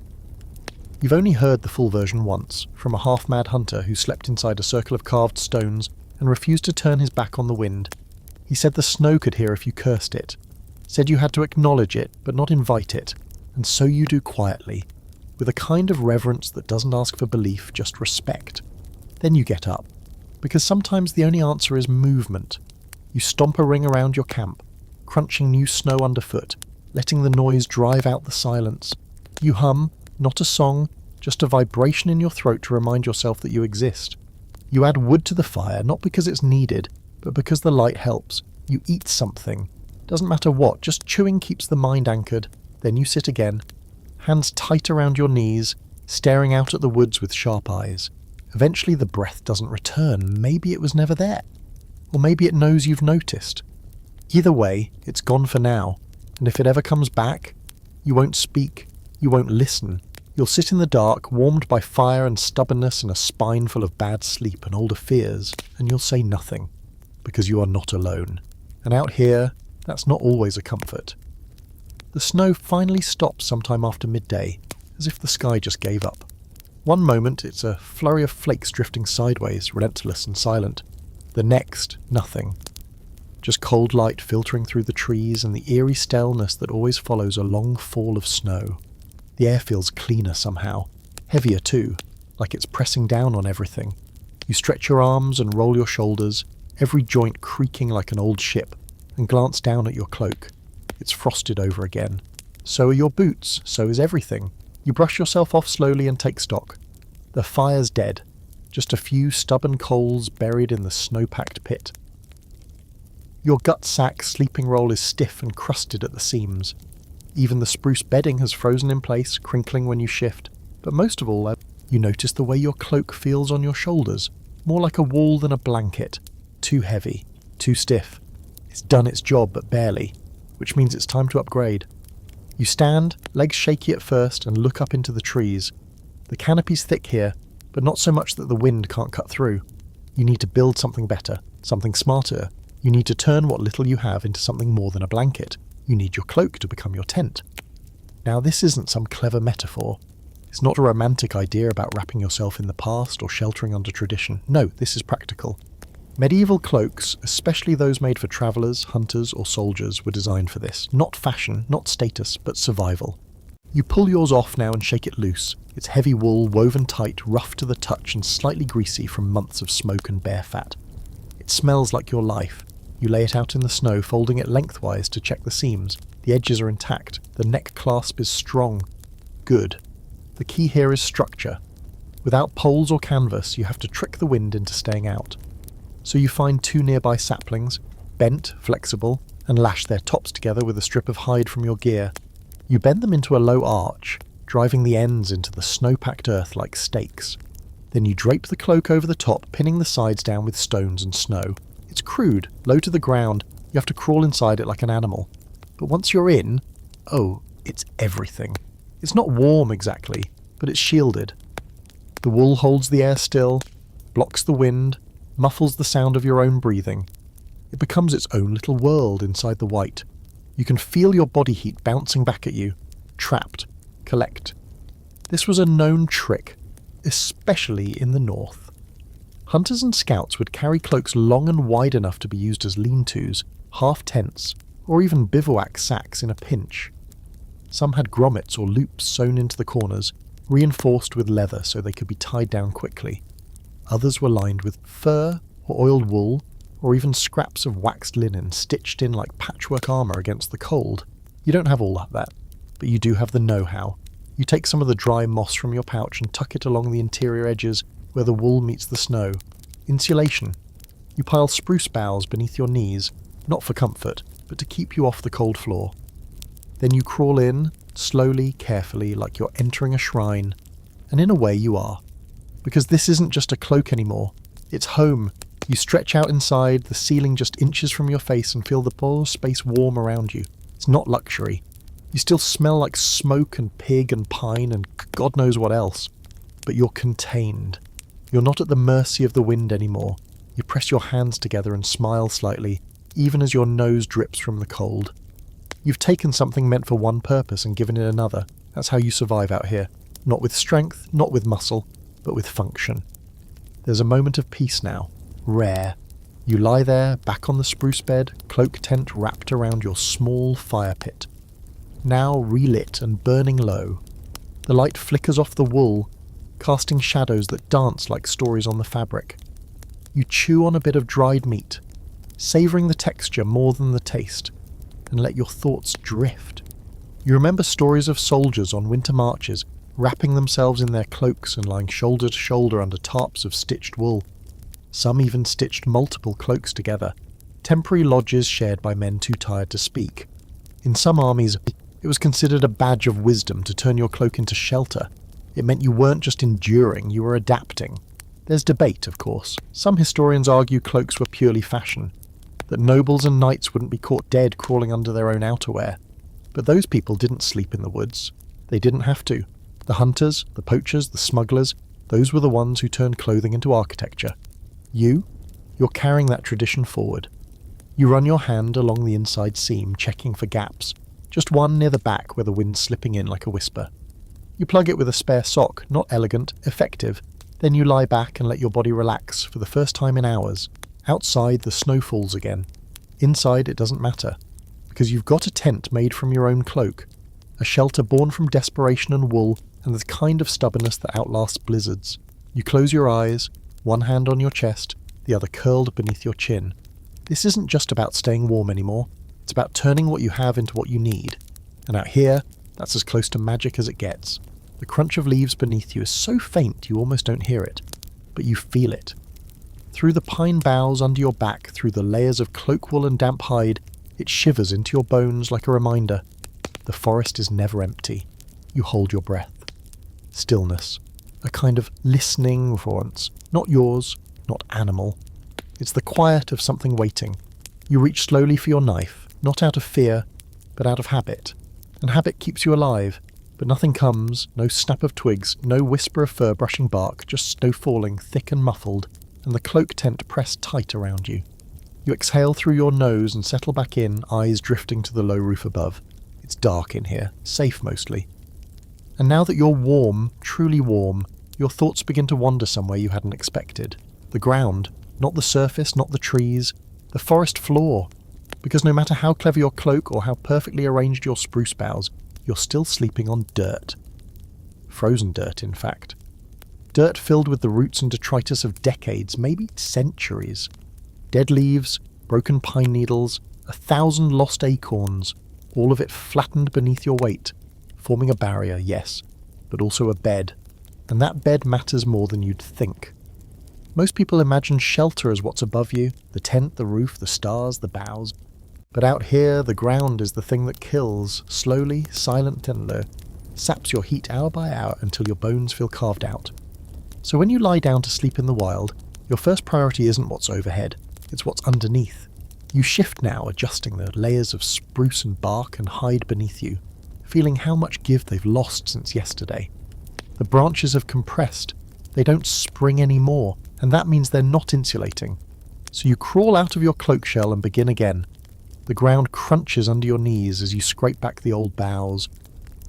You've only heard the full version once, from a half-mad hunter who slept inside a circle of carved stones and refused to turn his back on the wind. He said the snow could hear if you cursed it, said you had to acknowledge it but not invite it, and so you do quietly, with a kind of reverence that doesn't ask for belief, just respect. Then you get up, because sometimes the only answer is movement. You stomp a ring around your camp, crunching new snow underfoot, letting the noise drive out the silence. You hum, not a song, just a vibration in your throat to remind yourself that you exist. You add wood to the fire, not because it's needed, but because the light helps. You eat something. Doesn't matter what, just chewing keeps the mind anchored. Then you sit again, hands tight around your knees, staring out at the woods with sharp eyes. Eventually the breath doesn't return. Maybe it was never there. Or maybe it knows you've noticed. Either way, it's gone for now, and if it ever comes back, you won't speak, you won't listen. You'll sit in the dark, warmed by fire and stubbornness and a spine full of bad sleep and older fears, and you'll say nothing, because you are not alone. And out here, that's not always a comfort. The snow finally stops sometime after midday, as if the sky just gave up. One moment it's a flurry of flakes drifting sideways, relentless and silent. The next, nothing. Just cold light filtering through the trees and the eerie stillness that always follows a long fall of snow. The air feels cleaner somehow, heavier too, like it's pressing down on everything. You stretch your arms and roll your shoulders, every joint creaking like an old ship, and glance down at your cloak. It's frosted over again. So are your boots, so is everything. You brush yourself off slowly and take stock. The fire's dead, just a few stubborn coals buried in the snow-packed pit. Your gut sack sleeping roll is stiff and crusted at the seams. Even the spruce bedding has frozen in place, crinkling when you shift. But most of all, you notice the way your cloak feels on your shoulders, more like a wall than a blanket. Too heavy, too stiff. It's done its job, but barely, which means it's time to upgrade. You stand, legs shaky at first, and look up into the trees. The canopy's thick here, but not so much that the wind can't cut through. You need to build something better, something smarter. You need to turn what little you have into something more than a blanket. You need your cloak to become your tent. Now this isn't some clever metaphor. It's not a romantic idea about wrapping yourself in the past or sheltering under tradition. No, this is practical. Medieval cloaks, especially those made for travellers, hunters or soldiers, were designed for this. Not fashion, not status, but survival. You pull yours off now and shake it loose. It's heavy wool, woven tight, rough to the touch and slightly greasy from months of smoke and bare fat. It smells like your life. You lay it out in the snow, folding it lengthwise to check the seams. The edges are intact. The neck clasp is strong. Good. The key here is structure. Without poles or canvas, you have to trick the wind into staying out. So you find two nearby saplings, bent, flexible, and lash their tops together with a strip of hide from your gear. You bend them into a low arch, driving the ends into the snow-packed earth like stakes. Then you drape the cloak over the top, pinning the sides down with stones and snow. It's crude, low to the ground. You have to crawl inside it like an animal. But once you're in, oh, it's everything. It's not warm exactly, but it's shielded. The wool holds the air still, blocks the wind, muffles the sound of your own breathing. It becomes its own little world inside the white. You can feel your body heat bouncing back at you. Trapped. Collect. This was a known trick, especially in the north. Hunters and scouts would carry cloaks long and wide enough to be used as lean-tos, half-tents, or even bivouac sacks in a pinch. Some had grommets or loops sewn into the corners, reinforced with leather so they could be tied down quickly. Others were lined with fur or oiled wool, or even scraps of waxed linen stitched in like patchwork armour against the cold. You don't have all of that, but you do have the know-how. You take some of the dry moss from your pouch and tuck it along the interior edges where the wool meets the snow. Insulation. You pile spruce boughs beneath your knees, not for comfort, but to keep you off the cold floor. Then you crawl in, slowly, carefully, like you're entering a shrine. And in a way you are. Because this isn't just a cloak anymore. It's home. You stretch out inside, the ceiling just inches from your face and feel the whole space warm around you. It's not luxury. You still smell like smoke and pig and pine and God knows what else. But you're contained. You're not at the mercy of the wind anymore. You press your hands together and smile slightly, even as your nose drips from the cold. You've taken something meant for one purpose and given it another. That's how you survive out here. Not with strength, not with muscle, but with function. There's a moment of peace now. Rare. You lie there, back on the spruce bed, cloak tent wrapped around your small fire pit. Now relit and burning low. The light flickers off the wool, casting shadows that dance like stories on the fabric. You chew on a bit of dried meat, savouring the texture more than the taste, and let your thoughts drift. You remember stories of soldiers on winter marches, wrapping themselves in their cloaks and lying shoulder to shoulder under tarps of stitched wool. Some even stitched multiple cloaks together, temporary lodges shared by men too tired to speak. In some armies, it was considered a badge of wisdom to turn your cloak into shelter. It meant you weren't just enduring, you were adapting. There's debate, of course. Some historians argue cloaks were purely fashion, that nobles and knights wouldn't be caught dead crawling under their own outerwear. But those people didn't sleep in the woods. They didn't have to. The hunters, the poachers, the smugglers, those were the ones who turned clothing into architecture. You're carrying that tradition forward. You run your hand along the inside seam, checking for gaps, just one near the back where the wind's slipping in like a whisper. You plug it with a spare sock, not elegant, effective. Then you lie back and let your body relax for the first time in hours. Outside, the snow falls again. Inside, it doesn't matter, because you've got a tent made from your own cloak, a shelter born from desperation and wool and the kind of stubbornness that outlasts blizzards. You close your eyes, one hand on your chest, the other curled beneath your chin. This isn't just about staying warm anymore. It's about turning what you have into what you need. And out here, that's as close to magic as it gets. The crunch of leaves beneath you is so faint you almost don't hear it, but you feel it. Through the pine boughs under your back, through the layers of cloak wool and damp hide, it shivers into your bones like a reminder. The forest is never empty. You hold your breath. Stillness. A kind of listening for once. Not yours, not animal. It's the quiet of something waiting. You reach slowly for your knife, not out of fear, but out of habit. And habit keeps you alive. But nothing comes, no snap of twigs, no whisper of fur brushing bark, just snow falling, thick and muffled, and the cloak tent pressed tight around you. You exhale through your nose and settle back in, eyes drifting to the low roof above. It's dark in here, safe mostly. And now that you're warm, truly warm, your thoughts begin to wander somewhere you hadn't expected. The ground, not the surface, not the trees, the forest floor. Because no matter how clever your cloak or how perfectly arranged your spruce boughs, you're still sleeping on dirt. Frozen dirt, in fact. Dirt filled with the roots and detritus of decades, maybe centuries. Dead leaves, broken pine needles, 1,000 lost acorns, all of it flattened beneath your weight, forming a barrier, yes, but also a bed. And that bed matters more than you'd think. Most people imagine shelter as what's above you, the tent, the roof, the stars, the boughs. But out here, the ground is the thing that kills, slowly, silent and low, saps your heat hour by hour until your bones feel carved out. So when you lie down to sleep in the wild, your first priority isn't what's overhead, it's what's underneath. You shift now, adjusting the layers of spruce and bark and hide beneath you, feeling how much give they've lost since yesterday. The branches have compressed, they don't spring anymore, and that means they're not insulating. So you crawl out of your cloak shell and begin again. The ground crunches under your knees as you scrape back the old boughs.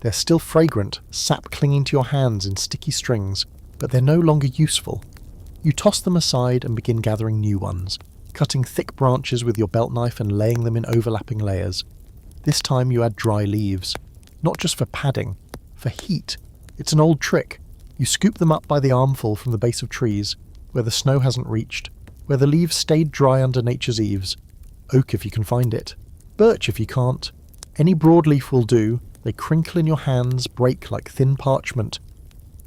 They're still fragrant, sap clinging to your hands in sticky strings, but they're no longer useful. You toss them aside and begin gathering new ones, cutting thick branches with your belt knife and laying them in overlapping layers. This time you add dry leaves, not just for padding, for heat. It's an old trick. You scoop them up by the armful from the base of trees, where the snow hasn't reached, where the leaves stayed dry under nature's eaves. Oak if you can find it. Birch if you can't. Any broadleaf will do. They crinkle in your hands, break like thin parchment,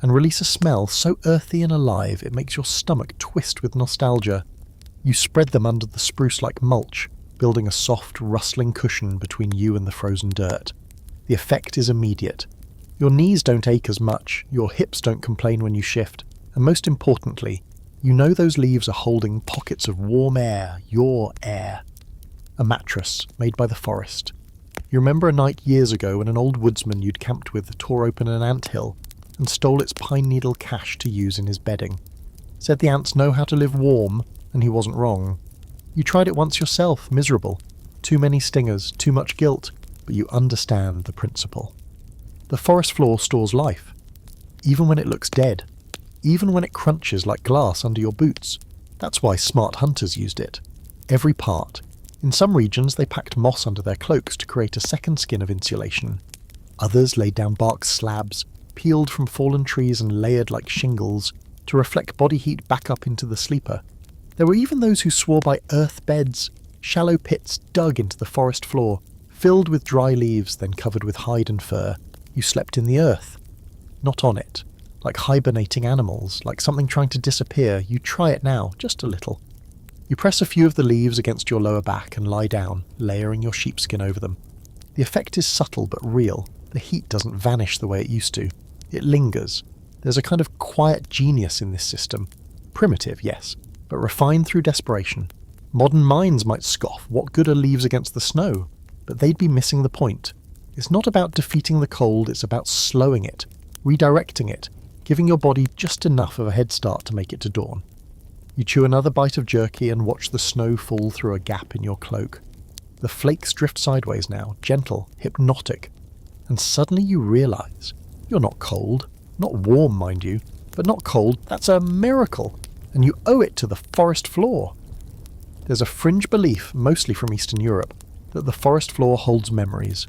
and release a smell so earthy and alive it makes your stomach twist with nostalgia. You spread them under the spruce like mulch, building a soft, rustling cushion between you and the frozen dirt. The effect is immediate. Your knees don't ache as much, your hips don't complain when you shift, and most importantly, you know those leaves are holding pockets of warm air, your air. A mattress made by the forest. You remember a night years ago when an old woodsman you'd camped with tore open an anthill and stole its pine needle cache to use in his bedding. Said the ants know how to live warm, and he wasn't wrong. You tried it once yourself, miserable. Too many stingers, too much guilt, but you understand the principle. The forest floor stores life, even when it looks dead, even when it crunches like glass under your boots. That's why smart hunters used it. Every part. In some regions they packed moss under their cloaks to create a second skin of insulation. Others laid down bark slabs, peeled from fallen trees and layered like shingles, to reflect body heat back up into the sleeper. There were even those who swore by earth beds, shallow pits dug into the forest floor, filled with dry leaves then covered with hide and fur. You slept in the earth, not on it. Like hibernating animals, like something trying to disappear, you try it now, just a little. You press a few of the leaves against your lower back and lie down, layering your sheepskin over them. The effect is subtle but real. The heat doesn't vanish the way it used to. It lingers. There's a kind of quiet genius in this system. Primitive, yes, but refined through desperation. Modern minds might scoff, what good are leaves against the snow? But they'd be missing the point. It's not about defeating the cold, it's about slowing it, redirecting it, giving your body just enough of a head start to make it to dawn. You chew another bite of jerky and watch the snow fall through a gap in your cloak. The flakes drift sideways now, gentle, hypnotic, and suddenly you realise you're not cold, not warm mind you, but not cold, that's a miracle, and you owe it to the forest floor. There's a fringe belief, mostly from Eastern Europe, that the forest floor holds memories,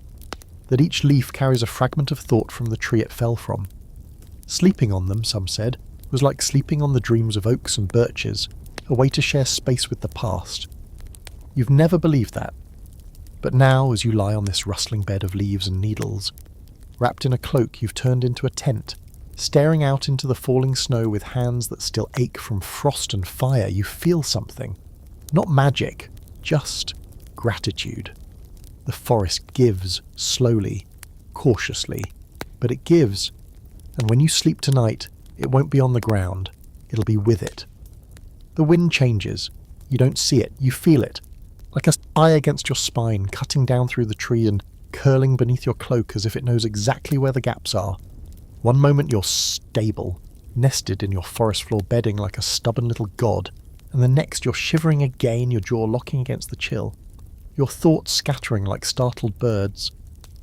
that each leaf carries a fragment of thought from the tree it fell from. Sleeping on them, some said, was like sleeping on the dreams of oaks and birches, a way to share space with the past. You've never believed that. But now, as you lie on this rustling bed of leaves and needles, wrapped in a cloak you've turned into a tent, staring out into the falling snow with hands that still ache from frost and fire, you feel something. Not magic, just gratitude. The forest gives, slowly, cautiously, but it gives, and when you sleep tonight, it won't be on the ground, it'll be with it. The wind changes. You don't see it, you feel it. Like a eye against your spine, cutting down through the tree and curling beneath your cloak as if it knows exactly where the gaps are. One moment you're stable, nested in your forest floor bedding like a stubborn little god, and the next you're shivering again, your jaw locking against the chill. Your thoughts scattering like startled birds.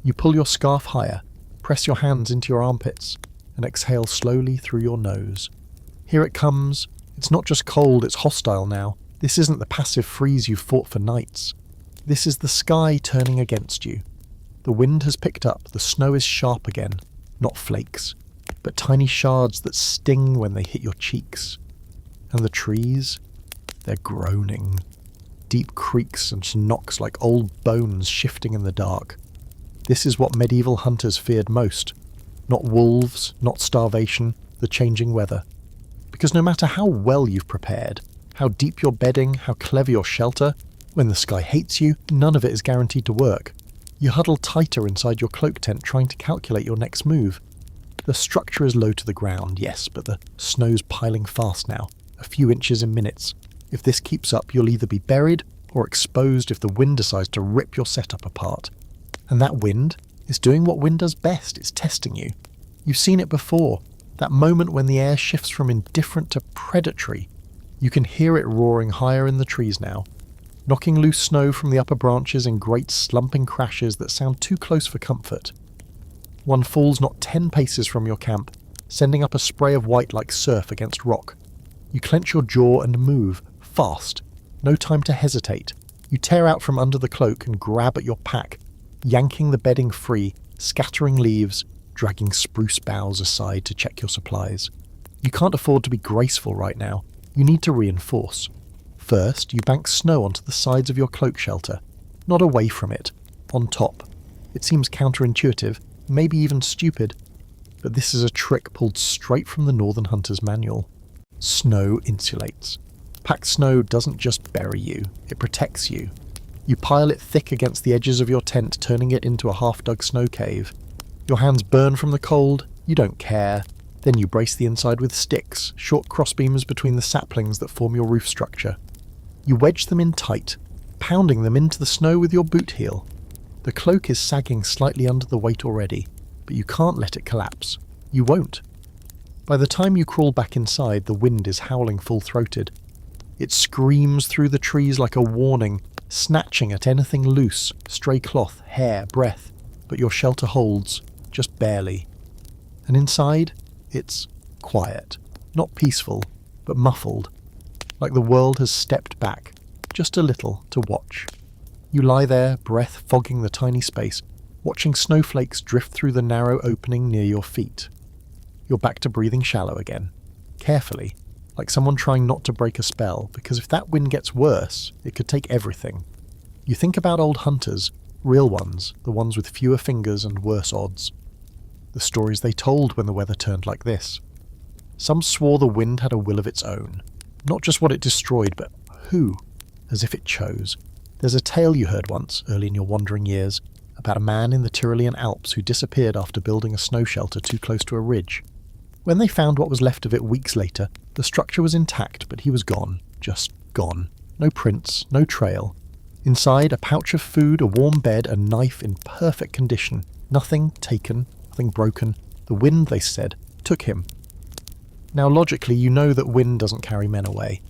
You pull your scarf higher, press your hands into your armpits, and exhale slowly through your nose. Here it comes. It's not just cold, it's hostile now. This isn't the passive freeze you've fought for nights. This is the sky turning against you. The wind has picked up, the snow is sharp again. Not flakes, but tiny shards that sting when they hit your cheeks. And the trees, they're groaning. Deep creaks and knocks like old bones shifting in the dark. This is what medieval hunters feared most. Not wolves, not starvation, the changing weather. Because no matter how well you've prepared, how deep your bedding, how clever your shelter, when the sky hates you, none of it is guaranteed to work. You huddle tighter inside your cloak tent trying to calculate your next move. The structure is low to the ground, yes, but the snow's piling fast now, a few inches in minutes. If this keeps up, you'll either be buried or exposed if the wind decides to rip your setup apart. And that wind is doing what wind does best, it's testing you. You've seen it before, that moment when the air shifts from indifferent to predatory. You can hear it roaring higher in the trees now, knocking loose snow from the upper branches in great slumping crashes that sound too close for comfort. One falls not 10 paces from your camp, sending up a spray of white like surf against rock. You clench your jaw and move, fast, no time to hesitate. You tear out from under the cloak and grab at your pack, yanking the bedding free, scattering leaves, dragging spruce boughs aside to check your supplies. You can't afford to be graceful right now. You need to reinforce. First, you bank snow onto the sides of your cloak shelter, not away from it, on top. It seems counterintuitive, maybe even stupid, but this is a trick pulled straight from the Northern Hunter's Manual. Snow insulates. Packed snow doesn't just bury you, it protects you. You pile it thick against the edges of your tent, turning it into a half-dug snow cave. Your hands burn from the cold, you don't care. Then you brace the inside with sticks, short crossbeams between the saplings that form your roof structure. You wedge them in tight, pounding them into the snow with your boot heel. The cloak is sagging slightly under the weight already, but you can't let it collapse. You won't. By the time you crawl back inside, the wind is howling full-throated. It screams through the trees like a warning, snatching at anything loose, stray cloth, hair, breath, but your shelter holds, just barely. And inside, it's quiet. Not peaceful, but muffled, like the world has stepped back, just a little, to watch. You lie there, breath fogging the tiny space, watching snowflakes drift through the narrow opening near your feet. You're back to breathing shallow again, carefully, like someone trying not to break a spell, because if that wind gets worse, it could take everything. You think about old hunters, real ones, the ones with fewer fingers and worse odds. The stories they told when the weather turned like this. Some swore the wind had a will of its own. Not just what it destroyed, but who, as if it chose. There's a tale you heard once, early in your wandering years, about a man in the Tyrolean Alps who disappeared after building a snow shelter too close to a ridge. When they found what was left of it weeks later, the structure was intact, but he was gone. Just gone. No prints, no trail. Inside, a pouch of food, a warm bed, a knife in perfect condition. Nothing taken, nothing broken. The wind, they said, took him. Now logically, you know that wind doesn't carry men away.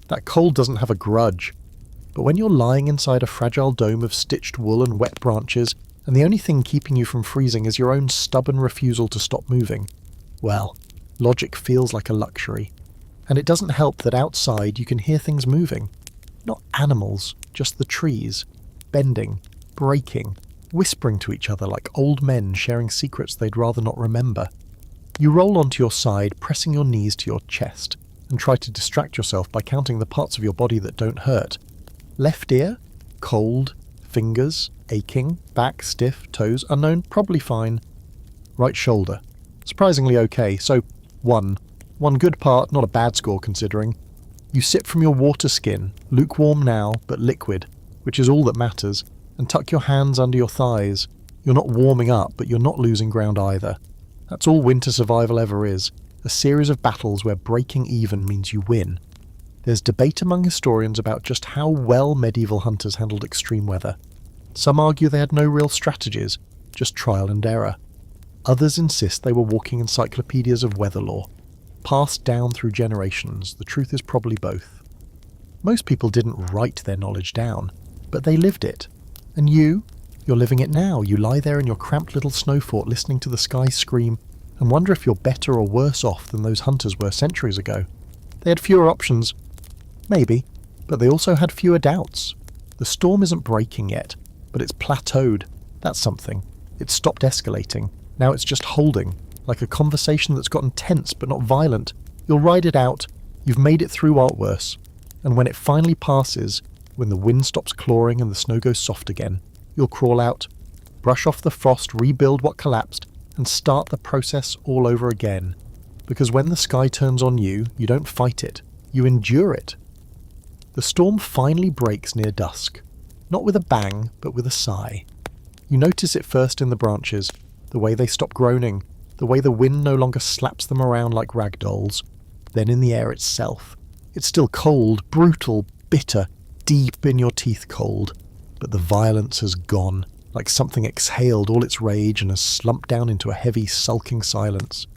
That cold doesn't have a grudge. But when you're lying inside a fragile dome of stitched wool and wet branches, and the only thing keeping you from freezing is your own stubborn refusal to stop moving, well, logic feels like a luxury. And it doesn't help that outside you can hear things moving. Not animals, just the trees, bending, breaking, whispering to each other like old men sharing secrets they'd rather not remember. You roll onto your side, pressing your knees to your chest, and try to distract yourself by counting the parts of your body that don't hurt. Left ear? Cold. Fingers? Aching. Back stiff. Toes unknown. Probably fine. Right shoulder. Surprisingly okay. So, 1. One good part, not a bad score considering. You sip from your water skin, lukewarm now, but liquid, which is all that matters, and tuck your hands under your thighs. You're not warming up, but you're not losing ground either. That's all winter survival ever is, a series of battles where breaking even means you win. There's debate among historians about just how well medieval hunters handled extreme weather. Some argue they had no real strategies, just trial and error. Others insist they were walking encyclopedias of weather lore. Passed down through generations, the truth is probably both. Most people didn't write their knowledge down, but they lived it. And you're living it now. You lie there in your cramped little snow fort listening to the sky scream and wonder if you're better or worse off than those hunters were centuries ago. They had fewer options. Maybe, but they also had fewer doubts. The storm isn't breaking yet, but it's plateaued. That's something. It's stopped escalating. Now it's just holding, like a conversation that's gotten tense but not violent. You'll ride it out. You've made it through art worse. And when it finally passes, when the wind stops clawing and the snow goes soft again, you'll crawl out, brush off the frost, rebuild what collapsed, and start the process all over again. Because when the sky turns on you, you don't fight it. You endure it. The storm finally breaks near dusk. Not with a bang, but with a sigh. You notice it first in the branches, the way they stop groaning, the way the wind no longer slaps them around like rag dolls. Then in the air itself. It's still cold, brutal, bitter, deep in your teeth cold. But the violence has gone, like something exhaled all its rage and has slumped down into a heavy, sulking silence.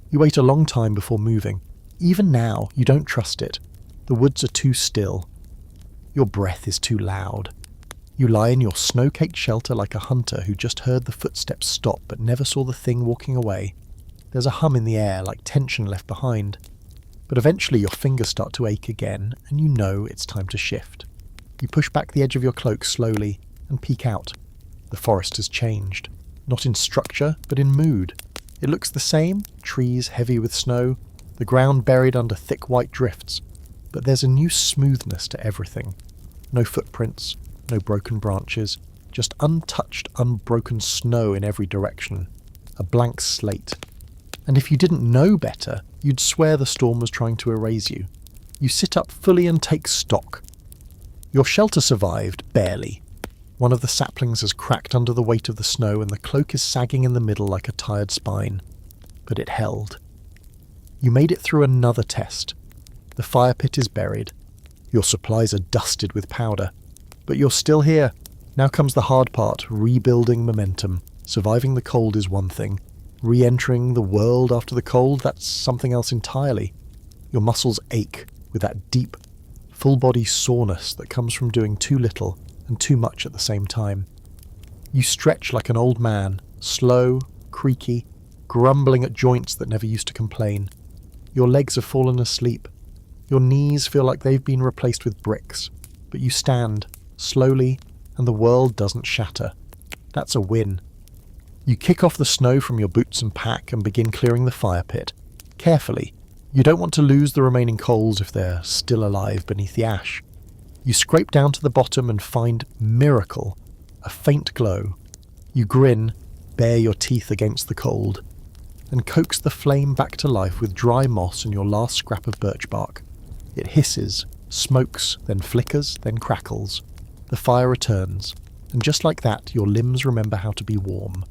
You wait a long time before moving. Even now, you don't trust it. The woods are too still. Your breath is too loud. You lie in your snow-caked shelter like a hunter who just heard the footsteps stop but never saw the thing walking away. There's a hum in the air like tension left behind. But eventually your fingers start to ache again, and you know it's time to shift. You push back the edge of your cloak slowly and peek out. The forest has changed. Not in structure, but in mood. It looks the same, trees heavy with snow, the ground buried under thick white drifts. But there's a new smoothness to everything. No footprints, no broken branches, just untouched, unbroken snow in every direction. A blank slate. And if you didn't know better, you'd swear the storm was trying to erase you. You sit up fully and take stock. Your shelter survived, barely. One of the saplings has cracked under the weight of the snow and the cloak is sagging in the middle like a tired spine. But it held. You made it through another test. The fire pit is buried. Your supplies are dusted with powder. But you're still here. Now comes the hard part, rebuilding momentum. Surviving the cold is one thing. Re-entering the world after the cold, that's something else entirely. Your muscles ache with that deep, full-body soreness that comes from doing too little and too much at the same time. You stretch like an old man, slow, creaky, grumbling at joints that never used to complain. Your legs have fallen asleep. Your knees feel like they've been replaced with bricks. But you stand, slowly, and the world doesn't shatter. That's a win. You kick off the snow from your boots and pack and begin clearing the fire pit. Carefully. You don't want to lose the remaining coals if they're still alive beneath the ash. You scrape down to the bottom and find miracle, a faint glow. You grin, bare your teeth against the cold, and coax the flame back to life with dry moss and your last scrap of birch bark. It hisses, smokes, then flickers, then crackles. The fire returns, and just like that, your limbs remember how to be warm.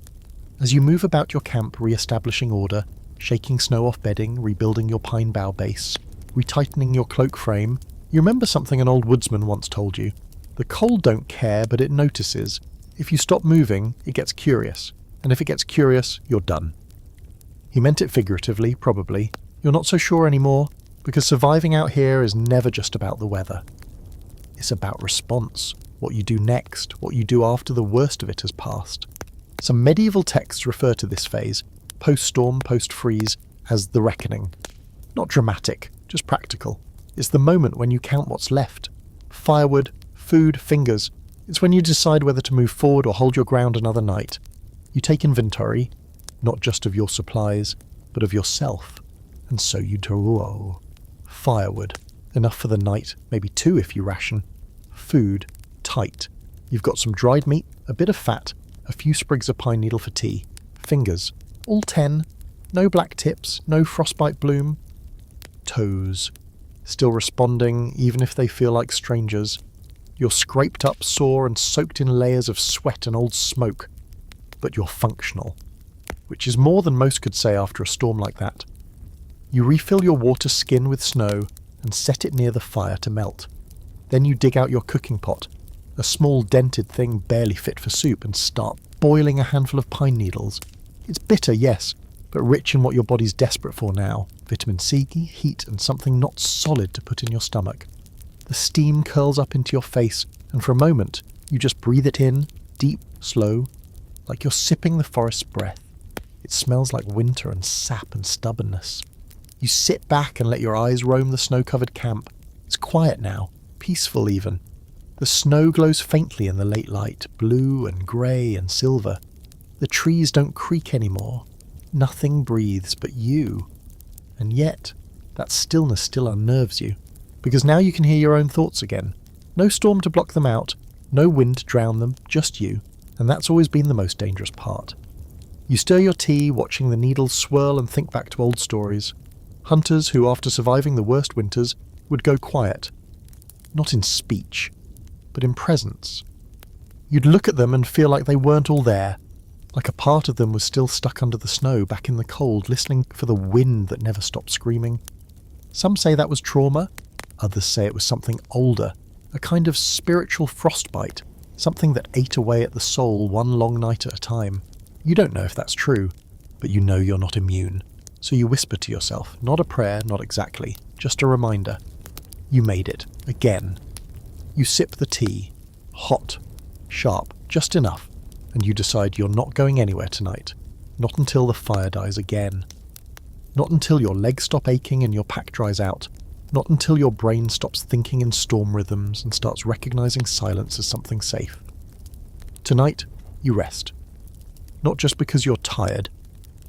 As you move about your camp, re-establishing order, shaking snow off bedding, rebuilding your pine bough base, retightening your cloak frame, you remember something an old woodsman once told you. The cold don't care, but it notices. If you stop moving, it gets curious, and if it gets curious, you're done. He meant it figuratively, probably. You're not so sure anymore, because surviving out here is never just about the weather. It's about response, what you do next, what you do after the worst of it has passed. Some medieval texts refer to this phase, post-storm, post-freeze, as the reckoning. Not dramatic, just practical. It's the moment when you count what's left. Firewood, food, fingers. It's when you decide whether to move forward or hold your ground another night. You take inventory, not just of your supplies, but of yourself. And so you do. Firewood, enough for the night, maybe 2 if you ration. Food, tight. You've got some dried meat, a bit of fat, a few sprigs of pine needle for tea. Fingers, all 10. No black tips, no frostbite bloom. Toes, still responding even if they feel like strangers. You're scraped up, sore and soaked in layers of sweat and old smoke. But you're functional, which is more than most could say after a storm like that. You refill your water skin with snow and set it near the fire to melt. Then you dig out your cooking pot, a small dented thing barely fit for soup, and start boiling a handful of pine needles. It's bitter, yes, but rich in what your body's desperate for now. Vitamin C, heat, and something not solid to put in your stomach. The steam curls up into your face, and for a moment, you just breathe it in, deep, slow, like you're sipping the forest's breath. It smells like winter and sap and stubbornness. You sit back and let your eyes roam the snow-covered camp. It's quiet now, peaceful even. The snow glows faintly in the late light, blue and grey and silver. The trees don't creak anymore. Nothing breathes but you. And yet, that stillness still unnerves you, because now you can hear your own thoughts again. No storm to block them out, no wind to drown them, just you, and that's always been the most dangerous part. You stir your tea, watching the needles swirl, and think back to old stories. Hunters who, after surviving the worst winters, would go quiet. Not in speech, but in presence. You'd look at them and feel like they weren't all there, like a part of them was still stuck under the snow, back in the cold, listening for the wind that never stopped screaming. Some say that was trauma, others say it was something older, a kind of spiritual frostbite, something that ate away at the soul one long night at a time. You don't know if that's true, but you know you're not immune. So you whisper to yourself, not a prayer, not exactly, just a reminder. You made it, again. You sip the tea, hot, sharp, just enough, and you decide you're not going anywhere tonight. Not until the fire dies again. Not until your legs stop aching and your pack dries out. Not until your brain stops thinking in storm rhythms and starts recognizing silence as something safe. Tonight, you rest. Not just because you're tired,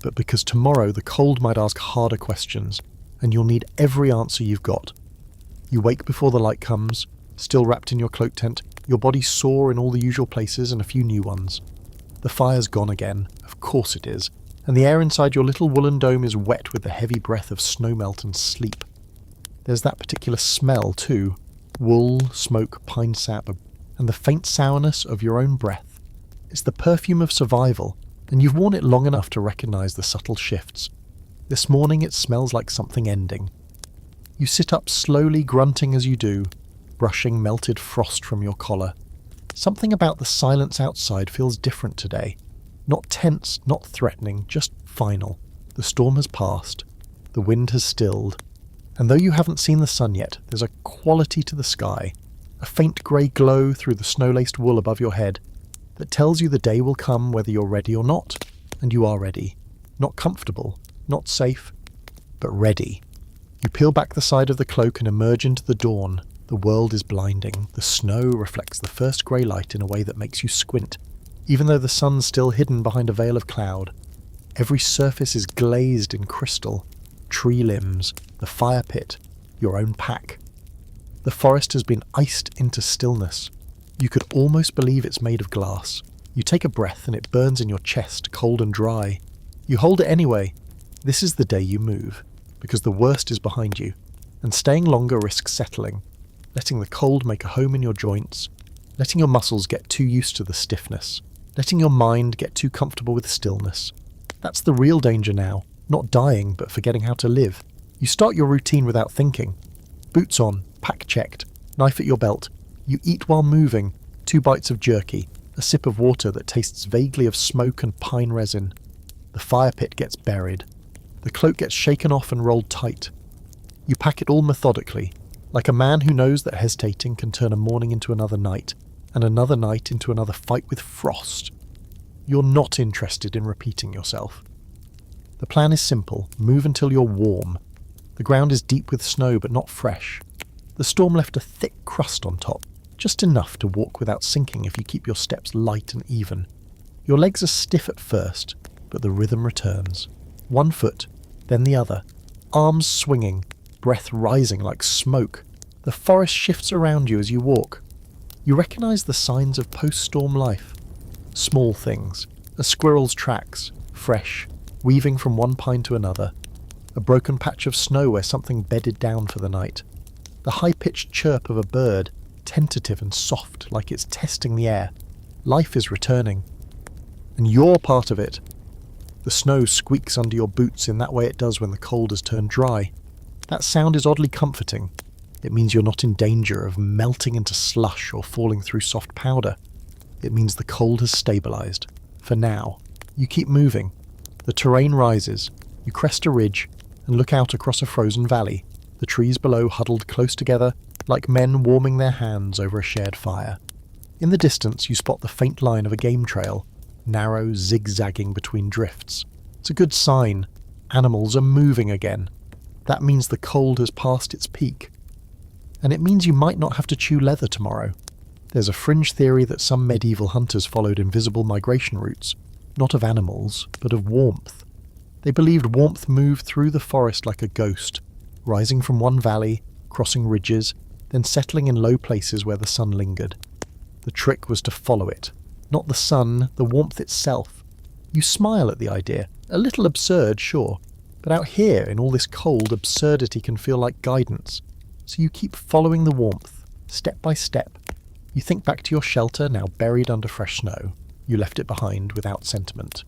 but because tomorrow the cold might ask harder questions, and you'll need every answer you've got. You wake before the light comes, still wrapped in your cloak tent, your body sore in all the usual places and a few new ones. The fire's gone again, of course it is, and the air inside your little woolen dome is wet with the heavy breath of snowmelt and sleep. There's that particular smell too, wool, smoke, pine sap, and the faint sourness of your own breath. It's the perfume of survival, and you've worn it long enough to recognize the subtle shifts. This morning it smells like something ending. You sit up slowly, grunting as you do, brushing melted frost from your collar. Something about the silence outside feels different today. Not tense, not threatening, just final. The storm has passed. The wind has stilled. And though you haven't seen the sun yet, there's a quality to the sky, a faint grey glow through the snow-laced wool above your head that tells you the day will come whether you're ready or not. And you are ready. Not comfortable, not safe, but ready. You peel back the side of the cloak and emerge into the dawn. The world is blinding. The snow reflects the first grey light in a way that makes you squint, even though the sun's still hidden behind a veil of cloud. Every surface is glazed in crystal. Tree limbs, the fire pit, your own pack. The forest has been iced into stillness. You could almost believe it's made of glass. You take a breath and it burns in your chest, cold and dry. You hold it anyway. This is the day you move, because the worst is behind you, and staying longer risks settling, letting the cold make a home in your joints, letting your muscles get too used to the stiffness, letting your mind get too comfortable with stillness. That's the real danger now, not dying, but forgetting how to live. You start your routine without thinking. Boots on, pack checked, knife at your belt. You eat while moving, 2 bites of jerky, a sip of water that tastes vaguely of smoke and pine resin. The fire pit gets buried. The cloak gets shaken off and rolled tight. You pack it all methodically, like a man who knows that hesitating can turn a morning into another night, and another night into another fight with frost. You're not interested in repeating yourself. The plan is simple. Move until you're warm. The ground is deep with snow, but not fresh. The storm left a thick crust on top, just enough to walk without sinking if you keep your steps light and even. Your legs are stiff at first, but the rhythm returns. 1 foot, then the other. Arms swinging, breath rising like smoke. The forest shifts around you as you walk. You recognise the signs of post-storm life. Small things. A squirrel's tracks, fresh, weaving from one pine to another. A broken patch of snow where something bedded down for the night. The high-pitched chirp of a bird, tentative and soft, like it's testing the air. Life is returning. And you're part of it. The snow squeaks under your boots in that way it does when the cold has turned dry. That sound is oddly comforting. It means you're not in danger of melting into slush or falling through soft powder. It means the cold has stabilised. For now. You keep moving. The terrain rises. You crest a ridge and look out across a frozen valley, the trees below huddled close together like men warming their hands over a shared fire. In the distance you spot the faint line of a game trail, narrow, zigzagging between drifts. It's a good sign. Animals are moving again. That means the cold has passed its peak. And it means you might not have to chew leather tomorrow. There's a fringe theory that some medieval hunters followed invisible migration routes, not of animals, but of warmth. They believed warmth moved through the forest like a ghost, rising from one valley, crossing ridges, then settling in low places where the sun lingered. The trick was to follow it. Not the sun, the warmth itself. You smile at the idea. A little absurd, sure. But out here, in all this cold, absurdity can feel like guidance. So you keep following the warmth, step by step. You think back to your shelter, now buried under fresh snow. You left it behind without sentiment.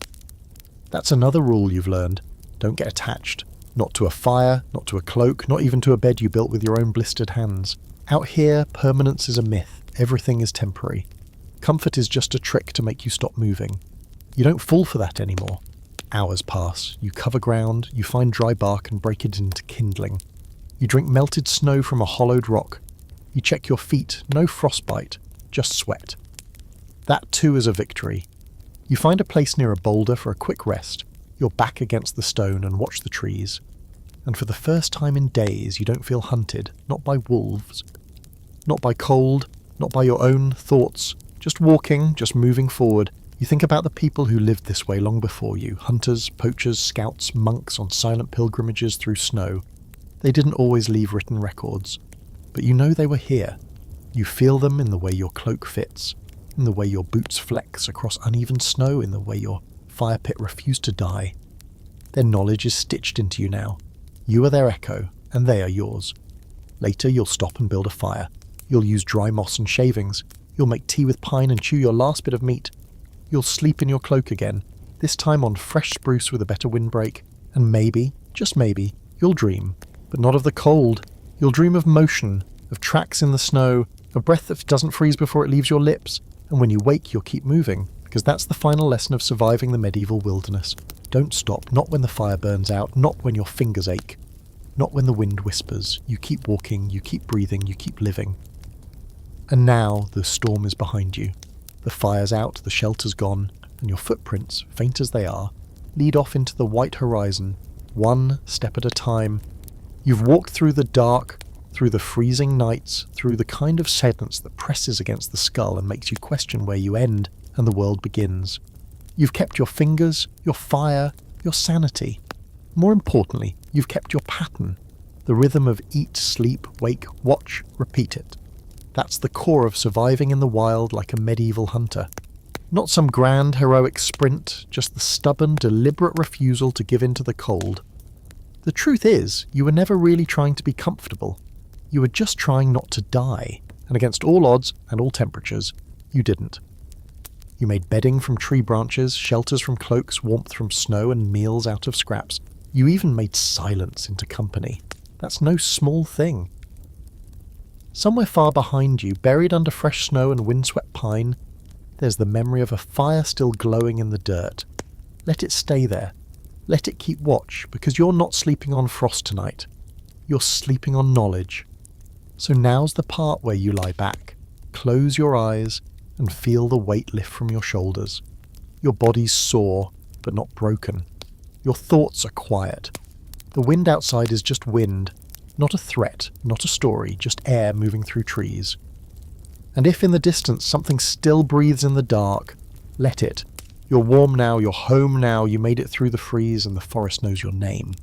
That's another rule you've learned. Don't get attached. Not to a fire, not to a cloak, not even to a bed you built with your own blistered hands. Out here, permanence is a myth. Everything is temporary. Comfort is just a trick to make you stop moving. You don't fall for that anymore. Hours pass. You cover ground, you find dry bark and break it into kindling. You drink melted snow from a hollowed rock. You check your feet, no frostbite, just sweat. That too is a victory. You find a place near a boulder for a quick rest. You're back against the stone and watch the trees. And for the first time in days, you don't feel hunted, not by wolves, not by cold, not by your own thoughts. Just walking, just moving forward. You think about the people who lived this way long before you, hunters, poachers, scouts, monks on silent pilgrimages through snow. They didn't always leave written records, but you know they were here. You feel them in the way your cloak fits, in the way your boots flex across uneven snow, in the way your fire pit refused to die. Their knowledge is stitched into you now. You are their echo, and they are yours. Later you'll stop and build a fire. You'll use dry moss and shavings. You'll make tea with pine and chew your last bit of meat. You'll sleep in your cloak again, this time on fresh spruce with a better windbreak, and maybe, just maybe, you'll dream, but not of the cold. You'll dream of motion, of tracks in the snow, a breath that doesn't freeze before it leaves your lips, And when you wake, you'll keep moving, because that's the final lesson of surviving the medieval wilderness. Don't stop, not when the fire burns out, not when your fingers ache, not when the wind whispers. You keep walking, you keep breathing, you keep living. And now the storm is behind you. The fire's out, the shelter's gone, and your footprints, faint as they are, lead off into the white horizon, one step at a time. You've walked through the dark, through the freezing nights, through the kind of silence that presses against the skull and makes you question where you end and the world begins. You've kept your fingers, your fire, your sanity. More importantly, you've kept your pattern, the rhythm of eat, sleep, wake, watch, repeat it. That's the core of surviving in the wild like a medieval hunter. Not some grand heroic sprint, just the stubborn, deliberate refusal to give in to the cold. The truth is, you were never really trying to be comfortable. You were just trying not to die, and against all odds and all temperatures, you didn't. You made bedding from tree branches, shelters from cloaks, warmth from snow, and meals out of scraps. You even made silence into company. That's no small thing. Somewhere far behind you, buried under fresh snow and windswept pine, there's the memory of a fire still glowing in the dirt. Let it stay there. Let it keep watch, because you're not sleeping on frost tonight. You're sleeping on knowledge. So now's the part where you lie back, close your eyes, and feel the weight lift from your shoulders. Your body's sore, but not broken. Your thoughts are quiet. The wind outside is just wind, not a threat, not a story, just air moving through trees. And if in the distance something still breathes in the dark, let it. You're warm now, you're home now, you made it through the freeze, and the forest knows your name.